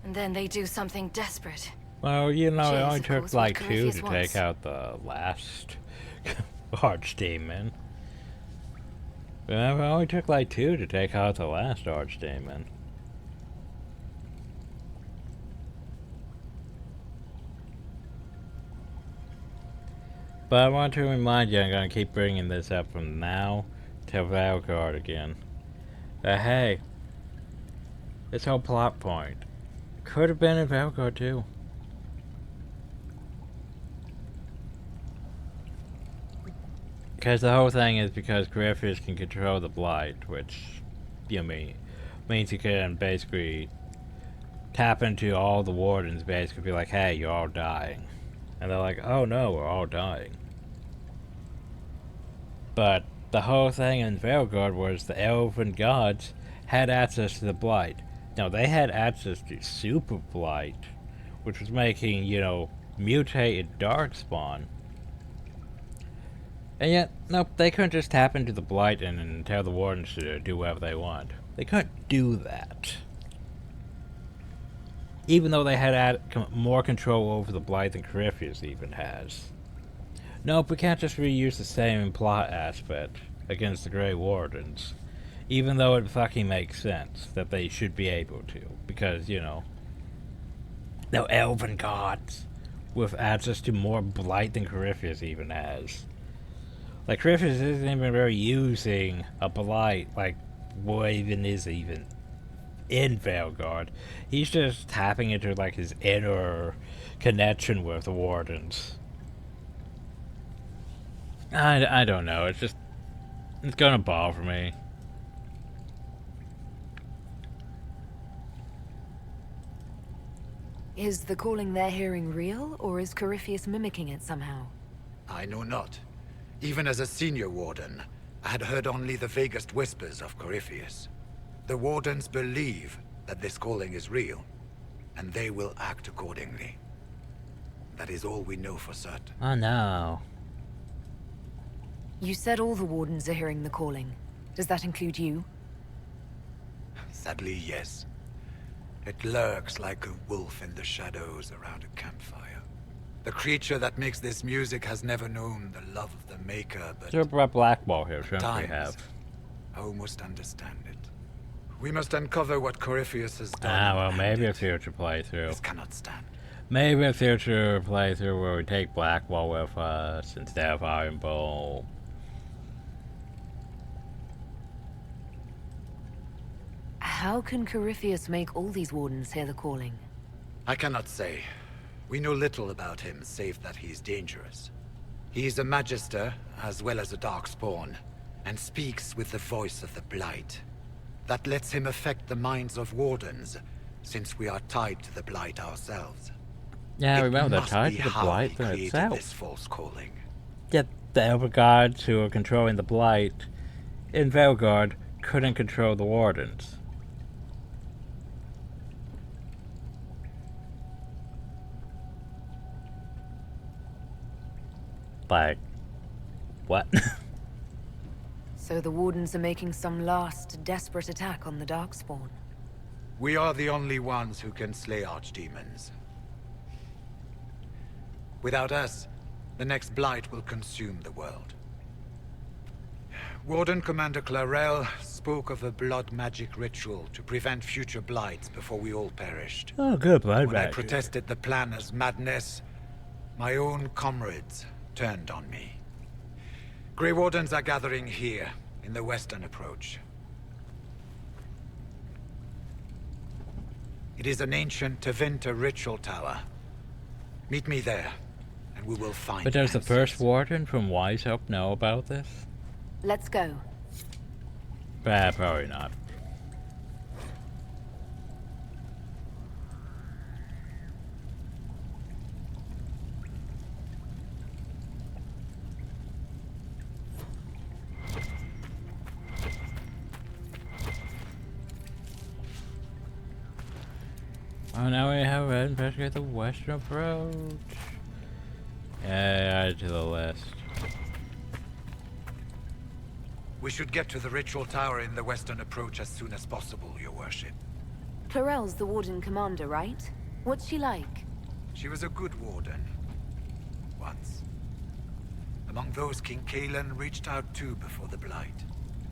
And then they do something desperate. Well, you know, it only took like two Corypheus to wants. take out the last archdemon. Remember, it only took like two to take out the last archdemon. But I want to remind you, I'm going to keep bringing this up from now till Veilguard again. That hey, this whole plot point could have been in Veilguard too. Because the whole thing is because Corypheus can control the Blight, which, you know, means he can basically tap into all the wardens, basically be like, hey, you're all dying. And they're like, oh no, we're all dying. But the whole thing in Veilguard was the elven gods had access to the Blight. No, they had access to Super Blight, which was making, you know, mutated Darkspawn. And yet, nope, they couldn't just tap into the Blight and tell the Wardens to do whatever they want. They couldn't do that. Even though they had more control over the Blight than Corypheus even has. Nope, we can't just reuse the same plot aspect against the Grey Wardens. Even though it fucking makes sense that they should be able to. Because, you know, they're elven gods with access to more Blight than Corypheus even has. Like, Corypheus isn't even really using a Blight like Waven is even in Veilguard. He's just tapping into, like, his inner connection with the Wardens. I don't know, it's gonna bother me. Is the calling they're hearing real, or is Corypheus mimicking it somehow? I know not. Even as a senior warden, I had heard only the vaguest whispers of Corypheus. The wardens believe that this calling is real, and they will act accordingly. That is all we know for certain. Oh no. You said all the wardens are hearing the calling. Does that include you? Sadly, yes. It lurks like a wolf in the shadows around a campfire. The creature that makes this music has never known the love of the maker, but There's a black ball here, shouldn't we have? I almost understand it. We must uncover what Corypheus has done. Ah, well, maybe a future playthrough. This cannot stand. Maybe a future playthrough where we take Black Ball with us instead of Iron Ball. How can Corypheus make all these wardens hear the calling? I cannot say. We know little about him, save that he is dangerous. He is a Magister, as well as a Darkspawn, and speaks with the voice of the Blight. That lets him affect the minds of Wardens, since we are tied to the Blight ourselves. Yeah, remember, they're tied to the Blight itself. This false calling. Yet the Elder Gods who are controlling the Blight in Veilguard couldn't control the Wardens. Like, what? So the wardens are making some last, desperate attack on the Darkspawn. We are the only ones who can slay archdemons. Without us, the next Blight will consume the world. Warden Commander Clarel spoke of a blood magic ritual to prevent future Blights before we all perished. Oh, good blood When magic. I protested the plan as madness, my own comrades turned on me. Grey Wardens are gathering here, in the western approach. It is an ancient Tevinter ritual tower. Meet me there, and we will find But does the answers. first Warden from Wise Hope know about this? Let's go. Probably not. Oh, now we have to investigate the western approach. Yeah, add it to the list. We should get to the ritual tower in the western approach as soon as possible, Your Worship. Clarel's the warden commander, right? What's she like? She was a good warden. Once. Among those King Kalen reached out to before the Blight.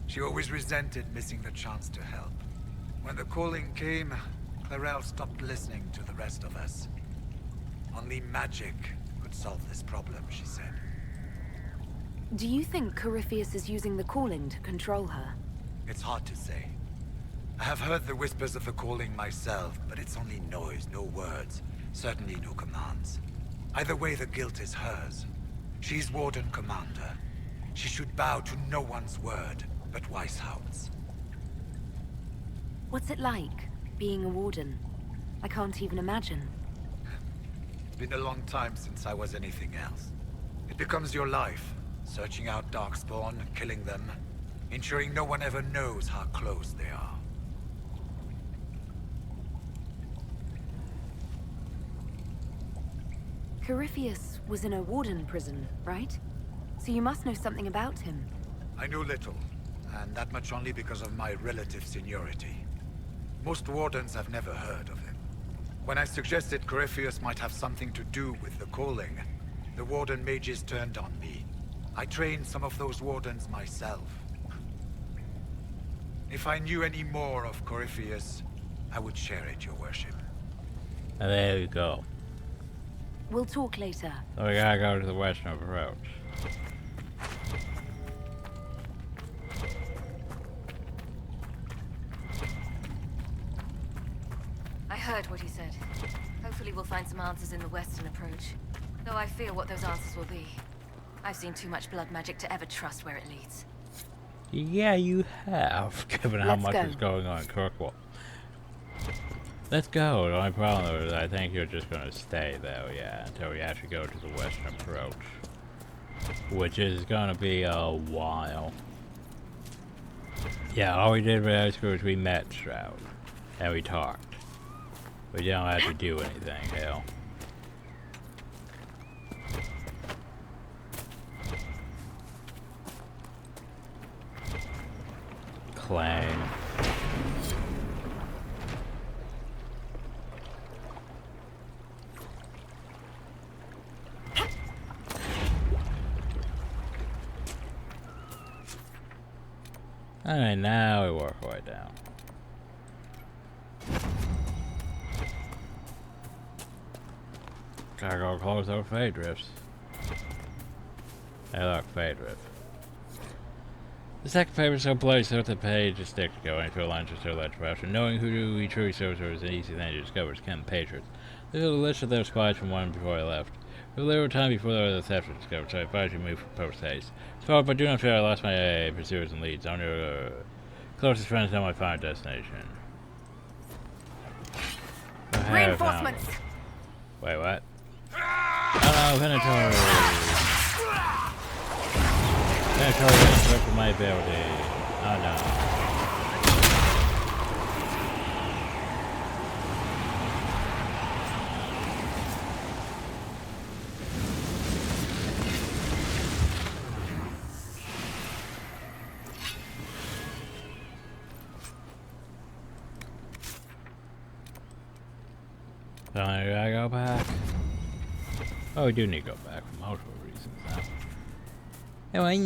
She always resented missing the chance to help. When the calling came, Clarel stopped listening to the rest of us. Only magic could solve this problem, she said. Do you think Corypheus is using the calling to control her? It's hard to say. I have heard the whispers of the calling myself, but it's only noise, no words. Certainly no commands. Either way, the guilt is hers. She's Warden Commander. She should bow to no one's word but Weishaupt's. What's it like, being a warden? I can't even imagine. It's been a long time since I was anything else. It becomes your life, searching out Darkspawn, killing them, ensuring no one ever knows how close they are. Corypheus was in a warden prison, right? So you must know something about him. I knew little, and that much only because of my relative seniority. Most wardens have never heard of him. When I suggested Corypheus might have something to do with the calling, the warden mages turned on me. I trained some of those wardens myself. If I knew any more of Corypheus, I would share it, your worship. And there we go. We'll talk later. So we gotta go to the western approach. I heard what he said. Hopefully we'll find some answers in the western approach. Though I fear what those answers will be. I've seen too much blood magic to ever trust where it leads. Yeah, you have, given how much is going on in Crestwood. Let's go. The only problem is I think you're just gonna stay though, yeah, until we actually go to the western approach. Which is gonna be a while. Yeah, all we did with high school is we met Shroud. And we talked. We didn't have to do anything, hell. Clang. Alright, now we work our way down. Gotta go close those fade drifts. Hey look, fade drift. The second paper so bloody so the page is stick to go into a line to ledge after knowing who we truly serves is an easy thing to discover as Kent Patriots. There's a list of their squads from one before I left. A little time before the theft was discovered, so I advise you move post haste. So, but do not fear I lost my pursuers and leads. I'm your closest friends know my final destination. Reinforcements! Wait, what? Oh no, Venator! Venator interrupted my ability. Oh no. So I gotta go back. Oh, we do need to go back for multiple reasons now. Anyway,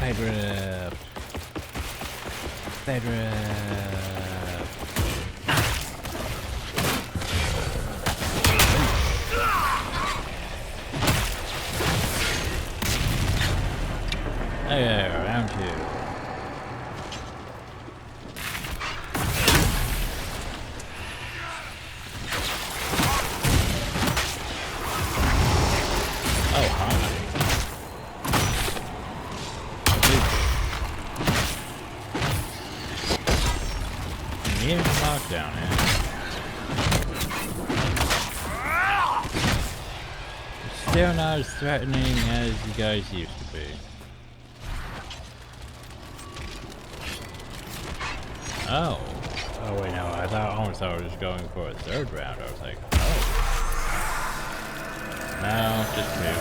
fade drift. Fade drift. There, round two. Down here. Still not as threatening as you guys used to be. Oh. Oh wait, no, I almost thought I was going for a third round. I was like, oh. No, just two.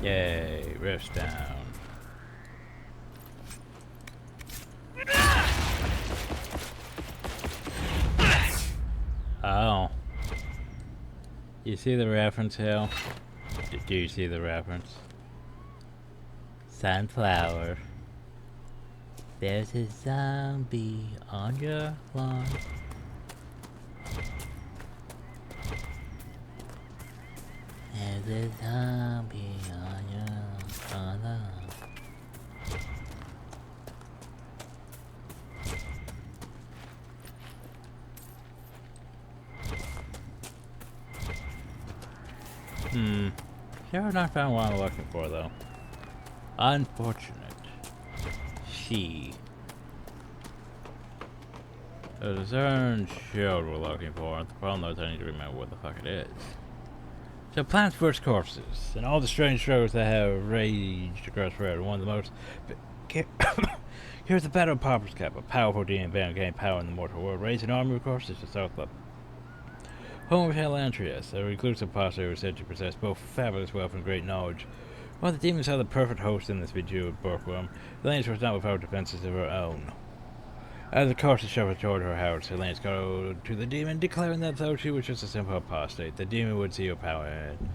Yay, rifts down. Oh. You see the reference, Hill? Do you see the reference? Sunflower. There's a zombie on your lawn. There's a zombie on your lawn. Sure, not found what I'm looking for though. Unfortunate. There's a certain shield we're looking for. The problem is I need to remember what the fuck it is. So plants vs. corpses, and all the strange struggles that have raged across the road. One of the most Here's the Battle of Pauper's Cap, a powerful demon band gained power in the mortal world, raised an army of courses to south up. Home of Helantrius, a reclusive pastor who is said to possess both fabulous wealth and great knowledge. While the demons are the perfect host in this bejeweled bookworm, Elaine's was not without defenses of her own. As the courses shuffled toward her house, Elaine's called to the demon, declaring that though she was just a simple apostate, the demon would see her power and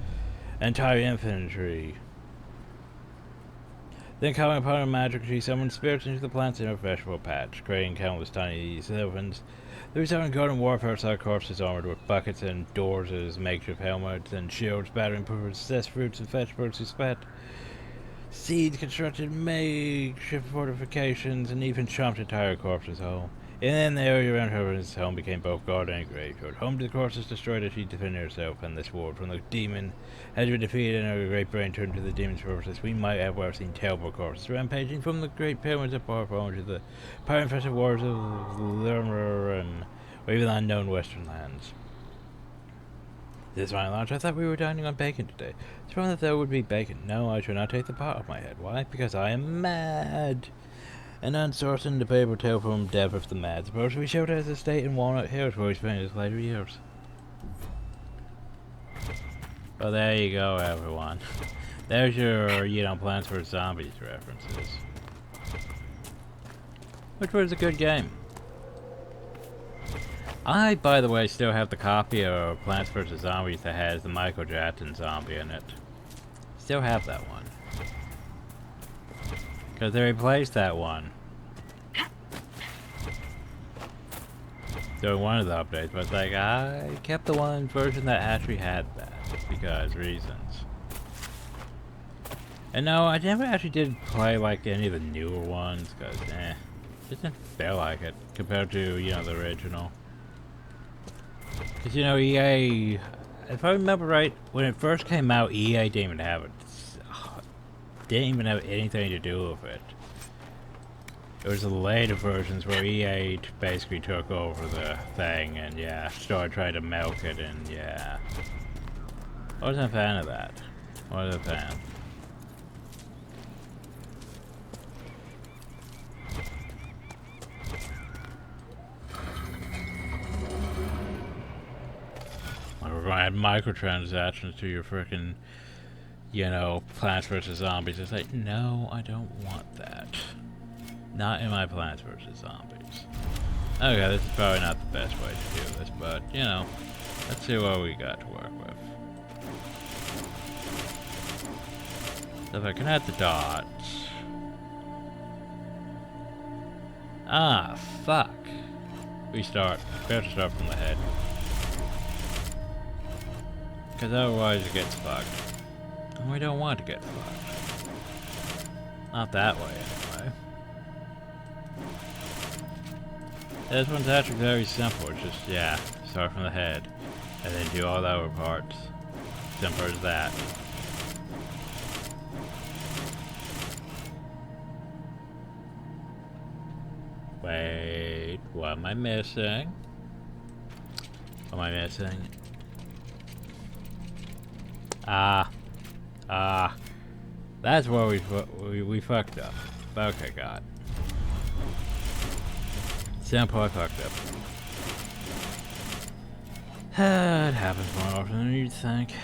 entire infantry. Then, calling upon her magic, she summoned spirits into the plants in her vegetable patch, creating countless tiny sylvans. The resounding golden warfare saw corpses armored with buckets and doors as makeshift helmets and shields, battering possessed fruits and vegetables who spat. Seeds constructed makeshift fortifications and even chomped entire corpses whole. And then the area around her home became both garden and graveyard. Home to the corpses destroyed as she defended herself, and this war from the demon had been defeated, and her great brain turned to the demon's purposes. We might have well seen terrible corpses rampaging from the great pyramids of Parfon to the pirate-infested waters of Lermer or even the unknown western lands. This final launch, I thought we were dining on bacon today. It's wrong that there would be bacon. No, I shall not take the pot off my head. Why? Because I am mad. An unsourced and debatable tale from Dev of the Mad. Supposed to be showed as a estate in Walnut Hills where he spent his later years. Well, there you go, everyone. There's your, Plants vs. Zombies references. Which was a good game. I, by the way, still have the copy of Plants vs. Zombies that has the Michael Jackson zombie in it. Still have that one. Because they replaced that one during one of the updates, but it's like, I kept the one version that actually had that, because reasons. And no, I never actually did play like any of the newer ones, because it didn't feel like it, compared to, the original. Because, EA, if I remember right, when it first came out, EA didn't even have it. Didn't even have anything to do with it. It was the later versions where EA basically took over the thing and started trying to milk it, and I wasn't a fan of that. Wasn't a fan. We're gonna add microtransactions to your frickin', Plants vs. Zombies. It's like, no, I don't want that. Not in my Plants vs. Zombies. Okay, this is probably not the best way to do this, but, let's see what we got to work with. So if I can add the dots. Ah, fuck. We have to start from the head. Because otherwise it gets fucked. And we don't want to get fucked. Not that way, anyway. This one's actually very simple. It's just, start from the head. And then do all the other parts. Simple as that. Wait, what am I missing? What am I missing? That's where we fucked up. Okay, God. Simple, I fucked up. It happens more often than you'd think.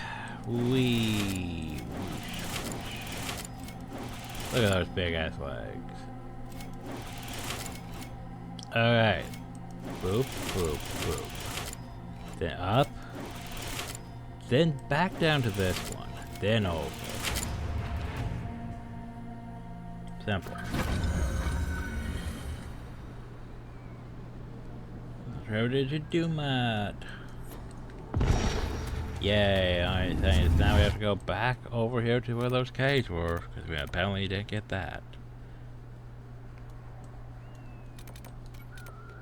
Look at those big ass legs. Alright. Boop, boop, boop. Then up. Then back down to this one. Then over. Simple. How did you do, Matt? Yay, only thing is now we have to go back over here to where those caves were, because we apparently didn't get that.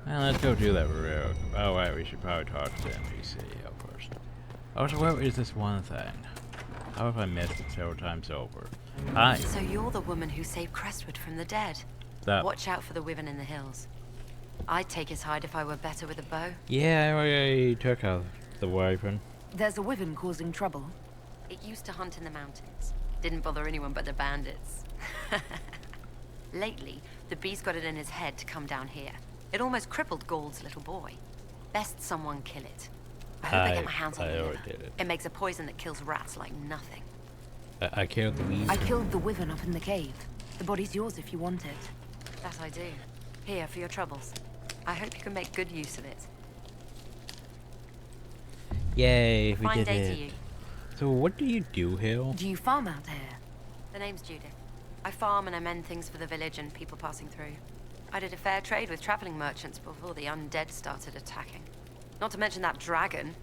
Well, let's go do that real. Oh wait, we should probably talk to the NPC first. Oh, so where is this one thing? How have I missed it several times over? Hi. So you're the woman who saved Crestwood from the dead. Watch out for the wyvern in the hills. I'd take his hide if I were better with a bow. Yeah, I already took out the wyvern. There's a wyvern causing trouble. It used to hunt in the mountains. Didn't bother anyone but the bandits. Lately, the beast got it in his head to come down here. It almost crippled Gauld's little boy. Best someone kill it. I hope I get my hands on the liver. It makes a poison that kills rats like nothing. I killed the wyvern. I killed the wyvern up in the cave. The body's yours if you want it. That I do. Here, for your troubles. I hope you can make good use of it. Yay, we Fine did day it. to you. So what do you do, Hill? Do you farm out here? The name's Judith. I farm and I mend things for the village and people passing through. I did a fair trade with traveling merchants before the undead started attacking. Not to mention that dragon.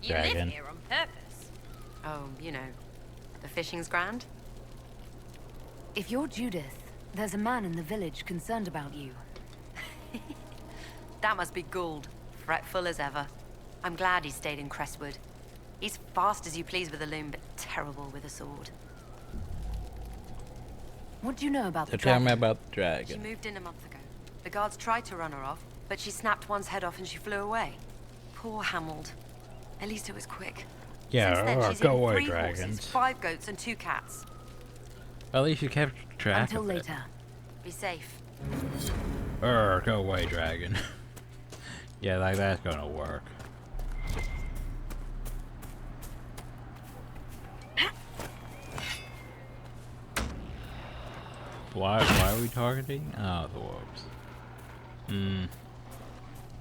You live here on purpose. Oh, you know, the fishing's grand. If you're Judith, there's a man in the village concerned about you. That must be Gould, fretful as ever. I'm glad he stayed in Crestwood. He's fast as you please with a loom, but terrible with a sword. What do you know about the Tell dragon? me about the She dragon. moved in a month ago. The guards tried to run her off, but she snapped one's head off and she flew away. Poor Hamold. At least it was quick. Yeah, Since then, she's go eaten away, 3 dragons. horses, 5 goats, and 2 cats. At least you kept track Until of it. later. Be safe. Go away, dragon. Yeah, like that's gonna work. Why are we targeting? Oh, the wolves.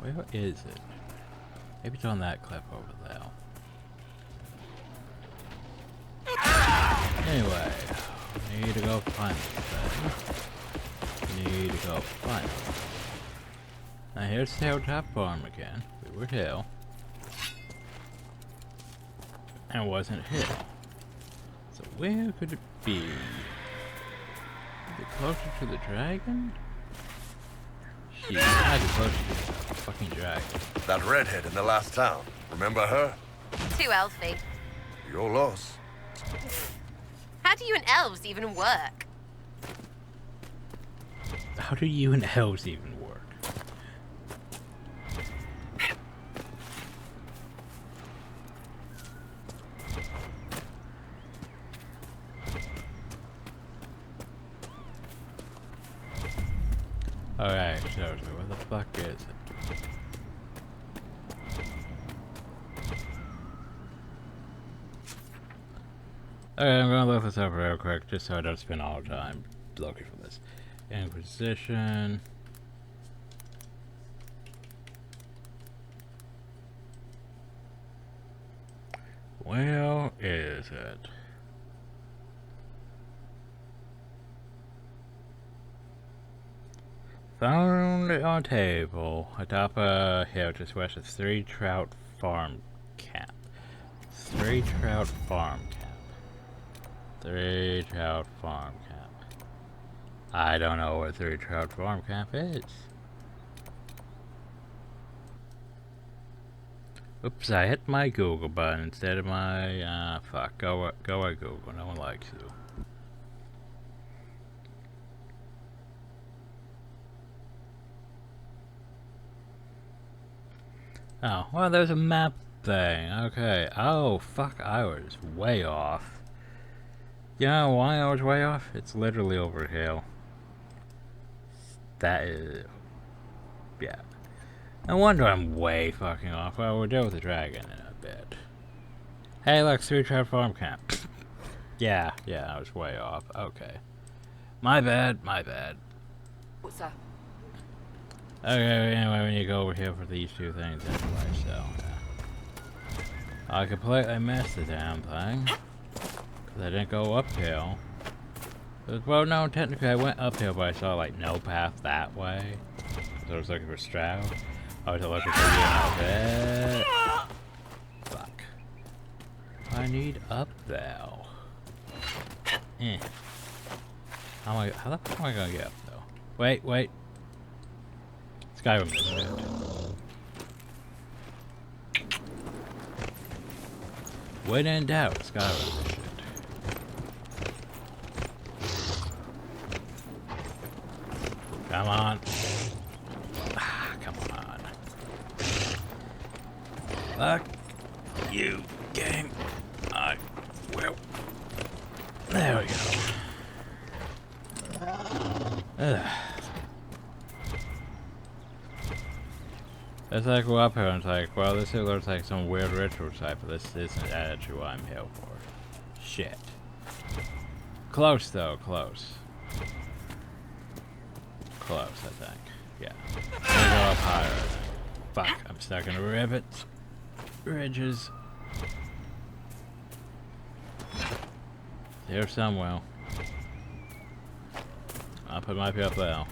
Where is it? Maybe it's on that cliff over there. Anyway, need to go find it. Need to go find it. Now here's Hilltop Farm again. We were Hill. And it wasn't Hill. So where could it be? Is it closer to the dragon? Shit, I get closer to the fucking dragon. That redhead in the last town. Remember her? Too elfy. Your loss. How do you and elves even work? How do you and elves even work? Alright, so where the fuck is it? Okay, I'm gonna look this up real quick just so I don't spend all the time looking for this. Inquisition. Where is it? Found it on a table atop a hill just west of 3 Trout Farm Camp. 3 Trout Farm Camp. 3 Trout Farm Camp. I don't know where 3 Trout Farm Camp is. Oops, I hit my Google button instead of my, fuck, go away Google, no one likes you. Oh, well, there's a map thing. Okay. Oh, fuck, I was way off. You know why I was way off? It's literally over hill. That is... yeah. No wonder I'm way fucking off. Well, we'll deal with the dragon in a bit. Hey, look, 3 Trout Farm Camp. Yeah, I was way off. Okay. My bad. What's up? Okay, anyway, we need to go over here for these 2 things anyway, so... yeah. I completely missed the damn thing. Because I didn't go uphill. Well, no, technically I went uphill, but I saw, like, no path that way. So I was looking for Stroud. I was looking for you there. Fuck. I need up there. How the fuck am I gonna get up, though? Wait. Skyrim this shit. When in doubt, Skyrim this shit. Come on. Come on. Fuck you, game. I will. There we go. It's like we're up here and it's like, well, this here looks like some weird ritual site, but this isn't actually what I'm here for. Shit. Close though, close. Close, I think. Yeah. We'll go up higher, I think. Fuck, I'm stuck in a rivet. Ridges. Here somewhere. It might be up there.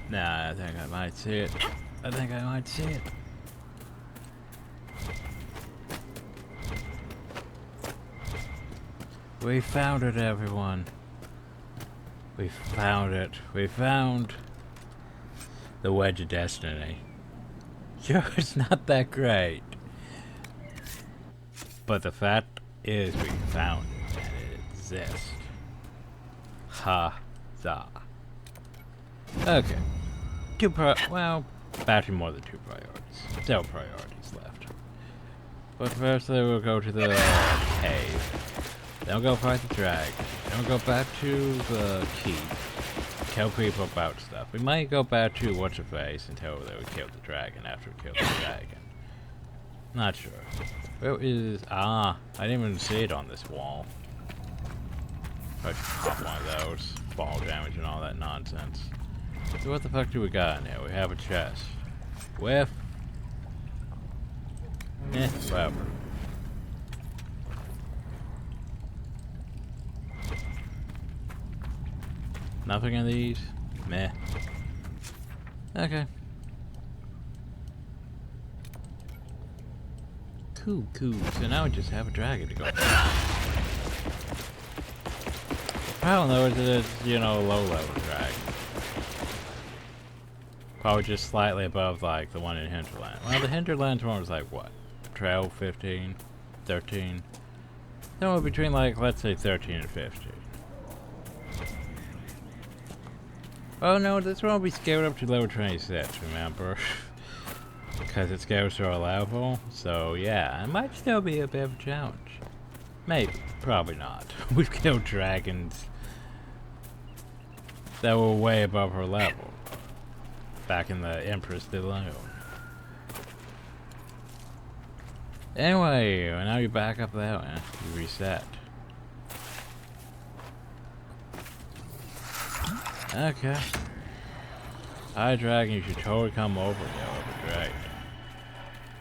Nah, I think I might see it. I think I might see it. We found it, everyone. We found it. We found the Wedge of Destiny. Sure, it's not that great. But the fact is we found it and it exists. Ha-za. Okay. Well, actually more than 2 priorities. Still priorities left. But first we'll go to the cave. Then we'll go fight the dragon. Then we'll go back to the keep. Tell people about stuff. We might go back to What's-Her-Face and tell her that we killed the dragon after we killed the dragon. Not sure. Where is... I didn't even see it on this wall. I should pop one of those. Fall damage and all that nonsense. So what the fuck do we got in here? We have a chest. With... whatever. Nothing in these? Meh. Okay. Cool. So now we just have a dragon to go for. I don't know if it's, you know, low-level dragon. Probably just slightly above, like, the one in Hinterland. Well, the Hinterland one was like, what? 12, 15, 13? Somewhere between, like, let's say 13 and 15. Oh no, this one will be scaled up to level 26, remember? Because it scales to our level. So yeah, it might still be a bit of a challenge. Maybe, probably not. We've killed dragons that were way above her level. Back in the Empress de Leon. Anyway, now you're back up there, man. You reset. Okay. Hi, dragon, you should totally come over here. That would be great.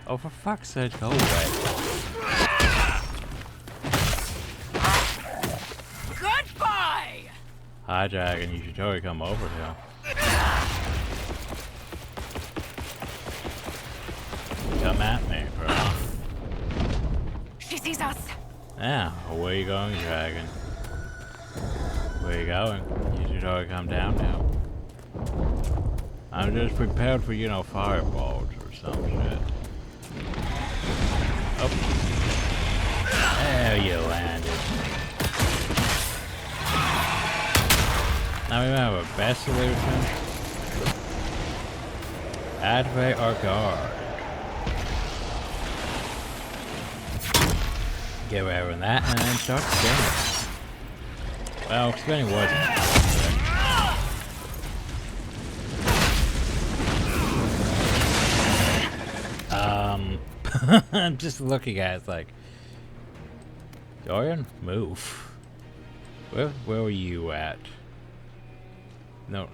Oh, for fuck's sake, go away. Goodbye! Hi, dragon, you should totally come over here. Come at me, bro. She sees us. Yeah, where you going, dragon? Where you going? You should totally come down now. I'm just prepared for, you know, fireballs or some shit. Oh. There you landed. Now we have a best solution. Activate our guard. Give everyone that and then start spinning. Well, spinning wasn't. I'm just looking at it like, Dorian, move. Where were you at? No.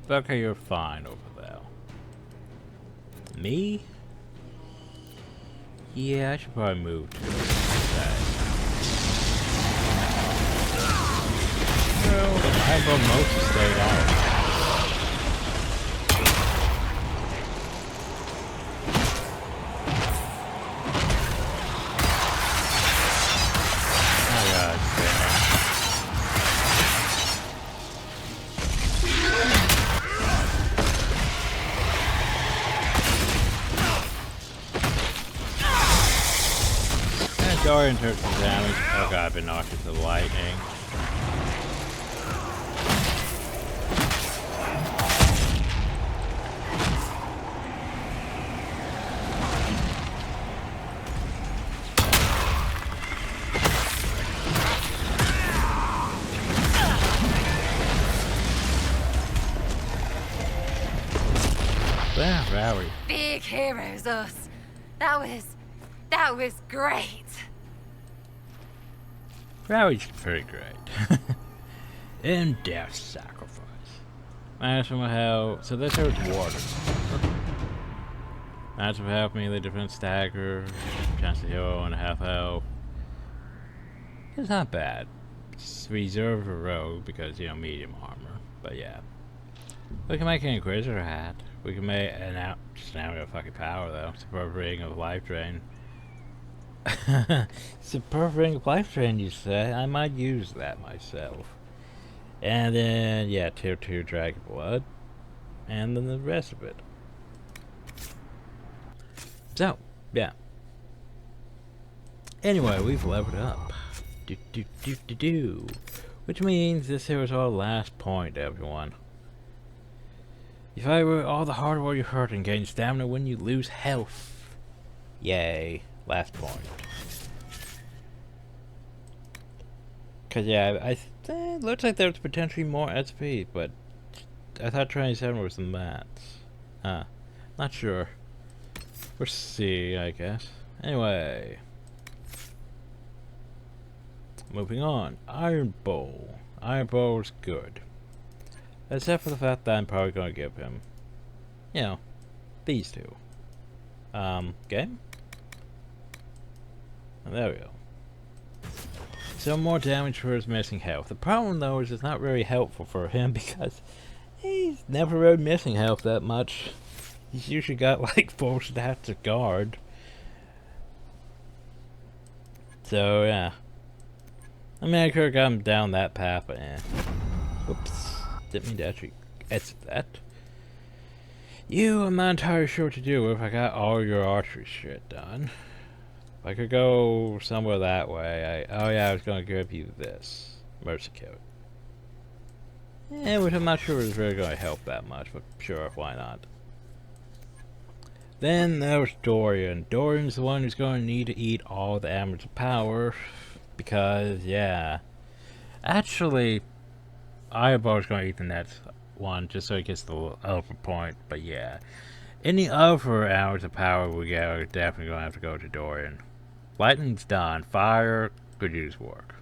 Okay, you're fine over there. Me? Yeah, I should probably move to that. Well, I vote most to stay out. Dorian took some damage. Oh god, I've been knocked into the lightning. Yeah, Rowdy. Big heroes, us. That was great. Rowdy's pretty great. In-depth sacrifice. Maximum health. So this here is water. Maximum health, melee defense stagger. Chance to heal and half health. It's not bad. It's reserved for rogue because, you know, medium armor. But yeah. We can make an Inquisitor hat. We can make an just now we have fucking power though. Superb ring of life drain. Superb ring of life drain, you say? I might use that myself. And then yeah, tier 2 dragon blood. And then the rest of it. So, yeah. Anyway, we've leveled up. Which means this here is our last point, everyone. You fight with all the hardware you hurt and gain stamina when you lose health. Yay. Last point. Cause yeah, it looks like there's potentially more SP, but I thought 27 was the max. Not sure. We'll see, I guess. Anyway. Moving on. Iron Bowl. Iron Bowl's good. Except for the fact that I'm probably going to give him, you know, these two. Game? Oh, there we go. So more damage for his missing health. The problem though is it's not very helpful for him because he's never really missing health that much. He's usually got like 4 stats of guard. So yeah. I mean, I could have got him down that path, but eh. Whoops. Didn't mean to actually exit that. You, I'm not entirely sure what to do if I got all your archery shit done. If I could go somewhere that way, oh yeah, I was going to give you this. Mercy Coat. Yeah, which I'm not sure is really going to help that much, but sure, why not. Then there was Dorian. Dorian's the one who's going to need to eat all the Amulets of Power. Because, yeah. Actually, Ironbow's going to eat the next one just so he gets the alpha point. But yeah. Any other Amulets of Power we get are definitely going to have to go to Dorian. Lightning's done. Fire could use work.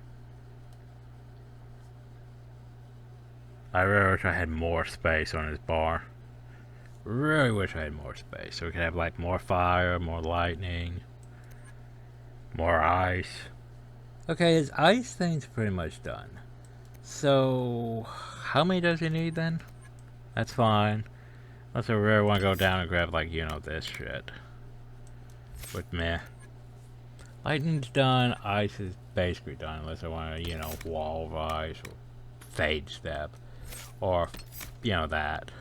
I really wish I had more space on his bar. Really wish I had more space. So we could have like more fire, more lightning, more ice. Okay, his ice thing's pretty much done. So, how many does he need then? That's fine. Unless I really want to go down and grab, like, you know, this shit. But meh. Lightning's done, ice is basically done, unless I want to, you know, wall of ice, or fade step. Or, you know, that.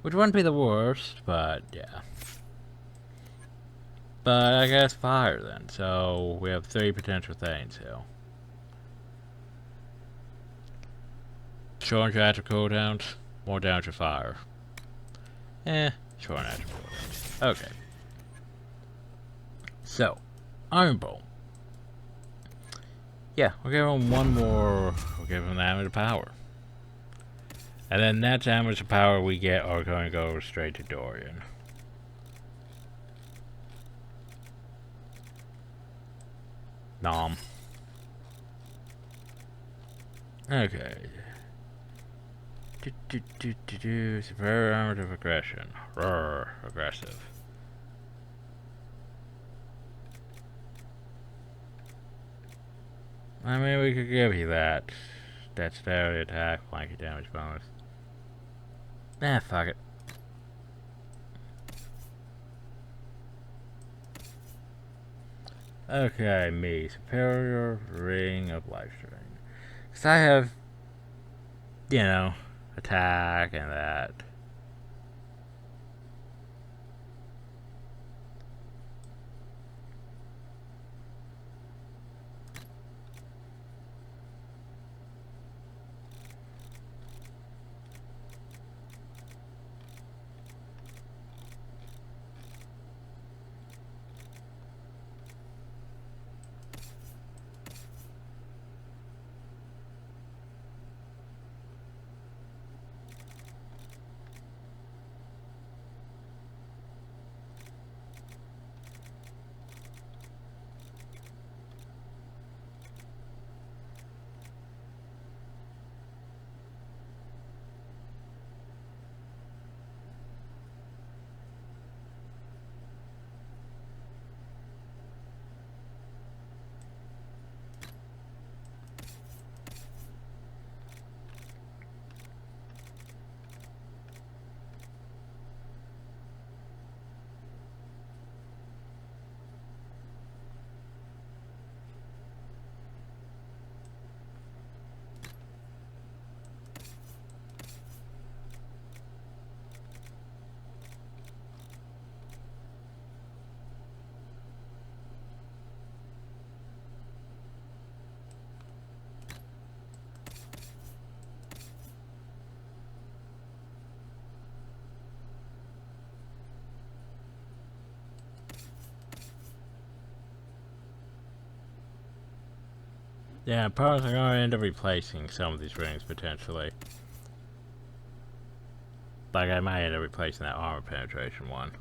Which wouldn't be the worst, but yeah. But I guess fire then, so we have 3 potential things here. Short natural cooldowns, more damage to fire. Short natural cooldowns. Okay. So, Iron Bowl. Yeah, we'll give him one more, we'll give him damage of power. And then that damage of power we get are going to go straight to Dorian. Nom. Okay. Superior armor of aggression. Roar. Aggressive. I mean, we could give you that. Dexterity attack, flanking damage bonus. Nah, fuck it. Okay, me. Superior ring of life drain. Because I have, you know, attack and that. Yeah, probably I'm gonna end up replacing some of these rings potentially. Like I might end up replacing that armor penetration one.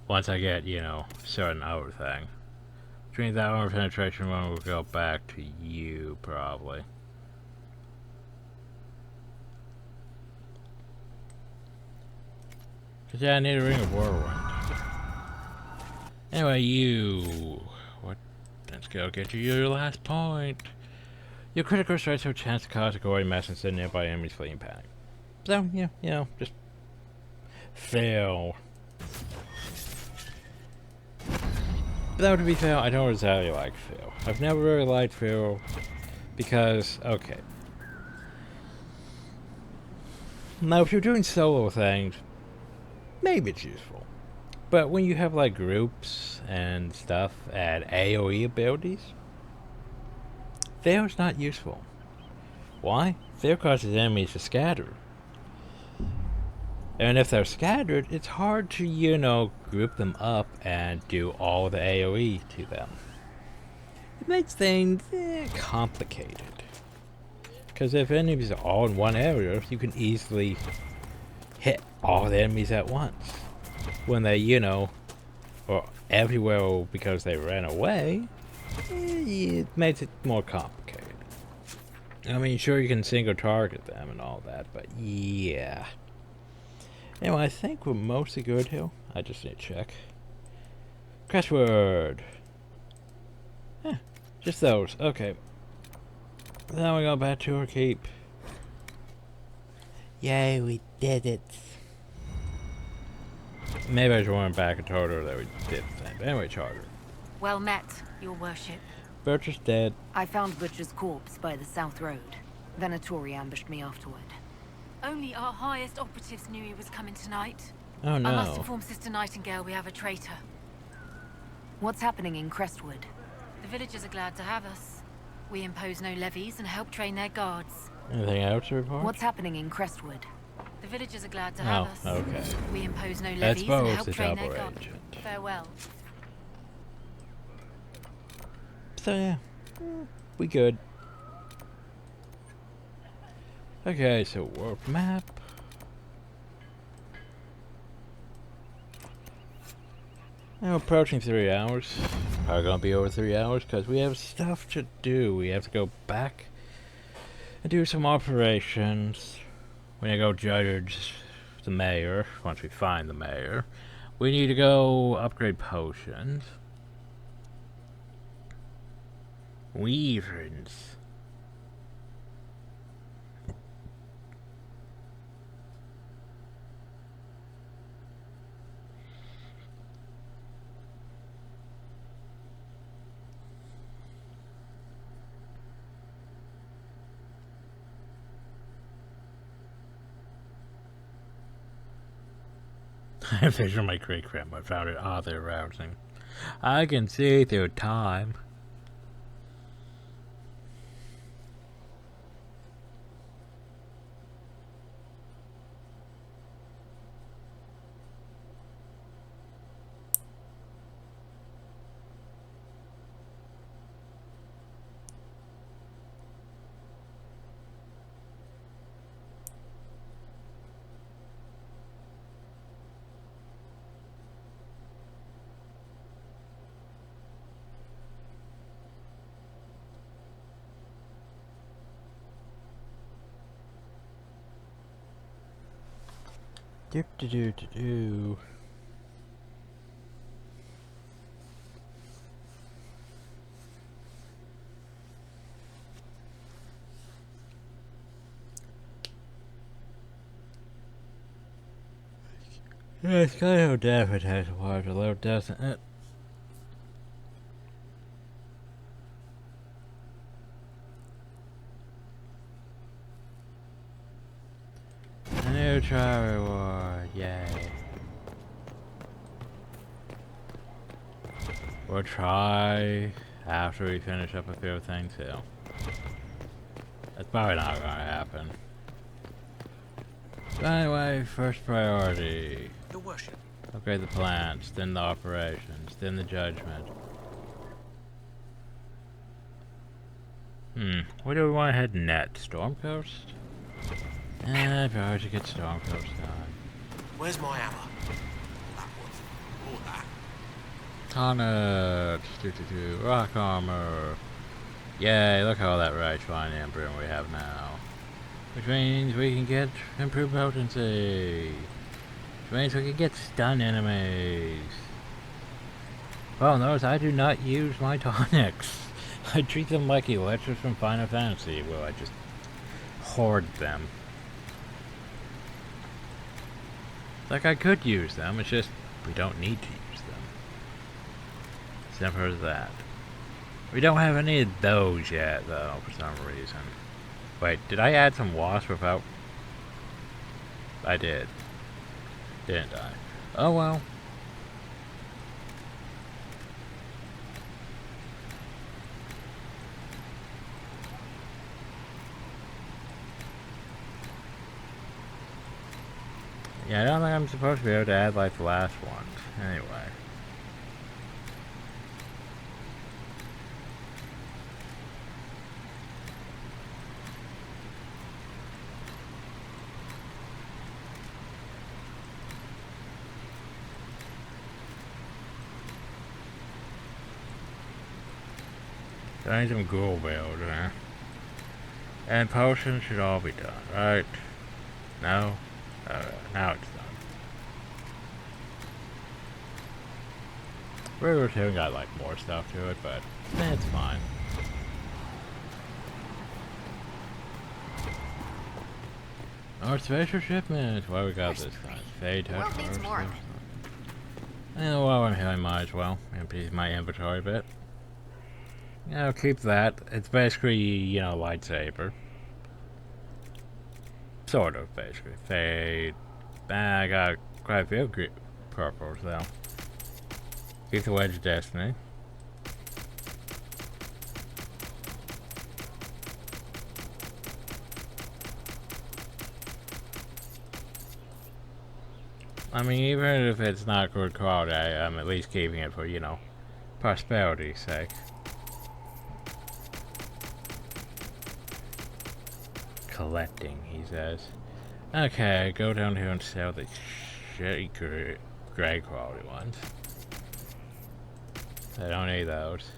Once I get, you know, certain other thing. Which means that armor penetration one will go back to you, probably. Cause yeah, I need a ring of whirlwind. Anyway, you... What? Let's go get you your last point. Your critical strikes have a chance to cause a gory mess instead of nearby enemies fleeing panic. So, yeah, you know, just... fail. But that would be fail. I don't exactly like fail. I've never really liked fail because, okay. Now, if you're doing solo things, maybe it's useful. But when you have like groups and stuff and AoE abilities, fail's not useful. Why? Fail causes enemies to scatter. And if they're scattered, it's hard to, you know, group them up and do all the AoE to them. It makes things complicated. Because if enemies are all in one area, you can easily hit all the enemies at once. When they, you know, are everywhere because they ran away, it makes it more complicated. I mean, sure, you can single target them and all that, but yeah. Anyway, I think we're mostly good here. I just need to check. Crestwood. Just those. Okay. Then we go back to our keep. Yay, we did it. Maybe I just went back and told her that we did the thing. But anyway, Charter. Well met, your worship. Butcher's dead. I found Butcher's corpse by the South Road. Venatori ambushed me afterward. Only our highest operatives knew he was coming tonight. Oh no. I must inform Sister Nightingale we have a traitor. What's happening in Crestwood? The villagers are glad to have us. We impose no levies and help train their guards. Anything else to report? What's happening in Crestwood? The villagers are glad to have us. Okay. We impose no levies and help train their guards. Agent. Farewell. So yeah, we good. Okay, so warp map. Now approaching 3 hours. Probably gonna be over 3 hours because we have stuff to do. We have to go back and do some operations. We need to go judge the mayor once we find the mayor. We need to go upgrade potions. Weaverns. I envision my great grandma found it oddly arousing. I can see through time. Do. Yeah, it's kind of deaf. It has water a little, doesn't it? A new trial reward, yay. We'll try after we finish up a few things too. That's probably not gonna happen. But anyway, first priority. Your worship. Okay, the plants, then the operations, then the judgment. Where do we want to head next? Storm Coast? Probably should get Storm Coast done. Where's my hammer? That one. Or that. Tonic! Rock armor! Yay, look at all that right fine ember we have now. Which means we can get improved potency. Which means we can get stun enemies. Well, notice I do not use my tonics. I treat them like elixirs from Final Fantasy. Well, I just hoard them. Like I could use them, it's just we don't need to use them. Simple as that. We don't have any of those yet, though, for some reason. Wait, did I add some wasp without... I did. Didn't I? Oh well. Yeah, I don't think I'm supposed to be able to add like the last one. Anyway. I need some ghoul build, huh? And potions should all be done, right? No? Now it's done. River 2 got like more stuff to it, but it's fine. Our special shipment! What we got this time? Fade touch. needs more of it. And while I'm here, I might as well empty my inventory a bit. Yeah, I'll keep that. It's basically, you know, lightsaber. Sort of, basically. Fade. I got quite a few purples, though. Keep the Wedge of Destiny. I mean, even if it's not good quality, I'm at least keeping it for, you know, prosperity's sake. Collecting, he says. Okay, go down here and sell the shitty gray quality ones. I don't need those.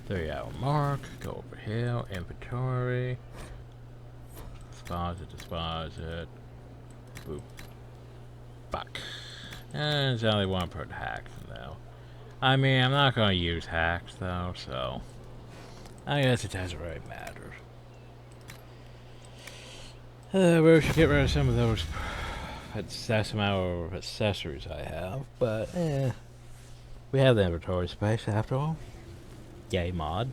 3-hour mark, go over here, inventory. Deposit. Boop. Fuck. And there's only one per hack though. I mean, I'm not gonna use hacks though, so I guess it doesn't really matter. We should get rid of some of those accessories I have, but we have the inventory space after all. Yay, mod.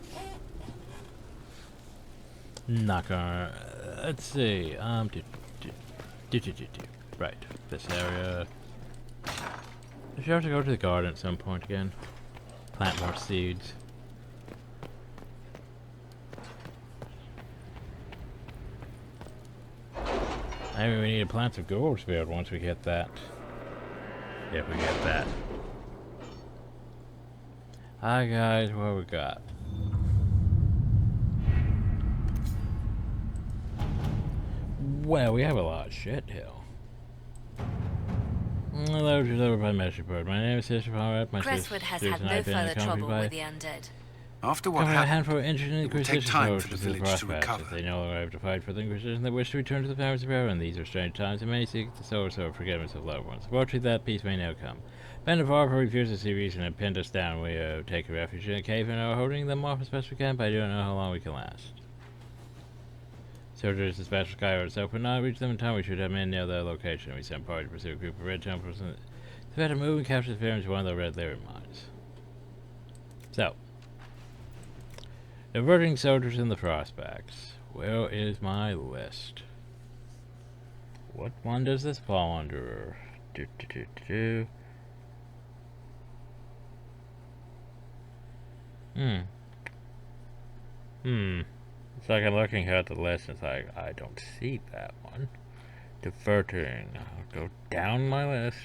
Not gonna. Let's see. Right, this area. I should have to go to the garden at some point again. Plant more seeds. Maybe we need to plant some gourds field once we get that. If we get that. Hi guys, what we got? Well, we have a lot of shit here. Hello, delivered by Messenger Bird. My name is Sister Powerhead. My Crestwood has had no further trouble with the undead. After what happened, a handful of injured Inquisition time for the village to recover. They no longer have to fight for the Inquisition. They wish to return to the powers of power, and these are strange times. And many seek the source of forgiveness of loved ones. Fortunately, that peace may now come. Band of Harper refused to see reason and pinned us down. We take refuge in a cave and are holding them off as best we can, but I don't know how long we can last. Soldiers, the special sky roads open. Not reach them in time. We should have men near their location. We send party to pursue a group of red jumpers. They've had to move and capture the Fairings, one of the red layer mines. So, diverting soldiers in the Frostbacks. Where is my list? What one does this fall under? It's like I'm looking here at the list and it's like, I don't see that one. Diverting. I'll go down my list.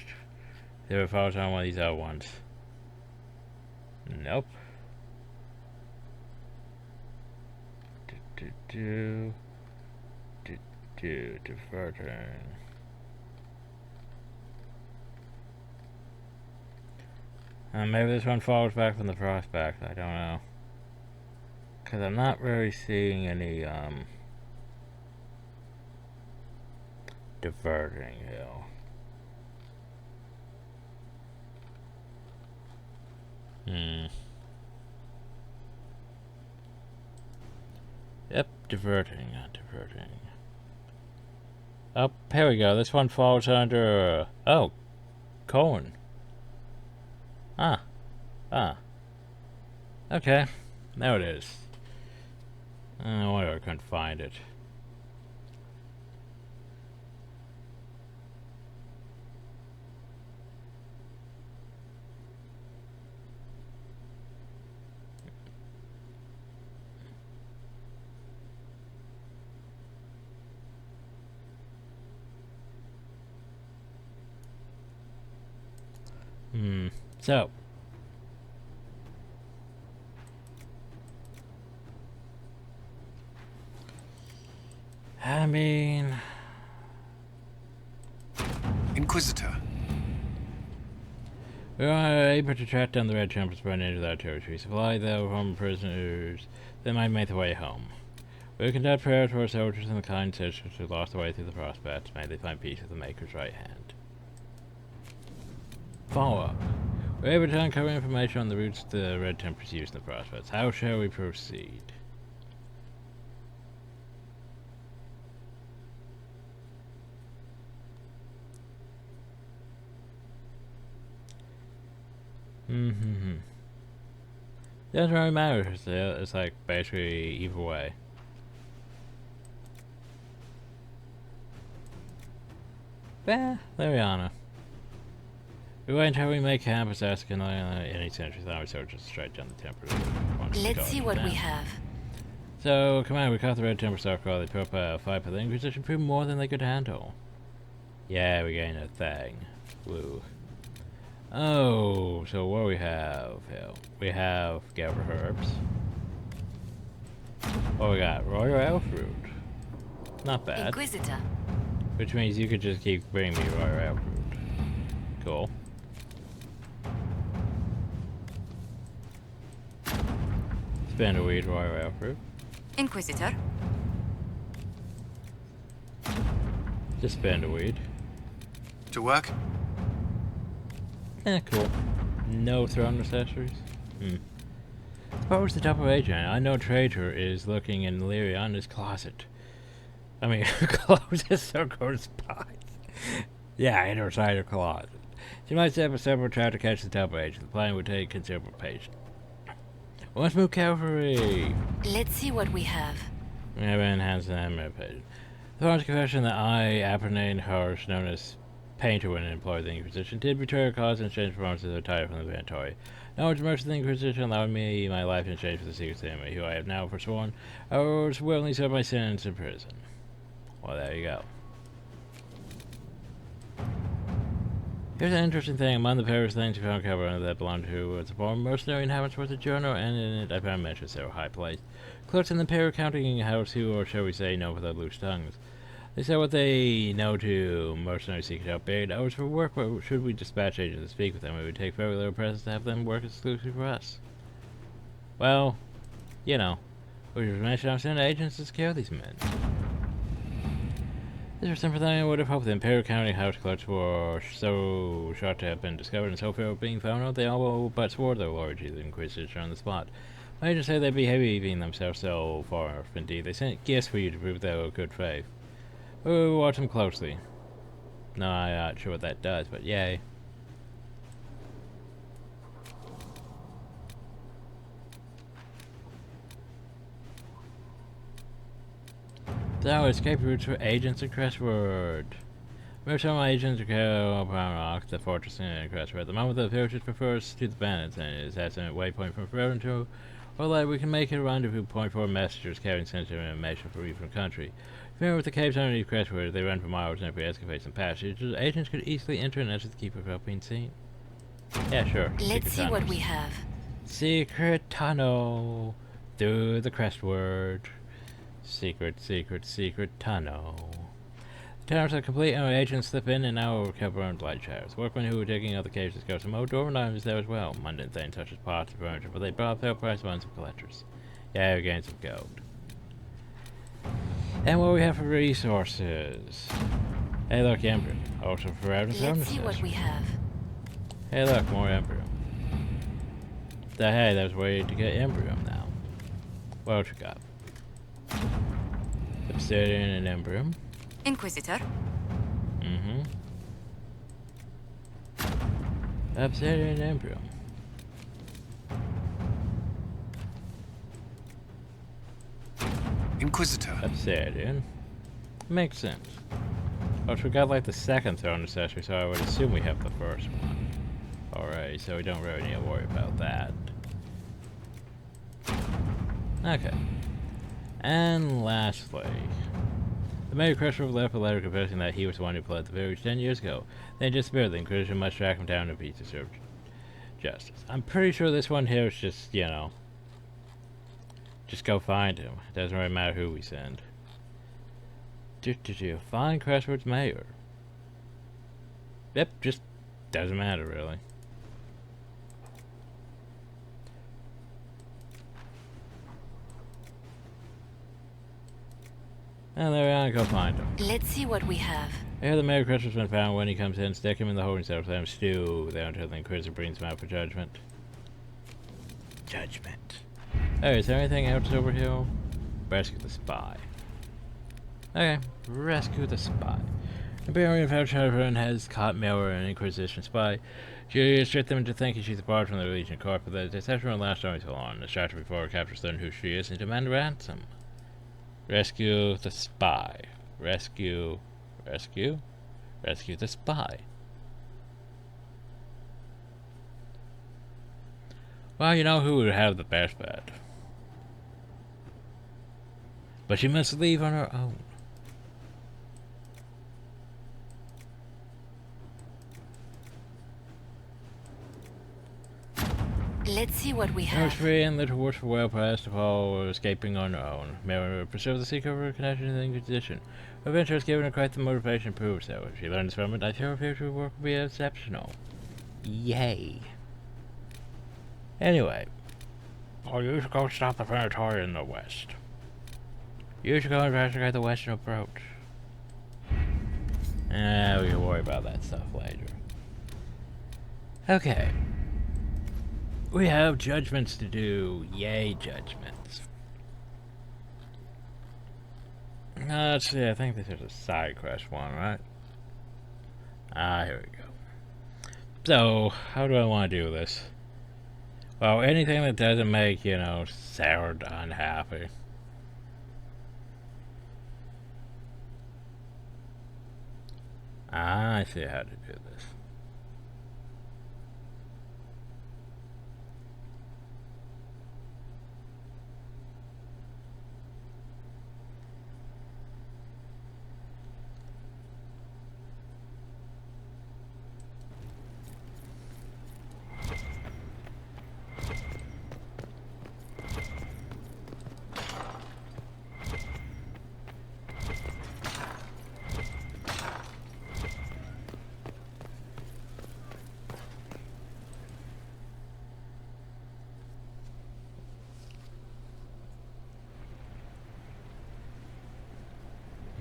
There were photos on one of these other ones. Nope. Diverting. Maybe this one falls back from the prospect, I don't know. Because I'm not really seeing any, diverting hill. Yep, diverting, not diverting. Oh, here we go. This one falls under, oh, colon. Ah. Okay, there it is. I wonder I couldn't find it. So. I mean... Inquisitor. We are able to track down the Red Temples running into their territory, supply them from prisoners that might make their way home. We conduct prayers for our soldiers and the kind sisters who lost their way through the prospects. May they find peace at the Maker's right hand. Follow-up. We're able to uncover information on the routes the Red Templars used in the prospects. How shall we proceed? Doesn't really matter. It's like basically either way. There we are. We wait until we make campus asking any sentries on our soldiers straight down the temple. Let's see what we have. So, come on, we caught the Red Temple Star. They put up a fight, but the Inquisition proved more than they could handle. Yeah, we gained a thing. Woo. Oh, so what we have? We have Gather Herbs. Oh, we got Royal Elf Root. Not bad. Inquisitor. Which means you could just keep bringing me Royal Elf Root. Cool. Spend a weed Royal Elf Root. Inquisitor. Just spend a weed. To work? Cool. No throne accessories? Suppose the double agent. I know Traitor is looking in Liriana's closet. I mean, closest circle spies. Yeah, in her side of closet. She might set up a separate trap to catch the double agent. The plan would take considerable patience. Let's move cavalry! Let's see what we have. We have enhanced the ammo page. The Thorn's confession that I, Apernane Harsh, known as Painter when employed the Inquisition, did betray her cause and change performances of title from the inventory. Knowledge mercy of the Inquisition allowed me my life in exchange for the secrets of the enemy, who I have now forsworn. I was willingly serve my sentence in prison. Well, there you go. Here's an interesting thing. Among the various things we found covered that belonged to was a former mercenary inhabitants was a journal, and in it I found mentions that were high placed. Clerks in the Imperial Counting House who, or shall we say, know without loose tongues. They said what they know to mercenaries seeking out paid hours for work, but should we dispatch agents to speak with them, it would take very little presence to have them work exclusively for us. Well, you know, with your information, I'm sending agents to secure these men. This was something I would have hoped. The Imperial Counting House clerks were so short to have been discovered and so fear of being found out, they all but swore their loyalty to the Inquisition on the spot. My agents say they'd be behaving themselves so far off. Indeed, they sent gifts for you to prove their good faith. We'll watch them closely. No, I'm not sure what that does, but yay. So, escape routes for agents in Crestwood. Move some agents to kill Rock, the fortress in Crestwood. At the moment, the village is prefers to the bandits, and it has a waypoint from Forever to Or like we can make it a rendezvous point for messengers carrying sensitive information from different country. Familiar with the caves underneath Crestwood, they run for miles and every escapades and passages. Agents could easily enter and exit the keep without being seen. Yeah, sure. Let's see what we have. Secret tunnel through the Crestwood. Secret tunnel. The tunnels are complete and our agents slip in and out over cover and light shadows. Workmen who were digging out the caves discovered some old door knives there as well. Mundane things such as pots and furniture, but they brought fair price ones of collectors. Yeah, we gained some gold. And what we have for resources. Hey look, Embryo. Also for out of the Let's see what we have. Hey look, more Embryo. Hey, there's a way to get Embryo now. What you got? Obsidian and Embryo. Inquisitor. Mm-hmm. Obsidian and Embryo. Inquisitor. Obsidian. Makes sense. Well, we got like the second throne accessory, so I would assume we have the first one. Alright, so we don't really need to worry about that. Okay. And lastly, the Mayor Crestwood left a letter confessing that he was the one who fled the village 10 years ago. Then disappeared. The Inquisition must track him down to be to serve justice. I'm pretty sure this one here is just, you know, just go find him. It doesn't really matter who we send. Find Crestwood's mayor. Yep, just doesn't matter really. And there we are, go find him. Let's see what we have. Here the Mayor Crestwood's been found. When he comes in, stick him in the holding cell, let him stew there until the Inquisitor brings him out for judgment. Judgment. Oh, is there anything else over here? Rescue the spy. Okay, rescue the spy. The Imperial Foundation has caught Miller, an Inquisition spy. She has tricked them into thinking she's a part from the Legion Corps, but the deception won't last only so long. Distracted before her captors learn who she is and demand ransom. Rescue the spy. Rescue the spy. Well, you know who would have the best bet. But she must leave on her own. Let's see what we have. Nurse free and little worse for well past of all escaping on her own. Mary pursued the secret of her connection to the Inquisition. Her venture has given her quite the motivation to prove so. If she learns from it, I feel her future work will be exceptional. Yay. Anyway. Oh, you should go stop the Venatori in the west. You should go investigate the western approach. We can worry about that stuff later. Okay. We have judgments to do. Yay, judgments. Let's see, I think this is a side quest one, right? Here we go. So, how do I want to do this? Well, anything that doesn't make, you know, Sera unhappy. I see how to do this.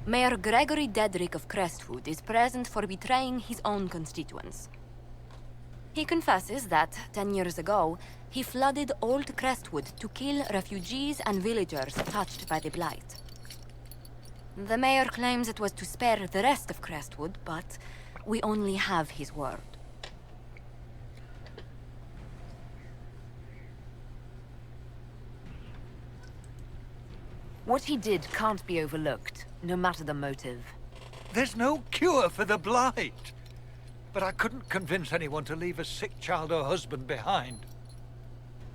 Mayor Gregory Dedrick of Crestwood is present for betraying his own constituents. He confesses that, 10 years ago, he flooded Old Crestwood to kill refugees and villagers touched by the Blight. The mayor claims it was to spare the rest of Crestwood, but we only have his word. What he did can't be overlooked, no matter the motive. There's no cure for the Blight. But I couldn't convince anyone to leave a sick child or husband behind.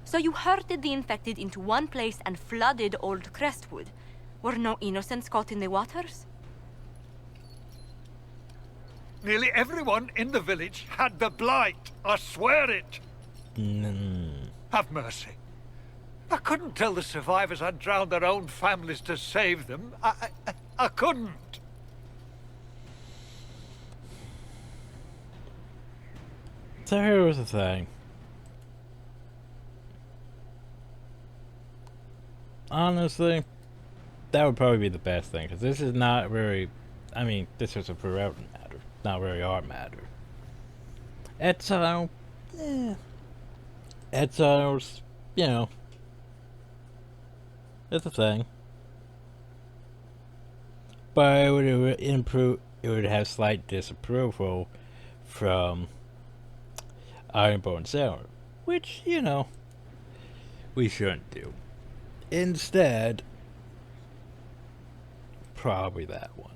So you herded the infected into one place and flooded old Crestwood. Were no innocents caught in the waters? Nearly everyone in the village had the blight. I swear it. Have mercy. I couldn't tell the survivors I'd drowned their own families to save them. I couldn't. So here was the thing. Honestly, that would probably be the best thing, because this is not very... I mean, this is a forever matter, not very art matter. Exile... yeah. Exiles, you know... it's a thing. But it would improve... it would have slight disapproval from Ironborn Sera, which, you know, we shouldn't do. Instead, probably that one.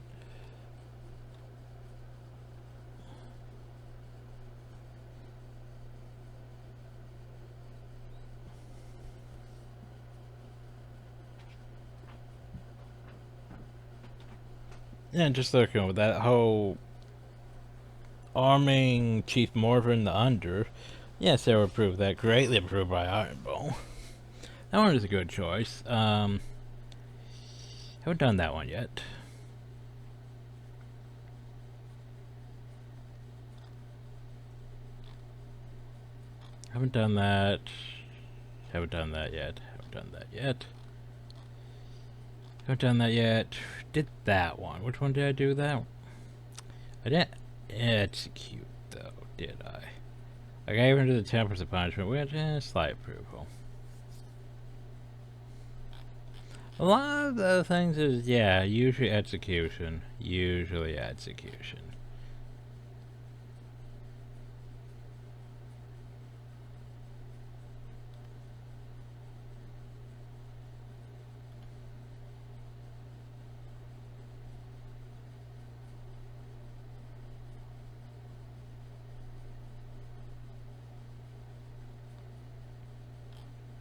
Yeah, just looking with that whole arming Chief Morven the Under. Yes, they were approved. That greatly approved by Ironbow. That one is a good choice. Haven't done that one yet. Haven't done that. Haven't done that yet. Haven't done that yet. Haven't done that yet. Did that one. Which one did I do that one? I didn't execute though, did I? I gave him to the Tempers of Punishment, which is slight approval. A lot of the other things is, yeah, usually execution. Usually execution.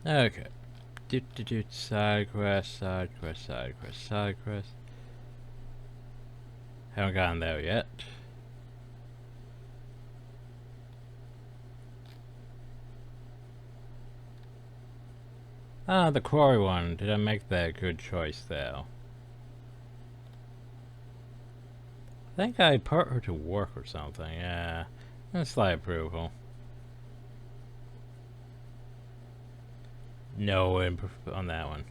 Okay. Side quest, side quest, side quest, side quest. Haven't gotten there yet. Ah, the quarry one. Did I make that good choice though? I think I put her to work or something, yeah. Slight approval. No on that one.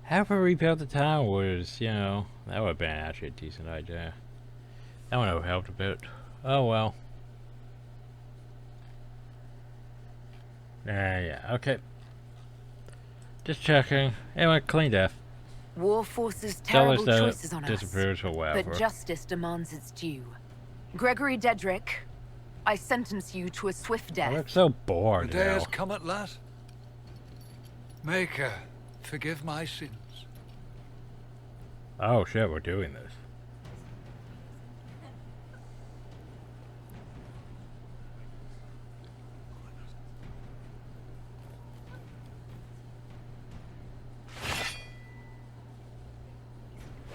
Have her rebuild the town was, you know, that would have been actually a decent idea. That would have helped a bit. Oh well. Yeah, okay. Just checking. Anyway, clean death. War forces terrible choices on us, but justice demands its due. Gregory Dedrick, I sentence you to a swift death. I'm so bored. The day has come at last. Maker, forgive my sins. Oh shit, we're doing this.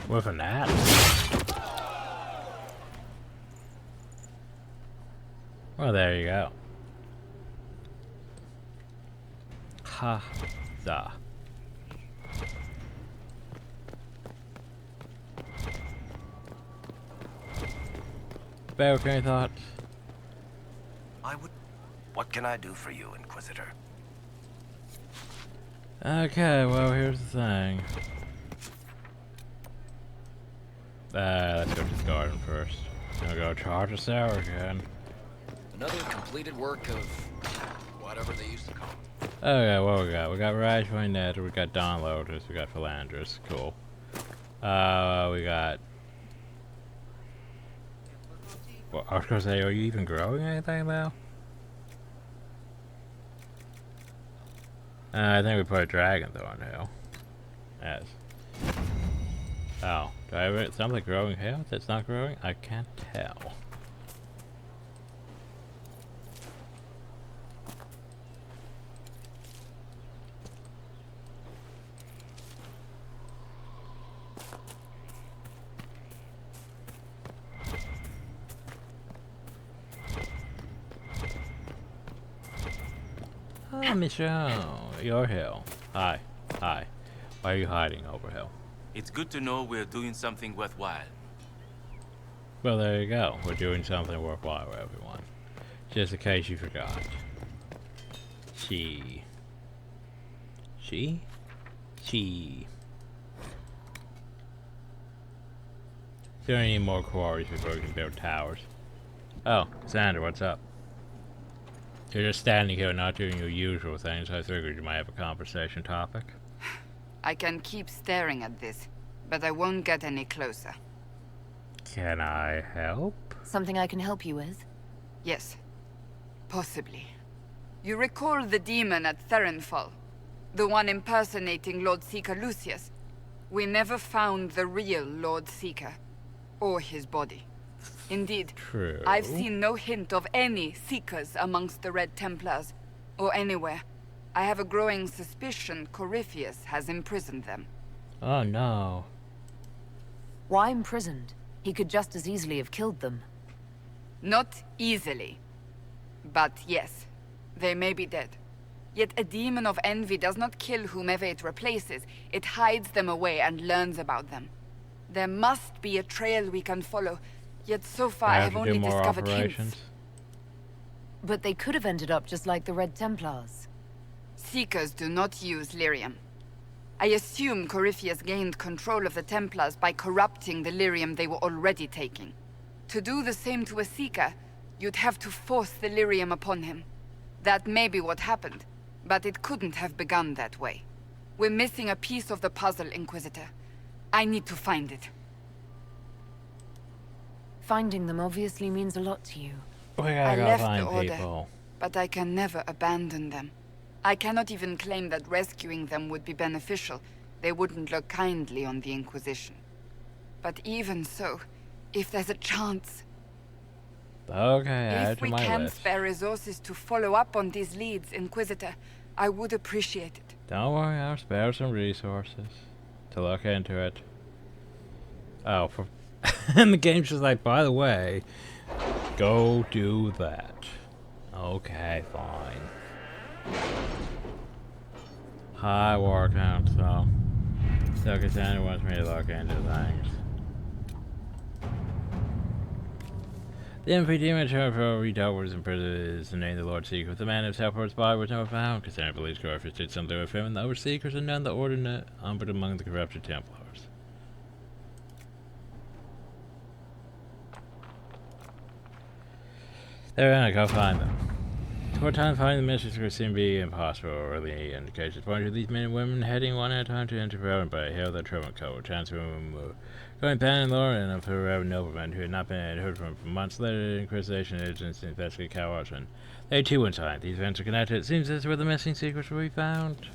With an axe. Well, there you go. Ha da. Bear, any thoughts? What can I do for you, Inquisitor? Okay, well, here's the thing. Let's go to the garden first. Then we'll go charge a Sera again. Another completed work of whatever they used to call it. Okay, what we got? We got Rashway Netter, we got Don Lotus, we got Philandris. Cool. We got... Well, I was gonna say, are you even growing anything now? I think we put a dragon thorn hill. Yes. Oh, do I have something growing here that's not growing? I can't tell. Oh, Michelle, you're Hill. Hi. Hi. Why are you hiding over Hill? It's good to know we're doing something worthwhile. Well, there you go. We're doing something worthwhile, everyone. Just in case you forgot. She. Do I need more quarries before we can build towers? Oh, Xander, what's up? You're just standing here not doing your usual things. I figured you might have a conversation topic. I can keep staring at this, but I won't get any closer. Can I help? Something I can help you with? Yes. Possibly. You recall the demon at Therenfall? The one impersonating Lord Seeker Lucius? We never found the real Lord Seeker. Or his body. Indeed, True. I've seen no hint of any Seekers amongst the Red Templars, or anywhere. I have a growing suspicion Corypheus has imprisoned them. Oh no. Why imprisoned? He could just as easily have killed them. Not easily. But yes, they may be dead. Yet a demon of envy does not kill whomever it replaces. It hides them away and learns about them. There must be a trail we can follow. Yet so far I have only discovered hints. But they could have ended up just like the Red Templars. Seekers do not use lyrium. I assume Corypheus gained control of the Templars by corrupting the lyrium they were already taking. To do the same to a Seeker, you'd have to force the lyrium upon him. That may be what happened, but it couldn't have begun that way. We're missing a piece of the puzzle, Inquisitor. I need to find it. Finding them obviously means a lot to you. I left the Order, but I can never abandon them. I cannot even claim that rescuing them would be beneficial. They wouldn't look kindly on the Inquisition. But even so, if there's a chance... Okay, add to my list. If we can spare resources to follow up on these leads, Inquisitor, I would appreciate it. Don't worry, I'll spare some resources to look into it. Oh, for... and the game's just like, by the way, go do that. Okay, fine. High war count, so Cassandra wants me to look into things. The MP demon for redoubt was in prison is the name of the Lord Seeker. The man himself or his body was never found. Cassandra believes Corypheus did something with him, and the Overseekers are none the order but among the corrupted Templars. They're gonna go find them. For time finding the missions would seem to be impossible. Early indications point to these men and women heading one at a time to enter Rowan by a hill that Truman code. Chance of going Pan and Laura and of her noblemen who had not been heard from for months. Later, Inquisition agents to investigate Cal Watson. They too went silent. These events are connected. It seems this is where the missing secrets will be found.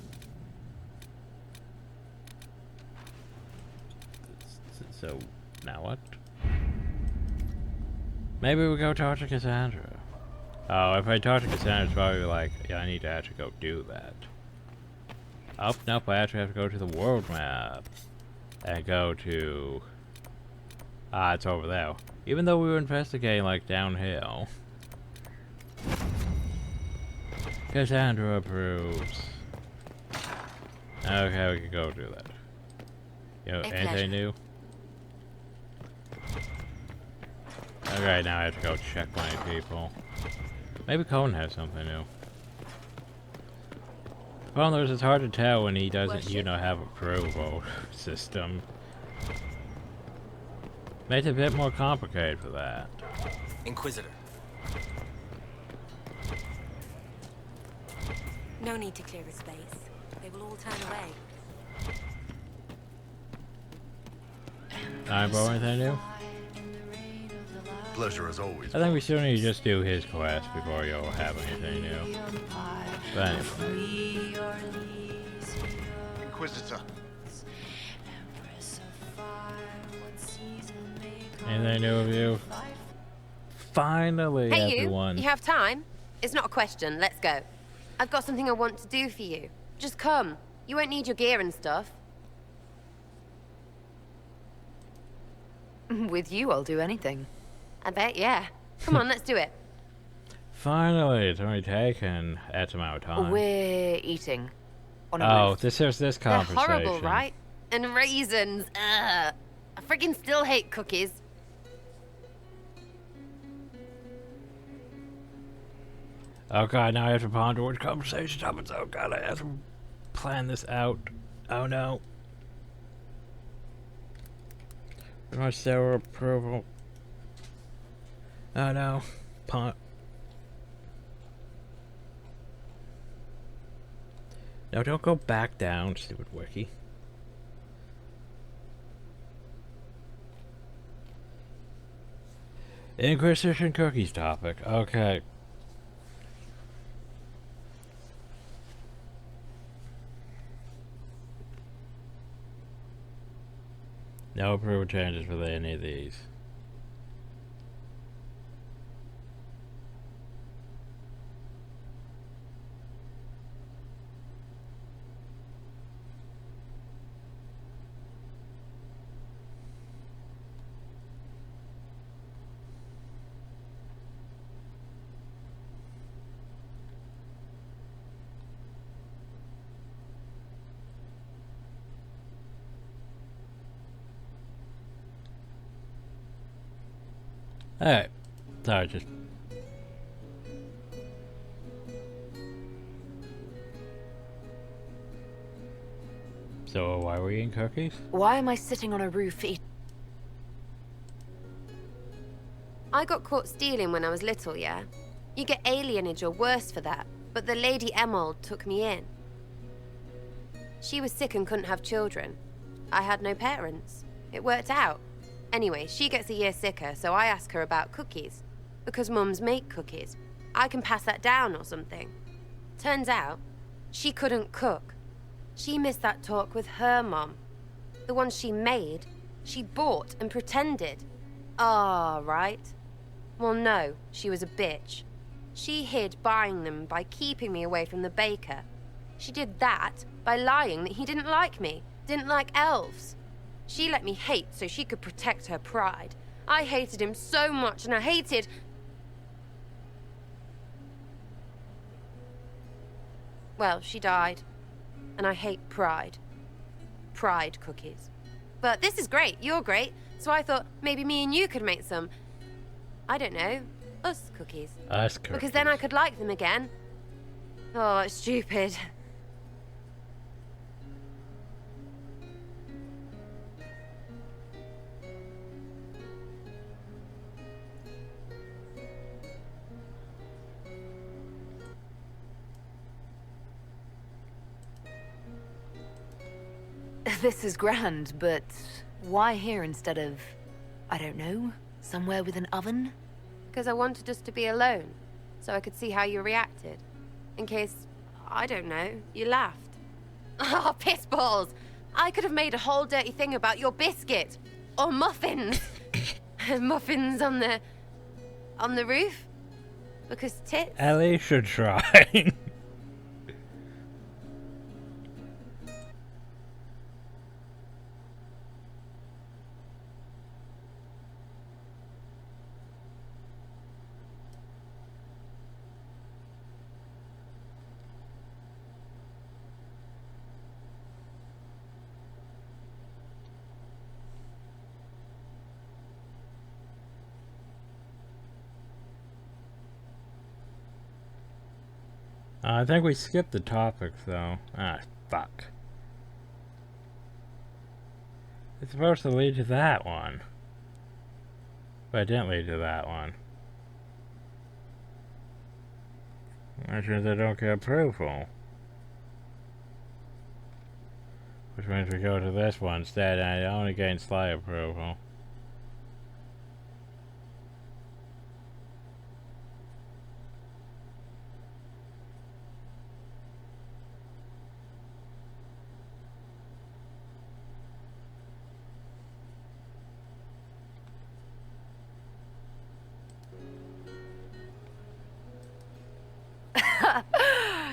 So, now what? Maybe we'll go talk to Cassandra. Oh, if I talk to Cassandra, it's probably like, yeah, I need to actually go do that. Oh, nope, I actually have to go to the world map. And go to... Ah, it's over there. Even though we were investigating, like, downhill. Cassandra approves. Okay, we can go do that. Yo, anything new? Okay, now I have to go check my people. Maybe Cohen has something new. The problem is it's hard to tell when he doesn't, you know, have a approval system. Makes it a bit more complicated for that. Inquisitor. No need to clear the space. They will all turn away. Eyeball, anything new? Pleasure as always. I think we still need to just do his quest before you'll have anything new. But anyway. Inquisitor. Anything new of you? Finally, Hey, everyone. you have time? It's not a question. Let's go. I've got something I want to do for you. Just come. You won't need your gear and stuff. With you, I'll do anything. I bet, yeah. Come on, let's do it. Finally, it's only taken X amount of time. We're eating. On a roof. this is this They're conversation. horrible, right? And raisins. Ugh. I freaking still hate cookies. Oh god, now I have to ponder which conversation topics. Oh god, I have to plan this out. Oh no. Where's my Sera approval? Oh no. No, don't go back down, stupid wiki. Inquisition cookies topic. Okay. No approval changes for any of these. Alright. Sorry, just... So, why were we eating cookies? Why am I sitting on a roof I got caught stealing when I was little, yeah? You get alienage or worse for that, but the Lady Emerald took me in. She was sick and couldn't have children. I had no parents. It worked out. Anyway, she gets a year sicker, so I ask her about cookies. Because mums make cookies. I can pass that down or something. Turns out, she couldn't cook. She missed that talk with her mom. The ones she made, she bought and pretended. Ah, right. Well, no, she was a bitch. She hid buying them by keeping me away from the baker. She did that by lying that he didn't like me, didn't like elves. She let me hate so she could protect her pride. I hated him so much, and I hated... Well, she died. And I hate pride. Pride cookies. But this is great, you're great, so I thought maybe me and you could make some... I don't know, us cookies. Us cookies. Because then I could like them again. Oh, it's stupid. This is grand, but why here instead of, I don't know, somewhere with an oven? Because I wanted us to be alone, so I could see how you reacted. In case, I don't know, you laughed. Oh, piss balls! I could have made a whole dirty thing about your biscuit. Or muffins. Muffins on the roof. Because tits. Ellie should try. I think we skipped the topics, though. Ah, fuck. It's supposed to lead to that one. But it didn't lead to that one. Which means I don't get approval. Which means we go to this one instead, and I only gain slight approval.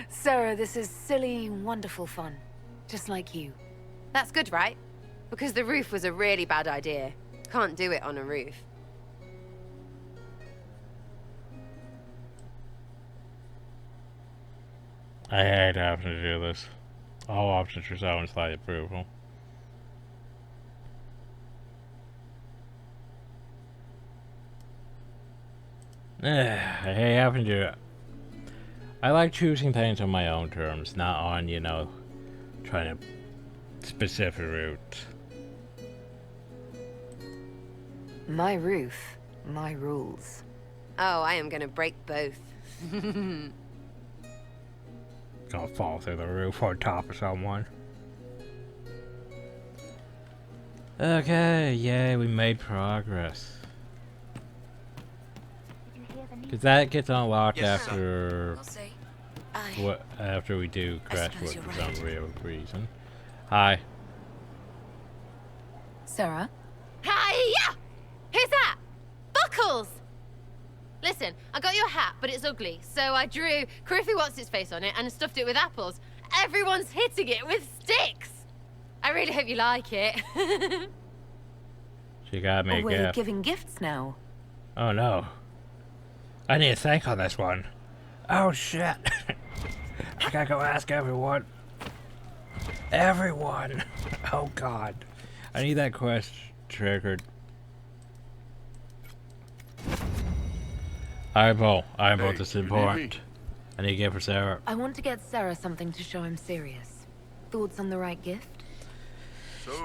Sera, this is silly, wonderful fun. Just like you. That's good, right? Because the roof was a really bad idea. Can't do it on a roof. I hate having to do this. All options are so slight approval. I hate having to do it. I like choosing things on my own terms, not on, you know, trying to specific route. My roof, my rules. Oh, I am gonna break both. Gonna fall through the roof on top of someone. Okay, yay, we made progress. Cause that gets unlocked after after we do Crestwood for some real reason. Hi. Sera? Hiya! Who's that? Buckles! Listen, I got you a hat, but it's ugly, so I drew Criffy What's-Its-Face on it and stuffed it with apples. Everyone's hitting it with sticks! I really hope you like it. She got me a We're gift. giving gifts now. Oh no. I need a thank on this one. Oh shit. I gotta go ask everyone. Everyone. Oh god. I need that quest triggered. Eyeball. Eyeball, this is important. I need a gift for Sera. I want to get Sera something to show I'm serious. Thoughts on the right gift?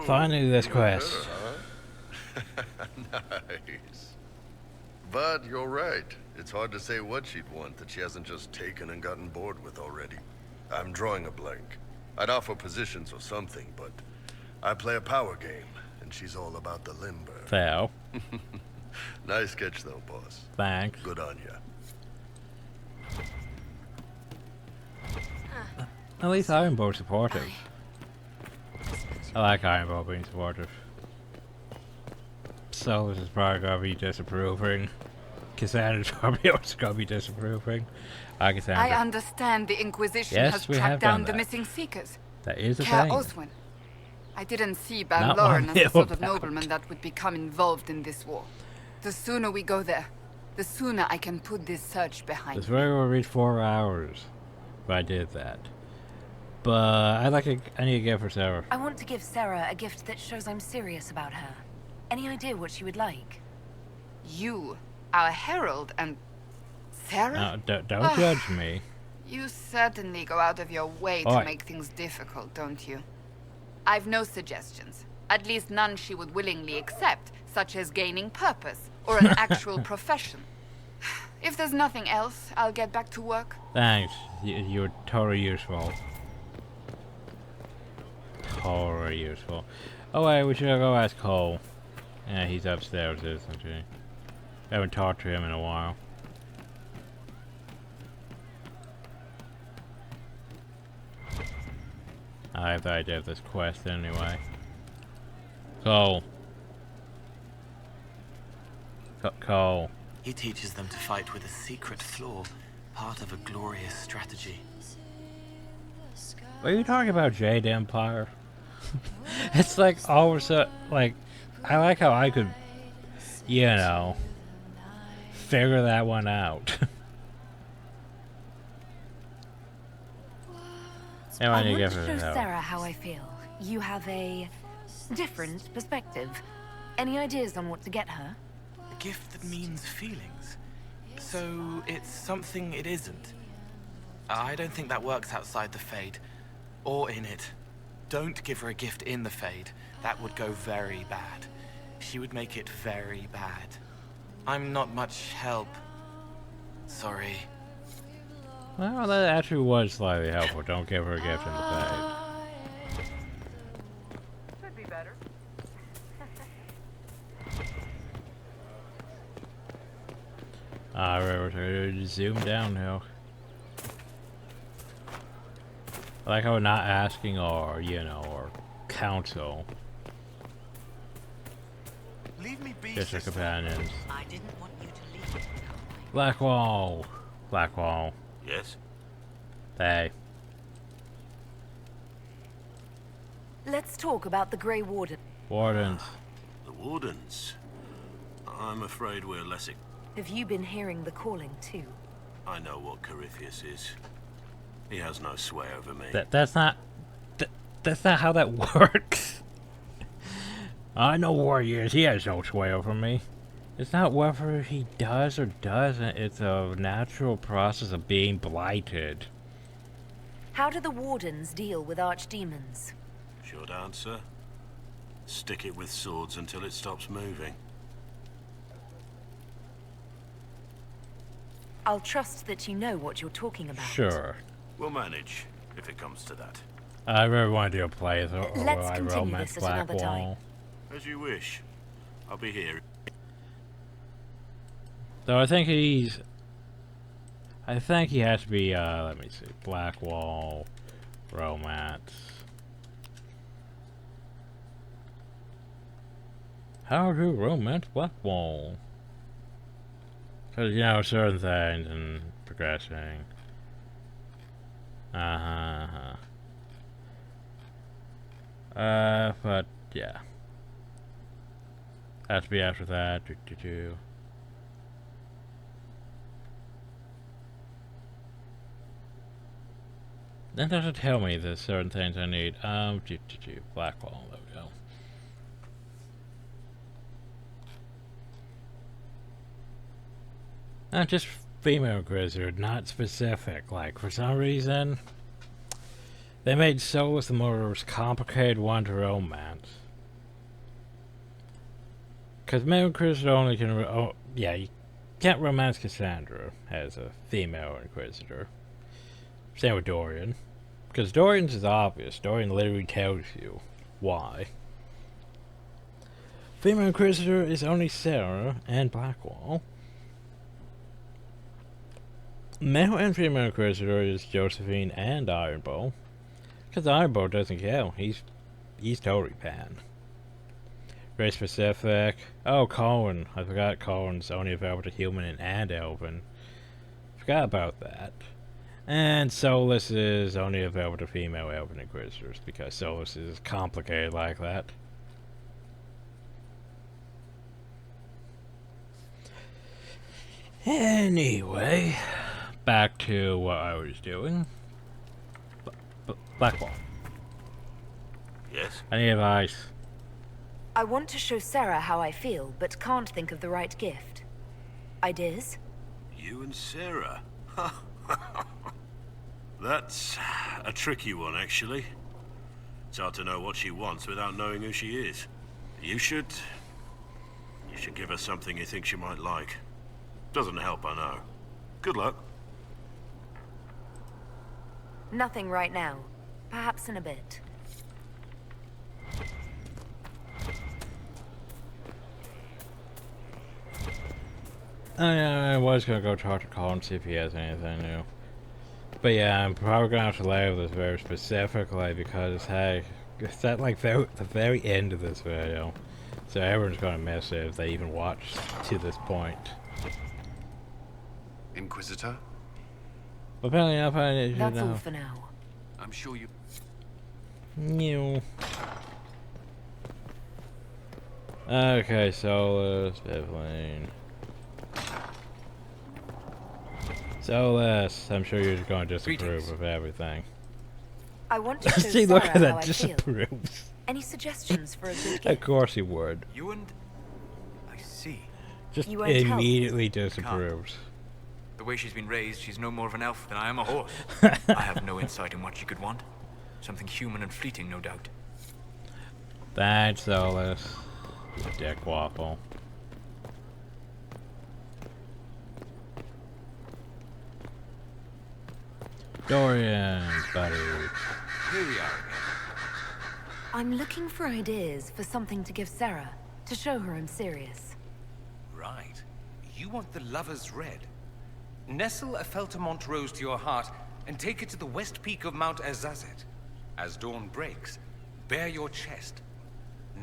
Finally this quest. Nice. But you're right. It's hard to say what she'd want that she hasn't just taken and gotten bored with already. I'm drawing a blank. I'd offer positions or something, but I play a power game, and she's all about the limber. Fail. Nice sketch though, boss. Thanks. Good on ya. At least Iron Bow's supportive. I like Iron Bow being supportive. Solus is probably gonna be disapproving. Cassandra's probably also gonna be disapproving. Cassandra. I understand the Inquisition Yes, has we tracked have down done the that. missing Seekers. That is a Care thing. Oswin. I didn't see Not Balloran one as the sort of about. nobleman that would become involved in this war. The sooner we go there, the sooner I can put this search behind This me. video will reach 4 hours if I did that. But I need a gift for Sera. I want to give Sera a gift that shows I'm serious about her. Any idea what she would like? You, our herald, and Sera? No, don't judge me. You certainly go out of your way Oi. to make things difficult, don't you? I've no suggestions. At least none she would willingly accept, such as gaining purpose or an actual profession. If there's nothing else, I'll get back to work. Thanks. You're totally useful. Totally useful. Oh wait, we should go ask Cole. Yeah, he's upstairs, isn't he? Haven't talked to him in a while. I have the idea of this quest anyway. Cole. Cole. He teaches them to fight with a secret flaw, part of a glorious strategy. What are you talking about, Jade Empire? It's like all of a sudden, like, I like how I could, you know, figure that one out. I want to show Sera how I feel. You have a different perspective. Any ideas on what to get her? A gift that means feelings. So it's something it isn't. I don't think that works outside the Fade. Or in it. Don't give her a gift in the Fade. That would go very bad. She would make it very bad. I'm not much help. Sorry. Well, that actually was slightly helpful. Don't give her a gift in the face. Could be better. Alright, we're gonna zoom downhill. I like how we're not asking our, you know, our counsel. Leave me be, Just our sister. companions. I didn't want you to leave. Blackwall. Blackwall. Yes? Hey. Let's talk about the Grey Warden. Wardens. The Wardens? I'm afraid we're less... Have you been hearing the calling too? I know what Corypheus is. He has no sway over me. That's not how that works. I know what he is. He has no sway over me. It's not whether he does or doesn't. It's a natural process of being blighted. How do the Wardens deal with archdemons? Short answer. Stick it with swords until it stops moving. I'll trust that you know what you're talking about. Sure. We'll manage, if it comes to that. I really want to do a playthrough or Let's I continue romance this at another time. Blackwall. As you wish. I'll be here. So I think he has to be, let me see, Blackwall, romance. How to romance Blackwall? Because, you know, certain things and progressing. But, yeah. Has to be after that. That doesn't tell me there's certain things I need. Blackwall, there we go. Not just female Inquisitor, not specific. Like, for some reason, they made Solus the most complicated one to romance. Because male Inquisitor only can, you can't romance Cassandra as a female Inquisitor. Same with Dorian. Because Dorian's is obvious. Dorian literally tells you why. Female Inquisitor is only Sera and Blackwall. Male and female Inquisitor is Josephine and Ironbow. Because Ironbow doesn't count. He's totally pan. Very specific. Oh, Colin. I forgot Colin's only available to human and elven. Forgot about that. And Solus is only available to female elven Inquisitors because Solus is complicated like that. Anyway, back to what I was doing. Blackwall. Yes? Any advice? I want to show Sera how I feel, but can't think of the right gift. Ideas? You and Sera? That's a tricky one, actually. It's hard to know what she wants without knowing who she is. You should give her something you think she might like. Doesn't help, I know. Good luck. Nothing right now. Perhaps in a bit. I was gonna go talk to Colin and see if he has anything new. But yeah, I'm probably gonna have to label this very specifically because, hey, it's at like the very end of this video. So everyone's gonna miss it if they even watch to this point. Inquisitor? But apparently enough, I need to That's know. all for now. I'm sure you... New. Okay, Solus, Evelyn. Solus, I'm sure you're just going to disapprove of everything. I want to show See, look Sera at that, how I feel. disapproves. Any suggestions for a good gift? Of course he would. You and... I see. Just You won't help? immediately disapproves. The way she's been raised, she's no more of an elf than I am a horse. I have no insight in what she could want. Something human and fleeting, no doubt. Thanks, Solus. Dick waffle. Dorian, buddy. Here we are. I'm looking for ideas for something to give Sera, to show her I'm serious. Right. You want the Lover's Red. Nestle a Feltamont rose to your heart and take it to the west peak of Mount Azazet. As dawn breaks, bare your chest.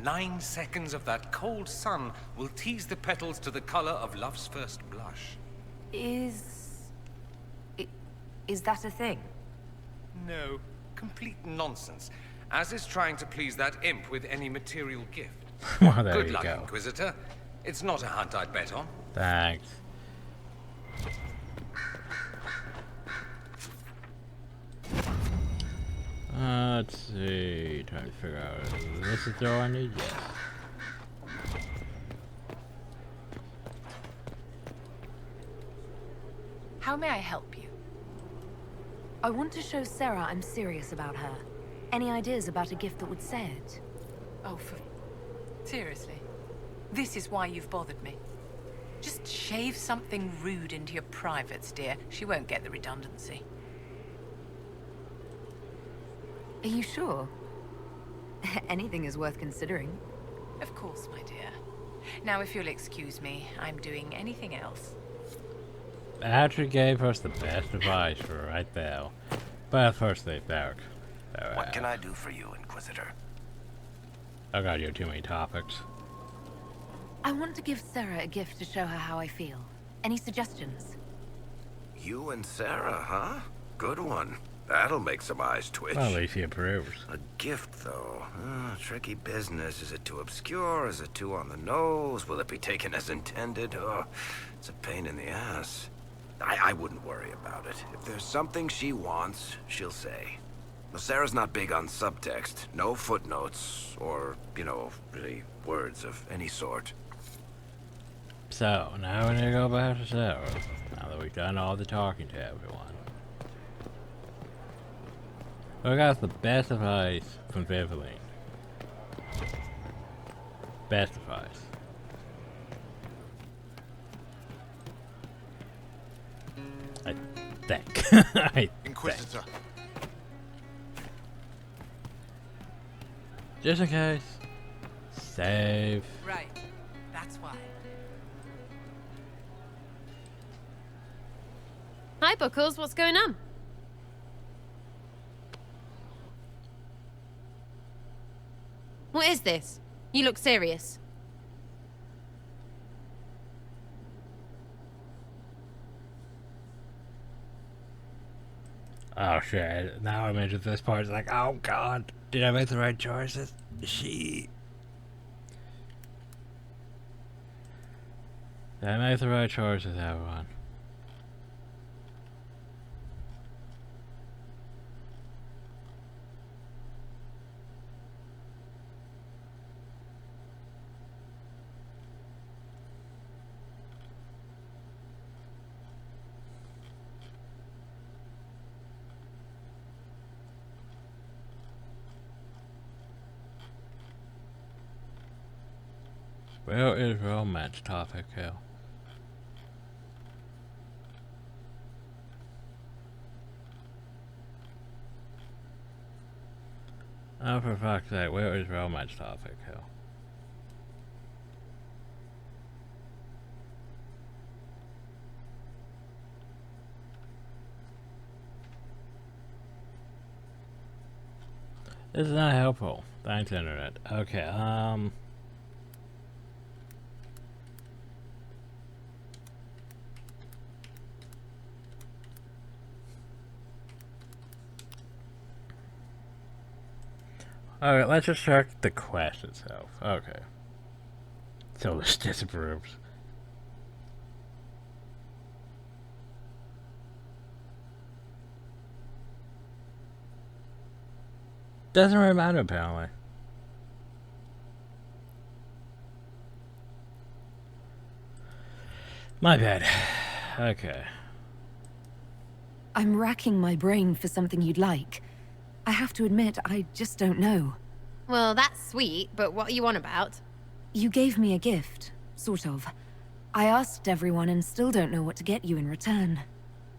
9 seconds of that cold sun will tease the petals to the color of love's first blush. Is that a thing? No, complete nonsense. As is trying to please that imp with any material gift. Well, there Good you luck, go. Inquisitor. It's not a hunt I'd bet on. Thanks. Let's see. Trying to figure out if this is the door I need. Yes. How may I help you? I want to show Sera I'm serious about her. Any ideas about a gift that would say it? Oh, seriously? This is why you've bothered me? Just shave something rude into your privates, dear. She won't get the redundancy. Are you sure? Anything is worth considering. Of course, my dear. Now, if you'll excuse me, I'm doing anything else. Actually gave us the best advice for right there. But firstly, Barrack. What can I do for you, Inquisitor? Oh god, you have too many topics. I want to give Sera a gift to show her how I feel. Any suggestions? You and Sera, huh? Good one. That'll make some eyes twitch. Well, at least he approves. A gift, though. Tricky business. Is it too obscure? Is it too on the nose? Will it be taken as intended? Oh, it's a pain in the ass. I wouldn't worry about it. If there's something she wants, she'll say. Well, Sera's not big on subtext. No footnotes, or, you know, really words of any sort. So, now we need to go back to Sera. Now that we've done all the talking to everyone. We got the best advice from Viviline. Best advice. I think. I Inquisitor. think. Just in case. Save. Right. That's why. Hi, Buckles. What's going on? What is this? You look serious. Oh shit, now I'm into this part. It's like, oh god, did I make the right choices? Did I make the right choices, everyone? Where is romance topic here? Oh, for fuck's sake, where is romance topic here? This is not helpful. Thanks, internet. Okay, Alright, let's just check the quest itself. Okay. So this disapproves. Doesn't really matter, apparently. My bad. Okay. I'm racking my brain for something you'd like. I have to admit, I just don't know. Well, that's sweet, but what are you on about? You gave me a gift, sort of. I asked everyone and still don't know what to get you in return.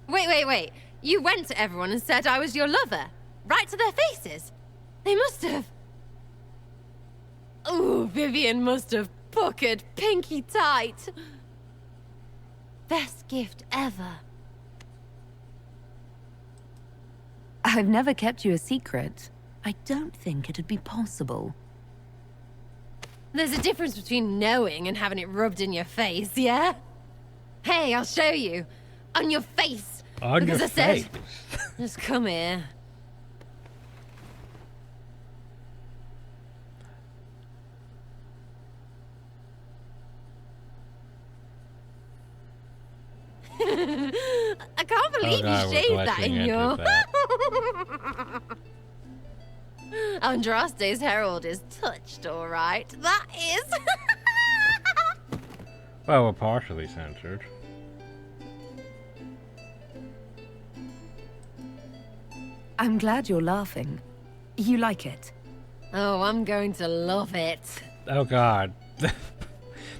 Wait. You went to everyone and said I was your lover? Right to their faces? They must have... Ooh, Vivian must have puckered pinky tight. Best gift ever. I've never kept you a secret. I don't think it'd be possible. There's a difference between knowing and having it rubbed in your face, yeah? Hey, I'll show you. On your face. On because your I said, face. just come here. I can't believe you shaved that in your... Andraste's herald is touched, all right. That is... Well, we're partially censored. I'm glad you're laughing. You like it? Oh, I'm going to love it. Oh god.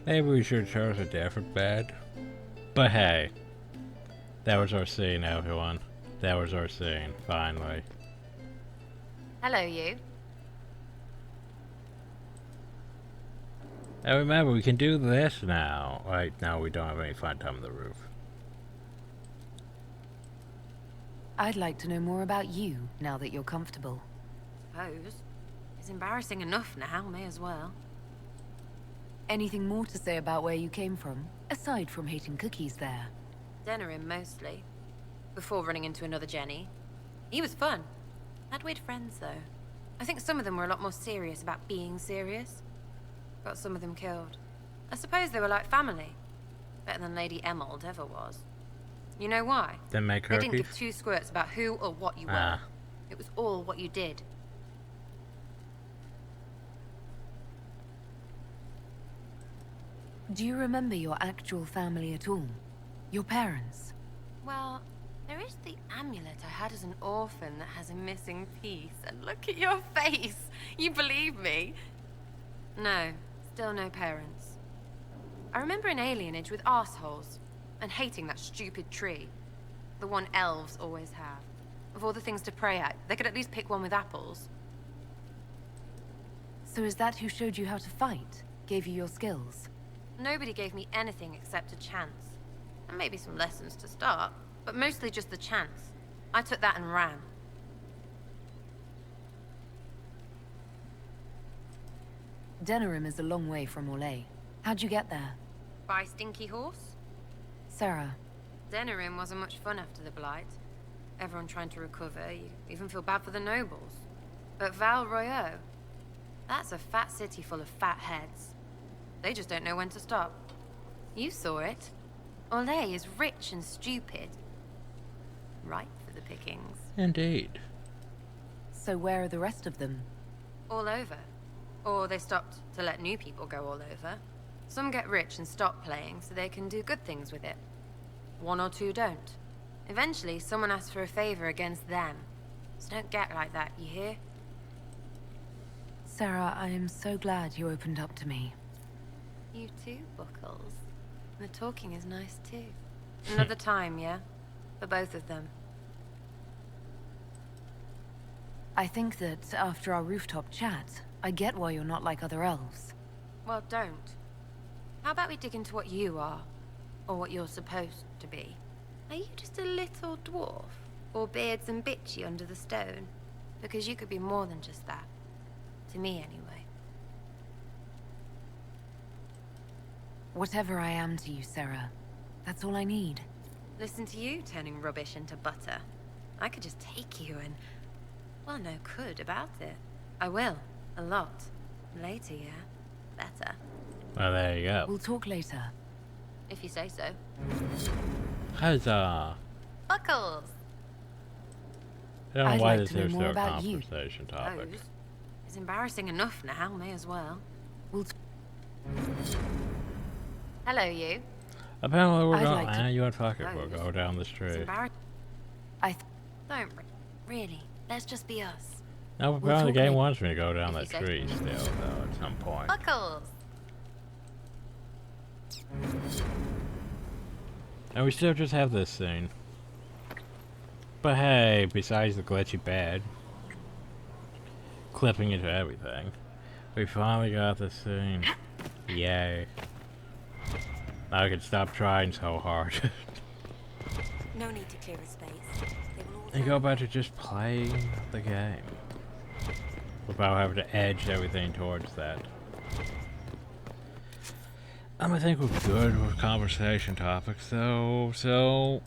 Maybe we should choose a different bed. But hey. That was our scene, everyone. That was our scene, finally. Hello, you. And remember, we can do this now. Right now, we don't have any fun time on the roof. I'd like to know more about you, now that you're comfortable. Suppose. It's embarrassing enough now, may as well. Anything more to say about where you came from, aside from hating cookies there? Denerim, mostly. Before running into another Jenny. He was fun. Had weird friends, though. I think some of them were a lot more serious about being serious. Got some of them killed. I suppose they were like family. Better than Lady Emerald ever was. You know why? Then make They her didn't give two squirts about who or what you were. It was all what you did. Do you remember your actual family at all? Your parents? Well, there is the amulet I had as an orphan that has a missing piece. And look at your face! You believe me? No, still no parents. I remember an alienage with arseholes, and hating that stupid tree. The one elves always have. Of all the things to pray at, they could at least pick one with apples. So is that who showed you how to fight? Gave you your skills? Nobody gave me anything except a chance. And maybe some lessons to start, but mostly just the chance. I took that and ran. Denerim is a long way from Orlais. How'd you get there? By Stinky Horse? Sera. Denerim wasn't much fun after the Blight. Everyone trying to recover, you even feel bad for the nobles. But Val Royeaux, that's a fat city full of fat heads. They just don't know when to stop. You saw it. Orlais is rich and stupid. Ripe for the pickings. Indeed. So where are the rest of them? All over. Or they stopped to let new people go all over. Some get rich and stop playing so they can do good things with it. One or two don't. Eventually, someone asks for a favor against them. So don't get like that, you hear? Sera, I am so glad you opened up to me. You too, Buckles. The talking is nice too. Another time, yeah? For both of them. I think that after our rooftop chat, I get why you're not like other elves. Well, don't. How about we dig into what you are? Or what you're supposed to be? Are you just a little dwarf? Or beards and bitchy under the stone? Because you could be more than just that. To me, anyway. Whatever I am to you, Sera, that's all I need. Listen to you turning rubbish into butter. I could just take you and... well, no could about it. I will. A lot. Later, yeah? Better. Well, there you go. We'll talk later. If you say so. Huzzah! Buckles! I don't know I'd why like this to know is more their about you. conversation topic. Those. It's embarrassing enough now, may as well. Hello, you. Apparently we're I'd going... like to- you want to fuck it, we'll Those. go down the It's street. embarrassing. Don't, really. Let's just be us. No, We'll apparently the talk game later. wants me to go down If that you say tree still, though, at some point. Buckles! And we still just have this scene. But hey, besides the glitchy bed, clipping into everything, we finally got this scene. Yay. Now I can stop trying so hard. No need to clear a space. They will all And go back to just playing the game. Without having to edge everything towards that. I think we're good with conversation topics though, so...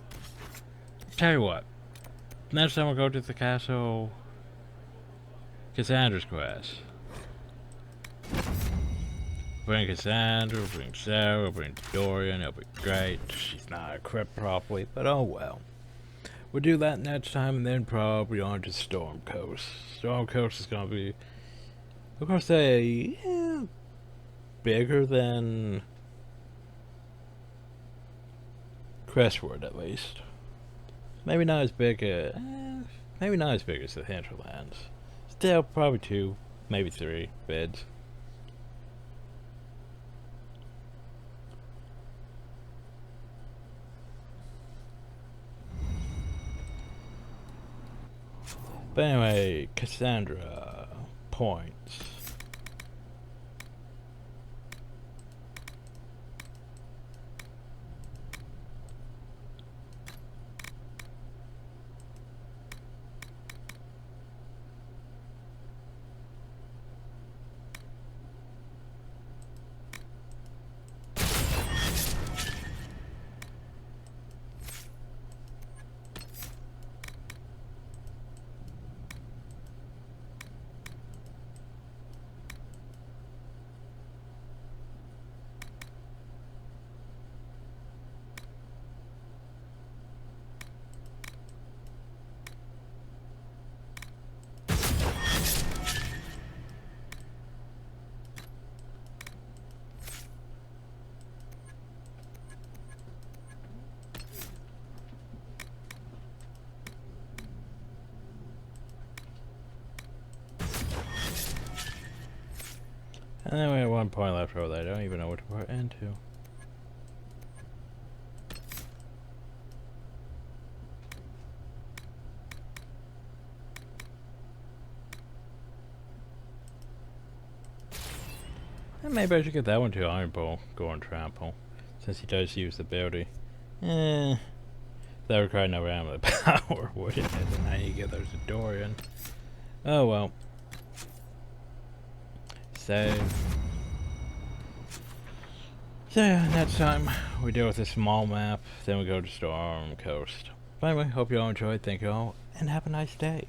Tell you what. Next time we'll go to the castle... Cassandra's quest. bring Cassandra, we'll bring Sera, we'll bring Dorian, it'll be great. She's not equipped properly, but oh well. We'll do that next time, and then probably on to Storm Coast. Storm Coast is gonna be, of course, bigger than Crestwood, at least. Maybe not as big as the Hinterlands. Still, probably 2, maybe 3 beds. But anyway, Cassandra points. Anyway, at one point left over there, I don't even know what to put into. And maybe I should get that one to Iron Bull, go on Trample, since he does use the ability. That required no amulet power, wouldn't it? And now you get those to Dorian. Oh well. So yeah, next time we deal with a small map, then we go to Storm Coast. But anyway, hope you all enjoyed, thank you all, and have a nice day.